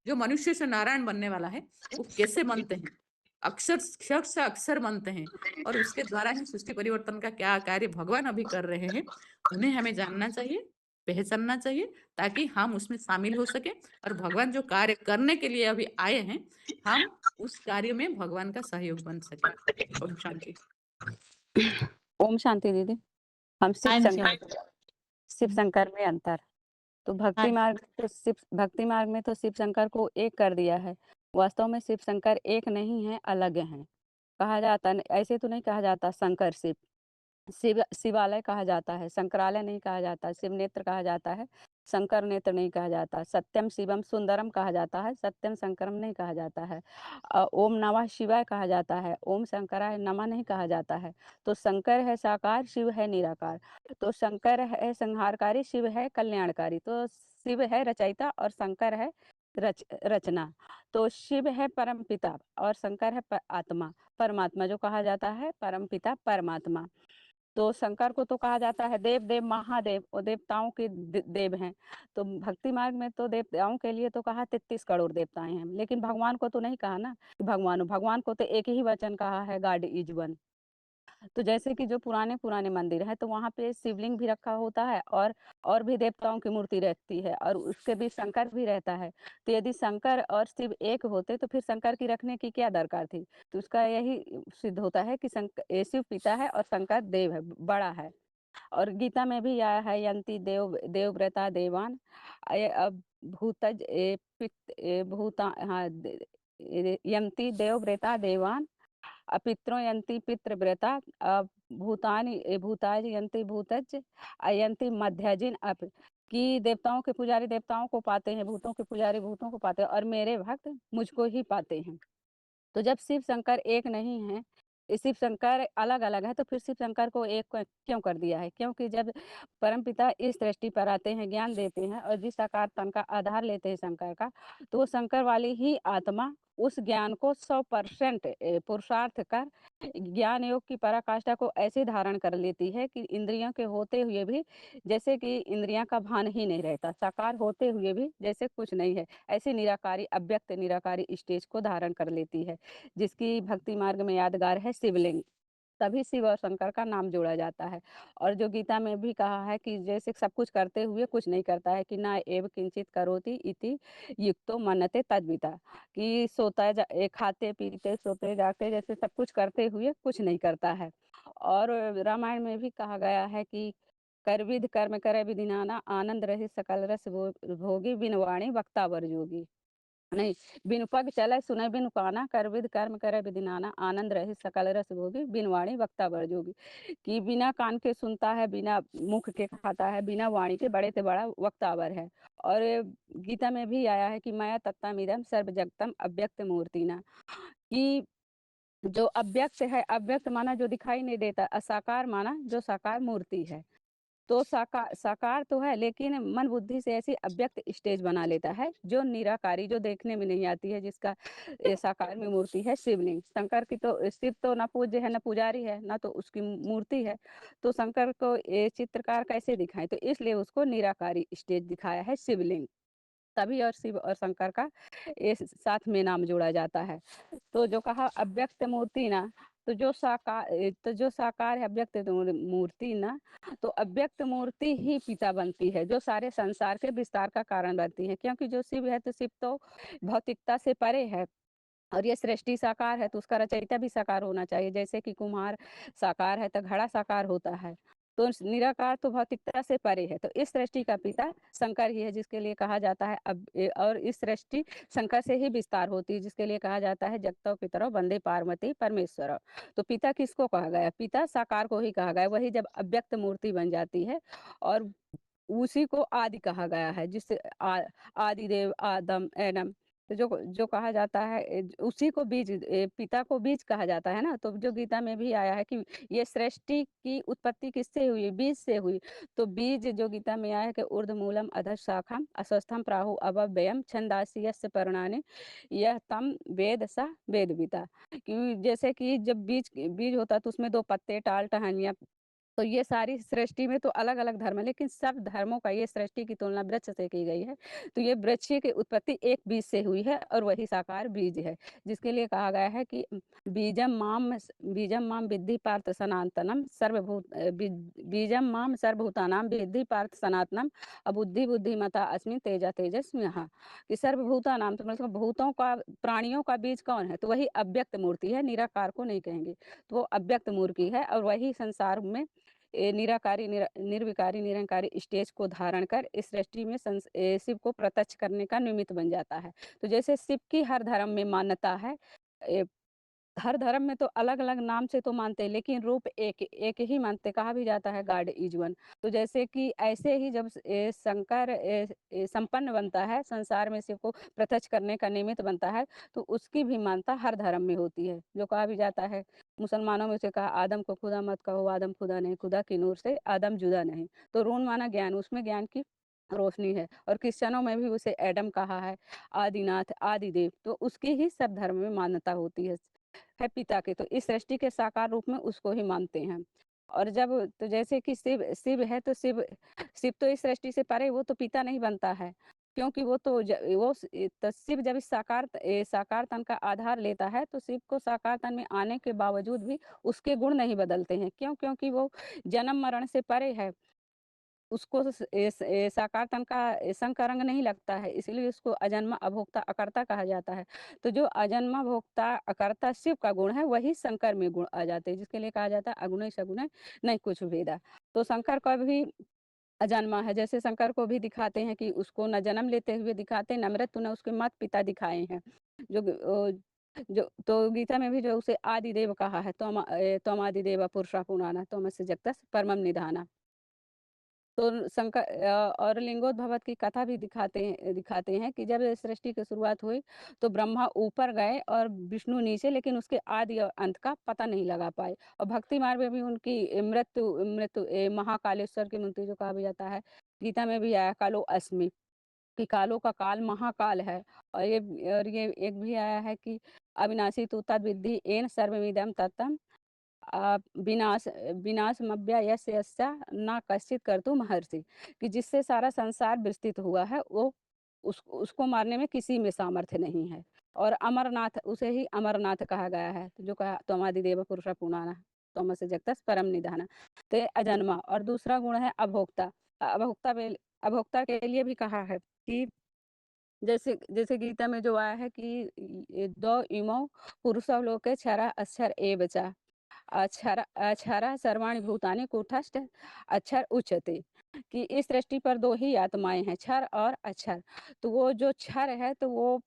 जो मनुष्य से नारायण बनने वाला है, वो कैसे बनते हैं, अक्षर से अक्षर बनते हैं, और उसके द्वारा ही सृष्टि परिवर्तन का क्या कार्य भगवान अभी कर रहे हैं, उन्हें हमें जानना चाहिए, पहचानना चाहिए, ताकि हम उसमें शामिल हो सके, और भगवान जो कार्य करने के लिए अभी आए हैं, हम उस कार्य में भगवान का सहयोग बन सके। ओम शांति। ओम शांति दीदी। हम शिव शंकर में अंतर, तो भक्ति मार्ग में तो शिव शंकर को एक कर दिया है। वास्तव में शिव शंकर एक नहीं है, अलग हैं। कहा जाता, ऐसे तो नहीं कहा जाता शंकर शिवालय कहा जाता है, शंकरालय नहीं कहा जाता, शिव नेत्र कहा जाता है, शंकर नेत्र नहीं कहा जाता, सत्यम शिवम सुंदरम कहा जाता है, सत्यम शंकरम नहीं कहा जाता है, ओम नमः शिवाय कहा जाता है, ओम शंकराय नमः नहीं कहा जाता है। तो शंकर है साकार, शिव है निराकार। तो शंकर है संहारकारी, शिव है कल्याणकारी। तो शिव है रचयिता और शंकर है रचना। तो शिव है परम पिता और शंकर है आत्मा, परमात्मा, जो कहा जाता है परम पिता परमात्मा। तो शंकर को तो कहा जाता है देव महादेव, और देवताओं के देव हैं। तो भक्ति मार्ग में तो देवताओं के लिए तो कहा 33 करोड़ देवताएं हैं, लेकिन भगवान को तो नहीं कहा ना कि भगवान को तो एक ही वचन कहा है, गॉड इज वन। तो जैसे कि जो पुराने मंदिर है, तो वहाँ पे शिवलिंग भी रखा होता है और भी देवताओं की मूर्ति रहती है, और उसके बीच शंकर भी रहता है। तो यदि शंकर और शिव एक होते तो फिर शंकर की रखने की क्या दरकार थी। तो उसका यही सिद्ध होता है कि शिव पिता है और शंकर देव है, बड़ा है। और गीता में भी आया है, यंती देवव्रता देवान भूतज भूता, हाँ, यंती देवव्रता देवान अपित्रो यंती पितृव्रता भूतानि यंती भूतज अयंती मध्यजिन अप, कि देवताओं के पुजारी देवताओं को पाते हैं, भूतों के पुजारी भूतों को पाते हैं, और मेरे भक्त मुझको ही पाते हैं। तो जब शिव शंकर एक नहीं है, शिव शंकर अलग अलग है, तो फिर शिव शंकर को एक क्यों कर दिया है? क्योंकि जब परमपिता इस दृष्टि पर आते हैं, ज्ञान देते हैं, और जिस आकार तन का आधार लेते हैं शंकर का, तो वो शंकर वाली ही आत्मा उस ज्ञान को 100% पुरुषार्थ कर ज्ञान योग की पराकाष्ठा को ऐसे धारण कर लेती है कि इंद्रियों के होते हुए भी जैसे कि इंद्रियां का भान ही नहीं रहता, साकार होते हुए भी जैसे कुछ नहीं है, ऐसे निराकारी अव्यक्त निराकारी स्टेज को धारण कर लेती है, जिसकी भक्ति मार्ग में यादगार है शिवलिंग। तभी शिव और शंकर का नाम जोड़ा जाता है। और जो गीता में भी कहा है कि जैसे सब कुछ करते हुए कुछ नहीं करता है, कि ना एव किंचित करोति इति युक्तो मन्यते तद्विता, कि खाते पीते सोते जागते जैसे सब कुछ करते हुए कुछ नहीं करता है। और रामायण में भी कहा गया है कि कर विधि कर्म करे विधि नाना, आनंद रहे सकल रस भोगी, बिन वाणी वक्ता वर जोगी। नहीं, बिनु पग चले सुने बिनु काना, कर विधि कर्म करे विधि नाना, आनंद रहे सकल रस भोगी, बिन वाणी वक्ता वर जोगी। कि बिना कान के सुनता है, बिना मुख के खाता है, बिना वाणी के बड़े से बड़ा वक्तावर है। और गीता में भी आया है कि माया तत्तामिदं सर्व जगतम अव्यक्त मूर्तिना, कि जो अव्यक्त है, अव्यक्त माना जो दिखाई नहीं देता, असाकार माना जो साकार मूर्ति है। तो साकार तो है, लेकिन मन बुद्धि से ऐसी अव्यक्त स्टेज बना लेता है जो निराकारी, जो देखने में नहीं आती है, जिसका साकार में मूर्ति है शिवलिंग। शंकर की तो शिव तो न पूज्य है, न पुजारी है, न तो उसकी मूर्ति है। तो शंकर को ये चित्रकार कैसे दिखाएं? तो इसलिए उसको निराकारी स्टेज दिखाया है शिवलिंग। तभी और शिव और शंकर का ये साथ में नाम जोड़ा जाता है। तो जो कहा अव्यक्त मूर्ति ना, तो जो साकार है अव्यक्त मूर्ति ना, तो अव्यक्त मूर्ति ही पिता बनती है, जो सारे संसार के विस्तार का कारण बनती है। क्योंकि जो शिव है, तो शिव तो भौतिकता से परे है, और ये सृष्टि साकार है, तो उसका रचयिता भी साकार होना चाहिए। जैसे कि कुम्हार साकार है तो घड़ा साकार होता है। तो निराकार तो भौतिकता से परे है। तो इस सृष्टि का पिता शंकर ही है, जिसके लिए कहा जाता है और इस सृष्टि शंकर से ही विस्तार होती है, जिसके लिए कहा जाता है जगतो पितरो वंदे पार्वती परमेश्वर। तो पिता किसको कहा गया? पिता साकार को ही कहा गया। वही जब अव्यक्त मूर्ति बन जाती है, और उसी को आदि कहा गया है, जिससे आदि देव आदम एडम, तो जो कहा जाता है उसी को बीज, पिता को बीज कहा जाता है ना। तो जो गीता में भी आया है कि ये सृष्टि की उत्पत्ति किससे हुई? बीज से हुई। तो बीज जो गीता में आया है कि ऊर्ध्व मूलम अधः शाखम अस्वस्थम प्राहु अव्ययम छंदासी यस्य पर्णानि यह तम वेद सा वेदविता। कि जैसे कि जब बीज होता है तो उसमें 2 पत्ते, टाल, टहनियाँ, तो ये सारी सृष्टि में तो अलग अलग धर्म है, लेकिन सब धर्मों का ये सृष्टि की तुलना वृक्ष से की गई है। तो ये वृक्ष की उत्पत्ति एक बीज से हुई है, और वही साकार बीज है, जिसके लिए कहा गया है कि बीजम माम विद्धि पार्थ सनातनम बीजम माम सर्वभूतानाम विद्धि पार्थ सनातनम अबुद्धि बुद्धिमता अस्मि तेजा तेजस्म्यः। कि सर्वभूतानाम, तो मतलब भूतों का, प्राणियों का बीज कौन है? तो वही अव्यक्त मूर्ति है, निराकार को नहीं कहेंगे। तो वो अव्यक्त मूर्ति है, और वही संसार में निराकारी निर्विकारी निरंकारी स्टेज को धारण कर इस सृष्टि में शिव को प्रत्यक्ष करने का निमित्त बन जाता है। तो जैसे शिव की हर धर्म में मान्यता है, हर धर्म में तो अलग अलग नाम से तो मानते हैं, लेकिन रूप एक ही मानते। कहा भी जाता है गॉड इज वन। तो जैसे कि ऐसे ही जब शंकर संपन्न बनता है, संसार में शिव को प्रत्यक्ष करने का निमित्त बनता है, तो उसकी भी मान्यता हर धर्म में होती है। जो कहा भी जाता है, मुसलमानों में से कहा आदम को खुदा मत कहो, आदम खुदा नहीं, खुदा की नूर से आदम जुदा नहीं। तो रून माना ज्ञान, उसमें ज्ञान की रोशनी है। और क्रिश्चियनों में भी उसे एडम कहा है, आदिनाथ आदिदेव। तो उसकी ही सब धर्म में मान्यता होती है पिता के। तो इस सृष्टि के साकार रूप में उसको ही मानते हैं। और जब, तो जैसे कि शिव है, तो शिव तो इस सृष्टि से परे, वो तो पिता नहीं बनता है, क्योंकि वो तो शिव जब इस साकार तन का आधार लेता है, तो शिव को साकार तन में आने के बावजूद भी उसके गुण नहीं बदलते हैं। क्यों? क्योंकि वो जन्म मरण से परे है, उसको साकार तन का संग का रंग नहीं लगता है, इसलिए उसको अजन्मा अभोक्ता अकर्ता कहा जाता है। तो जो अजन्मा भोक्ता अकर्ता शिव का गुण है, वही शंकर में गुण आ जाते हैं, जिसके लिए कहा जाता है अगुण सगुण नहीं कुछ भेदा। तो शंकर का भी अजन्मा है। जैसे शंकर को भी दिखाते हैं कि उसको न जन्म लेते हुए दिखाते हैं, न मृत्यु, न उसके माता पिता दिखाए हैं। जो तो गीता में भी जो उसे आदिदेव कहा है, त्वम आदिदेव पुरुषा पुराना त्वमस्य जगतस् परमम निधाना। तो और लिंगोद्भव की कथा भी दिखाते हैं कि जब सृष्टि की शुरुआत हुई, तो ब्रह्मा ऊपर गए और विष्णु नीचे, लेकिन उसके आदि और अंत का पता नहीं लगा पाए। और भक्ति मार्ग में भी उनकी मृत्यु महाकालेश्वर की मृत्यु जो कहा भी जाता है, गीता में भी आया कालो अस्मि, कि कालों का काल महाकाल है। और ये एक भी आया है कि अविनाशी तू तद विद्धि एन सर्वमिदं तत्तम विनाशमव्य यस्य यस्य न कश्चित कर्तु महर्षि। कि जिससे सारा संसार विस्तृत हुआ है, वो उसको मारने में किसी में सामर्थ्य नहीं है। और अमरनाथ, उसे ही अमरनाथ कहा गया है। तो जो कहा त्वमादिदेव पुरुष पुराना त्वमस्य जगतस् परम निधाना, तो ये अजन्मा। और दूसरा गुण है अभोक्ता। अभोक्ता के लिए भी कहा है कि जैसे गीता में जो आया है कि दो इमो पुरुषो लोके क्षरा अक्षर एवचा, अक्षरा सर्वाणि भूतानि कूटस्थ अक्षर उच्यते, कि इस सृष्टि पर दो ही आत्माएं हैं, क्षर और अक्षर। तो वो जो क्षर है तो वो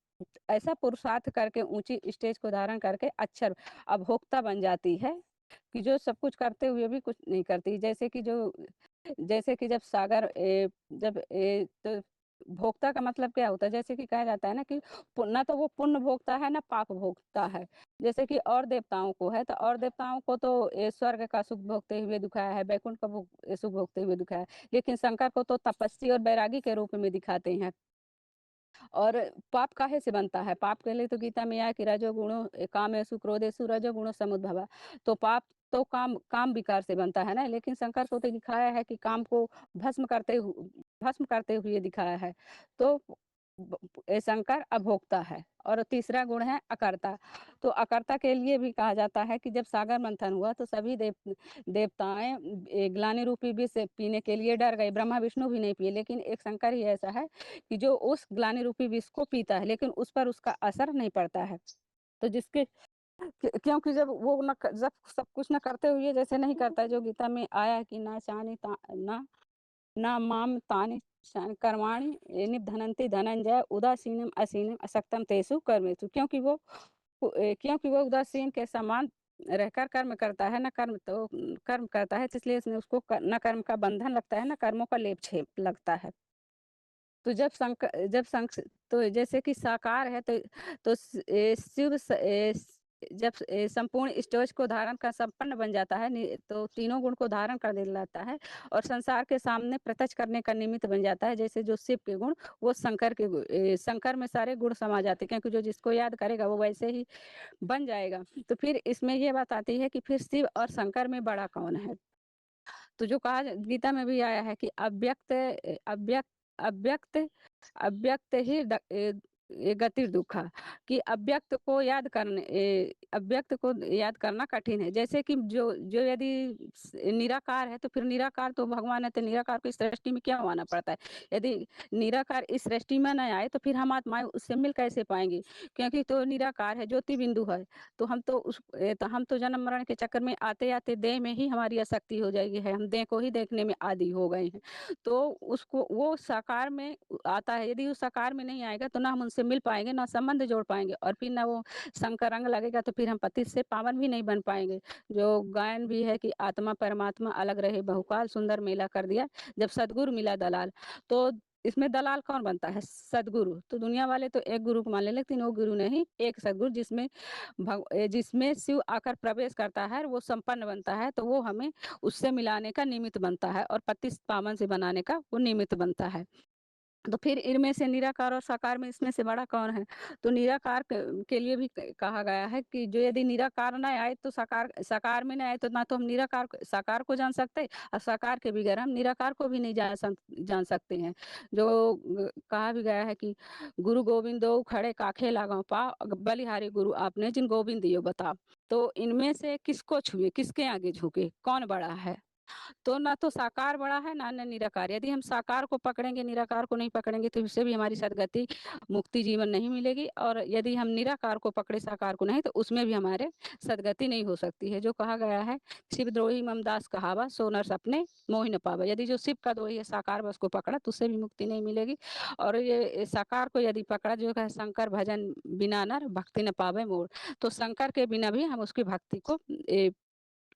ऐसा पुरुषार्थ करके ऊंची स्टेज को धारण करके अक्षर अभोक्ता बन जाती है, कि जो सब कुछ करते हुए भी कुछ नहीं करती। जैसे कि जब सागर तो भोक्ता का मतलब क्या होता है, जैसे कि कहा जाता है ना कि ना तो वो पुण्य भोगता है ना पाप भोगता है। जैसे कि और देवताओं को है, तो और देवताओं को तो स्वर्ग का सुख भोगते हुए दिखाया है, वैकुंठ का सुख भोगते हुए दिखाया है, लेकिन शंकर को तो तपस्वी और बैरागी के रूप में दिखाते हैं। और पाप काहे से बनता है? पाप के लिए तो गीता में आया कि रजोगुणो कामेषु क्रोधेषु रजोगुणो समुद्भव। तो पाप तो काम विकार से बनता है ना, लेकिन शंकर को तो दिखाया है कि काम को भस्म करते हुए दिखाया है। तो शंकर अभोक्ता है। और तीसरा गुण है अकर्ता। तो अकर्ता के लिए भी कहा जाता है कि जब सागर मंथन हुआ तो सभी देवताएं ग्लानि रूपी विष पीने के लिए डर गए। ब्रह्मा विष्णु भी नहीं पिए, लेकिन एक शंकर ही ऐसा है कि जो उस ग्लानि रूपी विष को पीता है, लेकिन उस पर उसका असर नहीं पड़ता है। तो क्योंकि जब सब कुछ न करते हुए जैसे नहीं करता है, जो गीता में आया है कि ना माम तानि कर्माणि निबधनन्ति धनंजय उदासीनम असीनम असक्तम तेषु कर्मेषु। क्योंकि वो उदासीन के समान रहकर कर्म करता है, न कर्म करता है, इसलिए इसमें उसको न कर्म का बंधन लगता है, न कर्मों का लेप छेप लगता है। तो तो जैसे कि साकार है तो शिव जब संपूर्ण स्टेज को धारण कर संपन्न बन जाता है, तो तीनों गुण को धारण कर लाता है और संसार के सामने प्रत्यक्ष करने का निमित्त बन जाता है। जैसे जो शिव के गुण वो शंकर में सारे गुण समा जाते हैं, क्योंकि जो जिसको याद करेगा वो वैसे ही बन जाएगा। तो फिर इसमें ये बात आती है कि फिर शिव और शंकर में बड़ा कौन है? तो जो कहा गीता में भी आया है कि अव्यक्त अव्यक्त ही गति दुखा, कि अव्यक्त को याद करना कठिन है। जैसे कि जो यदि निराकार है तो फिर निराकार तो भगवान है, तो निराकार को इस सृष्टि में क्या आना पड़ता है? यदि निराकार इस सृष्टि में न आए तो फिर हम आत्माएं उससे मिल कैसे पाएंगे? क्योंकि तो निराकार है, ज्योति बिंदु है। तो हम तो जन्म मरण के चक्कर में आते आते देह में ही हमारी आसक्ति हो जाएगी है, हम देह को ही देखने में आदी हो गए हैं। तो उसको वो साकार में आता है, यदि वो साकार में नहीं आएगा तो ना हम उनसे मिल पाएंगे, ना संबंध जोड़ पाएंगे, और फिर ना वो शंकर रंग लगेगा, तो फिर हम पति से पावन भी नहीं बन पाएंगे। जो गायन भी है कि आत्मा परमात्मा अलग रहे बहुकाल, सुंदर मेला कर दिया जब सदगुरु मिला दलाल। तो इसमें दलाल कौन बनता है? सदगुरु। तो दुनिया वाले तो एक गुरु को मान ले, लेकिन वो गुरु नहीं, एक सदगुरु जिसमें शिव आकर प्रवेश करता है, वो संपन्न बनता है, तो वो हमें उससे मिलाने का निमित्त बनता है और पति पावन से बनाने का वो निमित्त बनता है। तो फिर इनमें से निराकार और साकार में इसमें से बड़ा कौन है? तो निराकार के लिए भी कहा गया है कि जो यदि निराकार न आए तो साकार में न आए, तो ना तो हम साकार को जान सकते, और साकार के बगैर हम निराकार को भी नहीं जान सकते हैं। जो कहा भी गया है कि गुरु गोविंद दो खड़े काखे लागो पाव, बलिहारी गुरु आपने जिन गोविंद दियो बताओ। तो इनमें से किसको छुए, किसके आगे झुके, कौन बड़ा है? तो ना तो साकार बड़ा है ना निराकार। यदि हम साकार को पकड़ेंगे, निराकार को नहीं पकड़ेंगे, तो इससे भी हमारी सदगति मुक्ति जीवन नहीं मिलेगी। और यदि हम निराकार को पकड़े साकार को नहीं, तो उसमें भी हमारे सदगति नहीं हो सकती है। जो कहा गया है, शिव द्रोही ममदास कहावा सोनर सपने मोहि न पावा। यदि जो शिव का द्रोही है साकार बस को पकड़ा तो उससे भी मुक्ति नहीं मिलेगी। और ये साकार को यदि पकड़ा, जो है शंकर भजन बिना नर भक्ति न पावे मोर, तो शंकर के बिना भी हम उसकी भक्ति को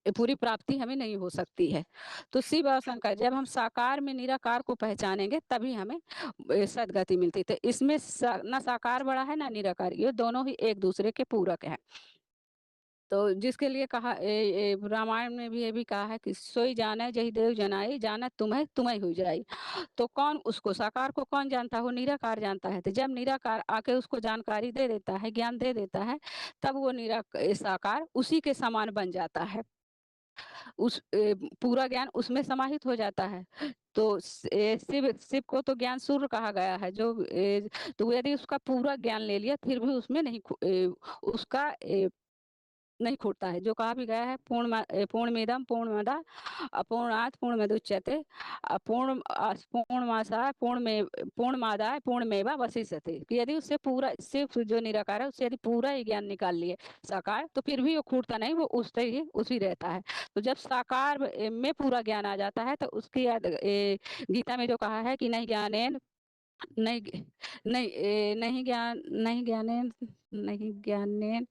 पूरी प्राप्ति हमें नहीं हो सकती है। तो शिव और शंकर, जब हम साकार में निराकार को पहचानेंगे तभी हमें सदगति मिलती है। तो इसमें ना साकार बड़ा है ना निराकार, ये दोनों ही एक दूसरे के पूरक हैं। तो जिसके लिए कहा रामायण में भी ये भी कहा है कि सोई जाने जही देव जनाई, जाना तुम्हें हो जाई। तो कौन उसको साकार को कौन जानता है? वो निराकार जानता है। तो जब निराकार आके उसको जानकारी दे देता है, ज्ञान दे देता है, तब वो साकार उसी के समान बन जाता है। पूरा ज्ञान उसमें समाहित हो जाता है। तो शिव को तो ज्ञान सूर्य कहा गया है। तो यदि उसका पूरा ज्ञान ले लिया फिर भी उसमें नहीं उसका नहीं खूटता है। जो कहा भी गया है पूर्णमेदम पूर्णमदः अपूर्णात् पूर्णमुदच्यते पूर्णमासाय पूर्णमादाय पूर्णमेवावशिष्यते। कि यदि उससे पूरा सिर्फ जो निराकार है उससे यदि पूरा ही ज्ञान निकाल लिए साकार तो फिर भी वो खूटता नहीं, वो उसी रहता है। तो जब साकार में पूरा ज्ञान आ जाता है तो उसकी गीता में जो कहा है कि नहीं ज्ञानेन नहीं नहीं ज्ञानेन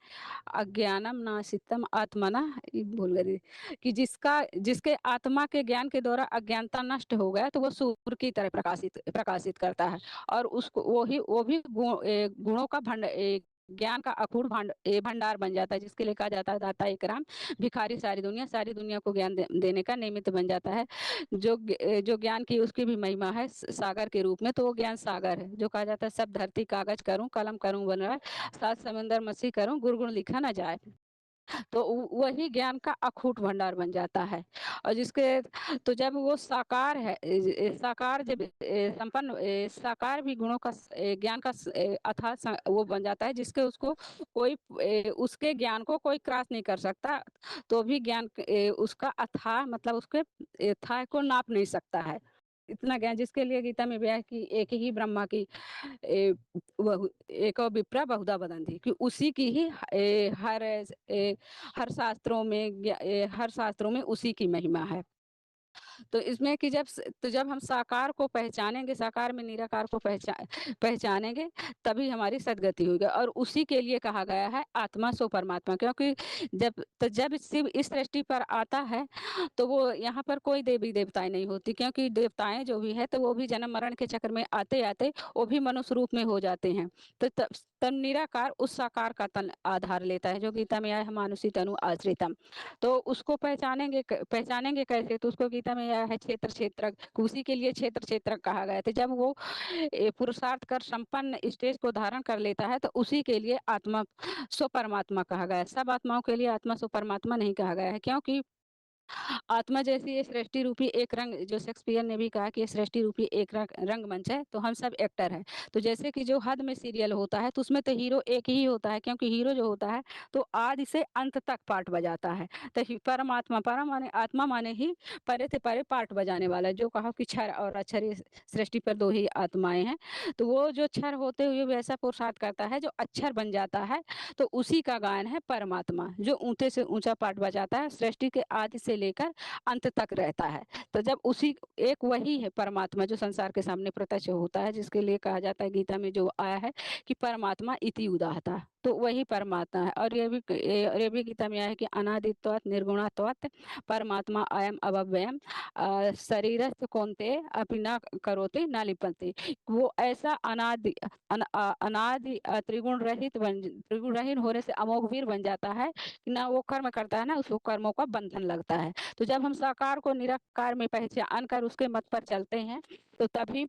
अज्ञानम नासितम आत्मना, ये भूल गई कि जिसके आत्मा के ज्ञान के द्वारा अज्ञानता नष्ट हो गया तो वो सूर्य की तरह प्रकाशित करता है। और उसको वो भी गुणों का ज्ञान का अखूट भंडार बन जाता है, जिसके लिए कहा जाता है दाता एक राम भिखारी सारी दुनिया को ज्ञान देने का निमित्त बन जाता है। जो ज्ञान की उसकी भी महिमा है सागर के रूप में, तो वो ज्ञान सागर है। जो कहा जाता है सब धरती कागज करूं कलम करूं बन रहा है, सात समंदर मसी करूं गुण लिखा ना जाए। तो वही ज्ञान का अखूट भंडार बन जाता है। और तो जब वो साकार है साकार जब संपन्न साकार भी गुणों का ज्ञान का अथाह वो बन जाता है, जिसके उसको कोई उसके ज्ञान को कोई क्रॉस नहीं कर सकता। तो भी ज्ञान उसका अथाह मतलब उसके था को नाप नहीं सकता है। इतना ज्ञान जिसके लिए गीता में भी है कि एक ही ब्रह्मा की एक विप्रा बहुधा वदंती, कि उसी की ही हर शास्त्रों में उसी की महिमा है। तो इसमें कि जब हम साकार को पहचानेंगे, साकार में निराकार को पहचानेंगे तभी हमारी सदगति होगी। और उसी के लिए कहा गया है आत्मा सो परमात्मा, क्योंकि जब शिव इस सृष्टि पर आता है तो वो यहाँ पर कोई देवी देवताएं नहीं होती, क्योंकि देवताएं जो भी है तो वो भी जन्म मरण के चक्र में आते आते वो भी मनुष्य रूप में हो जाते हैं। तो तब निराकार उस साकार का तन आधार लेता है, जो गीता में आया है मानुषी तनु आश्रितम। तो उसको पहचानेंगे कैसे? तो उसको गीता में आया है क्षेत्र उसी के लिए क्षेत्र कहा गया था। जब वो पुरुषार्थ कर संपन्न स्टेज को धारण कर लेता है तो उसी के लिए आत्मा सो परमात्मा कहा गया है। सब आत्माओं के लिए आत्मा सो परमात्मा नहीं कहा गया है, क्योंकि आत्मा जैसी ये सृष्टि रूपी एक रंग, जो शेक्सपियर ने भी कहा कि ये सृष्टि रूपी एक रंगमंच है, तो हम सब एक्टर हैं। तो जैसे कि जो हद में सीरियल होता है तो उसमें तो हीरो एक ही होता है, क्योंकि हीरो जो होता है तो आदि से अंत तक पार्ट बजाता है। तो परमात्मा परम माने आत्मा माने ही परे से परे पार्ट बजाने वाला है। जो कहा कि क्षर और अक्षर ये सृष्टि पर दो ही आत्माएं हैं, तो वो जो क्षर होते हुए वैसा पुरुषार्थ करता है, जो अक्षर बन जाता है, तो उसी का गायन है परमात्मा, जो ऊंचे से ऊंचा पार्ट बजाता है, सृष्टि के आदि से लेकर अंत तक रहता है। तो जब उसी एक वही है परमात्मा जो संसार के सामने प्रत्यक्ष होता है, जिसके लिए कहा जाता है गीता में जो आया है कि परमात्मा इति उदाहता, तो वही परमात्मा है। और ये भी गीता में आया है कि अनादित्वात् निर्गुणात्वात् परमात्मा अयम अव्ययम शरीरस्थ कौन्तेय अपि न करोति न लिपन्ति। वो ऐसा अनादि त्रिगुण रहित होने से अमोघ वीर बन जाता है कि ना वो कर्म करता है ना उसको कर्मों का बंधन लगता है। तो जब हम साकार को निराकार में पहचान कर उसके मत पर चलते हैं तो तभी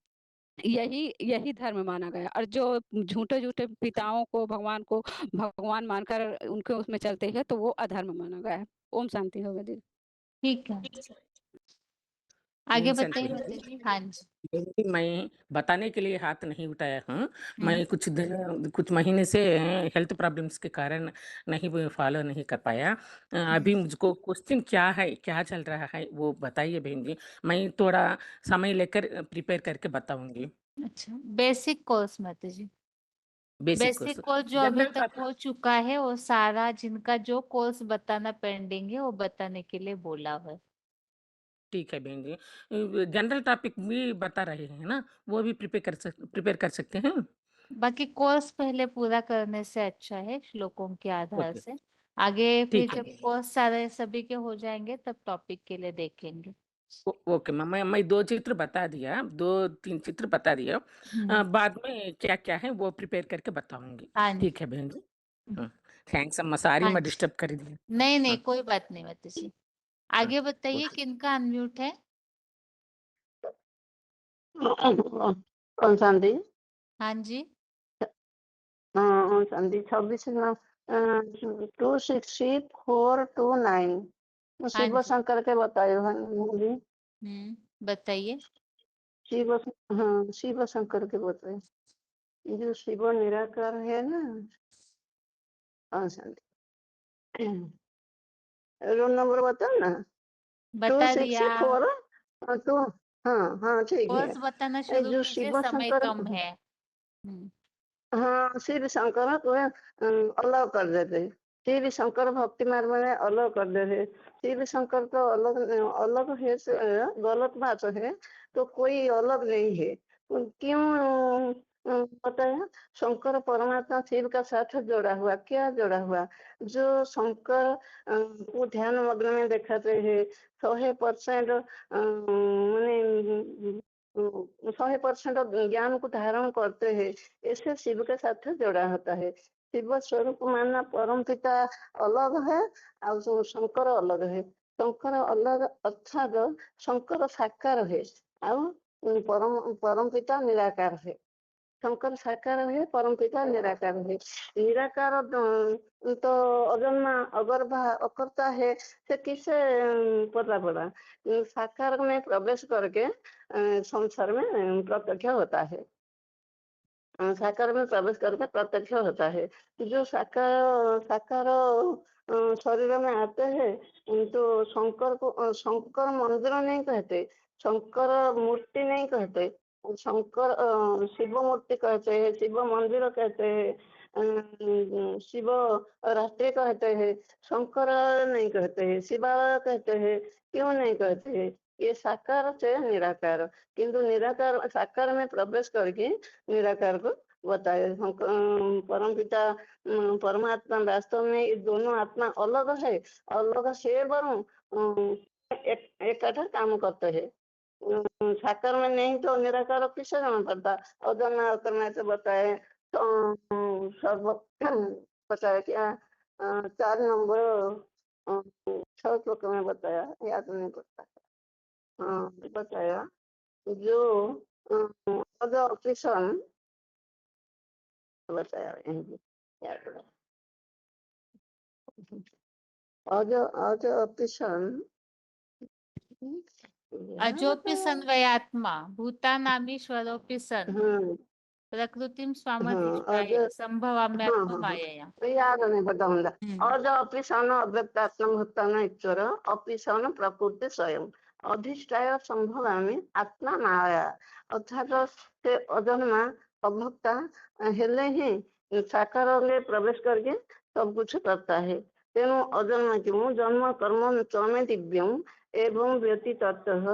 यही धर्म माना गया। और जो झूठे पिताओं को भगवान मानकर उनके उसमें चलते हैं तो वो अधर्म माना गया है। ओम शांति हो गई दीदी। ठीक है, आगे ओम बताइए शांति। माता जी। हाँ जी। क्योंकि मैं बताने के लिए हाथ नहीं उठाया हूँ। मैं कुछ महीने से हेल्थ प्रॉब्लम्स के कारण नहीं फॉलो नहीं कर पाया। अभी मुझको क्वेश्चन क्या है, क्या चल रहा है वो बताइए बहन जी। मैं थोड़ा समय लेकर प्रिपेयर करके बताऊंगी। अच्छा, बेसिक कोर्स माता जी। बेसिक बेसिक कोर्स कोर्स जो अभी जनरल तक हो चुका है वो सारा, जिनका जो कोर्स बताना पेंडिंग है वो बताने के लिए बोला है। ठीक है बहन जी। जनरल टॉपिक भी बता रहे हैं ना, वो भी प्रिपेयर कर सकते हैं। बाकी कोर्स पहले पूरा करने से अच्छा है श्लोकों के आधार ओके से। आगे फिर ठीक है। जब कोर्स सारे सभी के हो जाएंगे तब टॉपिक के लिए देखेंगे। ओके मैम, मैं 2 चित्र बता दिया, 2-3 चित्र बता दिया। बाद में क्या-क्या है वो प्रिपेयर करके बताऊँगी। हाँ जी। ठीक है बहन जी? हुँ, थैंक्स अम्मा, सॉरी हाँ मैं जी, डिस्टर्ब कर दिया। नहीं नहीं हाँ, कोई बात नहीं माता जी। हाँ, आगे बताइए ओके। किनका अनम्यूट है। कौन शांति? हाँ जी। शांति 26 में 26429 हाँ शिव जी। शंकर के बताए जी। बताइए। शिव शंकर के बताए, जो शिव निराकार है ना। शांति रोल नंबर बताओ ना। बता 264 दिया। टू। हाँ हाँ ठीक है। कोर्स बताना शुरू जो कीजिए, शिव समय शंकर, कम है। हाँ शिव शंकर को अलग कर देते। शिव शंकर भक्ति मार्ग में अलग कर देते। शिव शंकर तो अलग अलग है गलत बात है, तो कोई अलग नहीं है। क्यों बताया? शंकर परमात्मा शिव का साथ जोड़ा हुआ, क्या जोड़ा हुआ? जो शंकर को ध्यान मग्न में दिखाते हैं 100% मैंने 100% ज्ञान को धारण करते हैं, ऐसे शिव के साथ जोड़ा होता है। शिव स्वरूप मानना परम पिता अलग है और शंकर अलग है। शंकर अलग अर्थात शंकर साकार है और परम पिता निराकार है। शंकर साकार है, परम पिता निराकार है। निराकार तो अजन्मा अगर्भा अकर्ता है, से किसे पता पड़ा? साकार में प्रवेश करके संसार में प्रत्यक्ष होता है। साकार में प्रवेश करके प्रत्यक्ष होता है। जो साकार साकार शरीर में आते हैं, तो शंकर को शंकर मंदिर नहीं कहते, शंकर मूर्ति नहीं कहते, शंकर शिव मूर्ति कहते हैं, शिव मंदिर कहते हैं, शिव रात्रि कहते हैं, शंकर नहीं कहते हैं, शिवालय कहते हैं। क्यों नहीं कहते हैं? ये साकार से निराकार, किंतु निराकार साकार में प्रवेश करके निराकार को बताए। परम पिता परमात्मा वास्तव में ये दोनों आत्मा अलग है, अलग से वरन एक काम करते हैं। साकार में नहीं तो निराकार किसे जाना पड़ता? अजन्मा करना से बताए तो सब बताया क्या 4 नंबर 6 श्लोक में बताया, याद नहीं पड़ता। हाँ बताया जो ऑपरेशन बताया याद ऑपरेशन अजोपि सन वयात्मा भूतानामी स्वरोपि सन प्रकृतिम स्वामधिष्ठाय संभवाम्यात्म मायया। याद नहीं पता होता। और जो ऑपरेशन अव्यक्तात्म भूतान ईश्वर ऑपरेशन प्रकृति स्वयं अधिष्ठाय संभवामी आत्मा माया, अर्थात से अजन्मा अभक्ता हेले ही साकार में प्रवेश करके सब कुछ करता है। तेणु अजन्मा क्यों जन्म कर्म चमे दिव्यम एवं व्यतीततः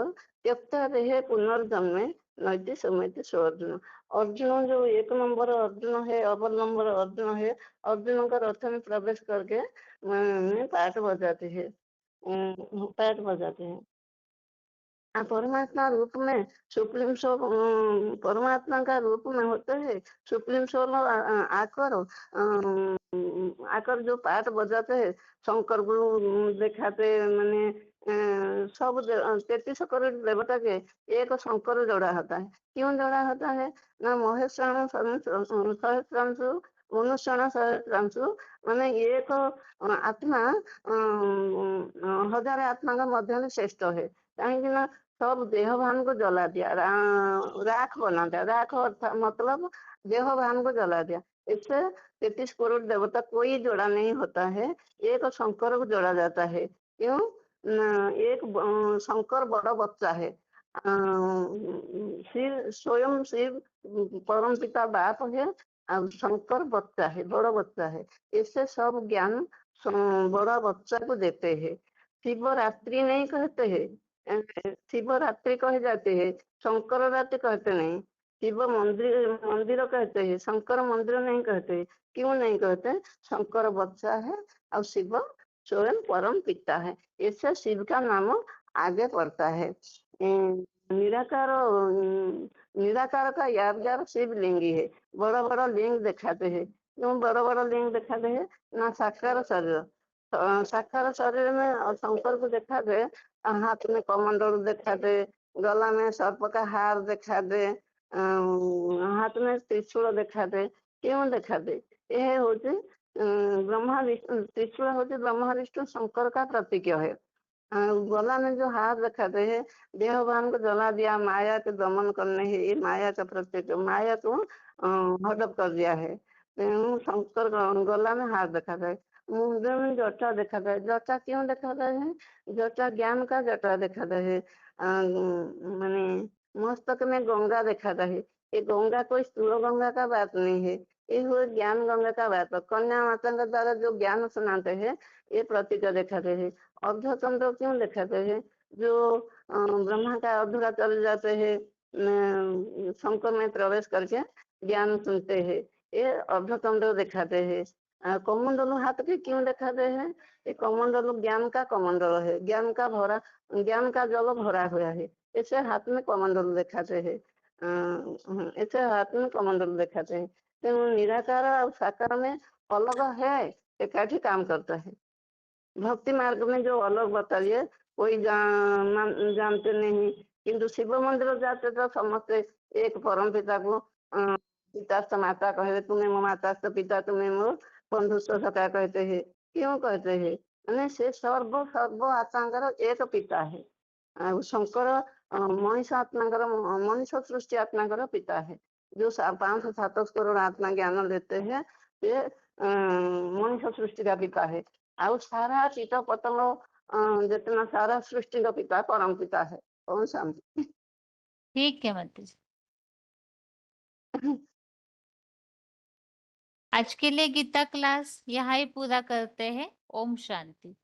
त्यक्ता रहे पुनर्जन्मे नैति समैति अर्जुन। अर्जुन जो 1 नंबर अर्जुन है, अव्वल नंबर अर्जुन है, अर्जुन का रथ में प्रवेश करके पाठ बजाते हैं, पाठ बजाते हैं। परमात्मा रूप में सुप्रीम सोल परमात्मा का रूप में होते हैं। सुप्रीम सोल आकर जो पाठ बजाते हैं, शंकर गुरु दिखाते मैंने सब 33 करोड़ देवता के एक शंकर जोड़ा होता है। क्यों जोड़ा होता है? ना महेश्वरण सहस्रांशु मनुष्यण सहस्रांशु, मैंने एक आत्मा 1000 आत्मा का मध्य श्रेष्ठ है। कहीं सब देहभान को जला दिया, राख बना दिया। राख मतलब देहभान को जला दिया। इससे 33 करोड़ देवता कोई जोड़ा नहीं होता है, एक शंकर को जोड़ा जाता है। क्यों? एक शंकर बड़ा बच्चा है, शिव स्वयं शिव परम पिता बाप है और शंकर बच्चा है, बड़ा बच्चा है। इससे सब ज्ञान बड़ा बच्चा को देते हैं। शिवरात्रि नहीं कहते हैं, शिवरात्रि कहे जाते हैं, शंकर रात्रि कहते नहीं। शिव मंदिर कहते हैं, शंकर मंदिर नहीं कहते। क्यों नहीं कहते? शंकर बच्चा है और शिव स्वयं परम पिता है, इससे शिव का नाम आगे पड़ता है। निराकार निराकार का यादगार शिव लिंगी है। बड़ा बड़ा लिंग दिखाते हैं। क्यों बड़ा बड़ा लिंग दिखाते हैं? ना साकार शरीर, साकार शरीर में शंकर को दिखा दे, हाथ में कमंडल दिखा दे, गला में सर्प का हार दिखा दे, हाथ में त्रिशूल दिखा दे। क्यों दिखा दे? यह होती ब्रह्मा विष्णु, त्रिशूल होती ब्रह्मा विष्णु शंकर का प्रतीक है। गला में जो हाथ दिखाते हैं, देहभान को जला दिया, माया के दमन करने है, ये माया का प्रतीक, माया को हड़प कर दिया है। शंकर गला में हाथ दिखाता है। मुंडे में जटा दिखाता है। जटा क्यों दिखाता है? जटा ज्ञान का जटा दिखाता है। माने मस्तक में गंगा दिखाता है। ये गंगा कोई स्थूल गंगा का बात नहीं है, ये हुए ज्ञान गंगा का बात है। कन्या माता के द्वारा जो ज्ञान सुनाते हैं ये प्रतीक दिखाते हैं। अर्धचंद्र क्यों दिखाते हैं? जो ब्रह्मा का अधूरा चले जाते हैं, शंकर में प्रवेश करके ज्ञान सुनते हैं, ये अर्धचंद्र दिखाते हैं। कमंडल हाथ के क्यों दिखाते हैं? ये कमंडल ज्ञान का कमंडल है, ज्ञान का जल भरा हुआ है, ऐसे हाथ में कमंडल दिखाते हैं। ऐसे हाथ में कमंडल दिखाते हैं। तेणु निराकार और साकार में अलग है, एकाठी काम करता है। भक्ति मार्ग में जो अलग बताइए कोई जानते नहीं, किंतु शिव मंदिर जाते तो समझते एक परम पिता को पिता माता कहे, तुम्हें मो माता पिता तुम्हें मो बंधु सखा कहते हैं। क्यों कहते हैं? मैंने से सर्व आत्मा एक पिता है। शंकर मनीष आत्मा मनुष्य सृष्टि आत्मा पिता है। जो 500-700 करोड़ आत्मा ज्ञान देते हैं ये मनुष्य सृष्टि का पिता है। आउ सारा कीट पतंग जितना सारा सृष्टि का पिता परम पिता है। ओम शांति। ठीक है माता जी। आज के लिए गीता क्लास यहाँ ही पूरा करते हैं। ओम शांति।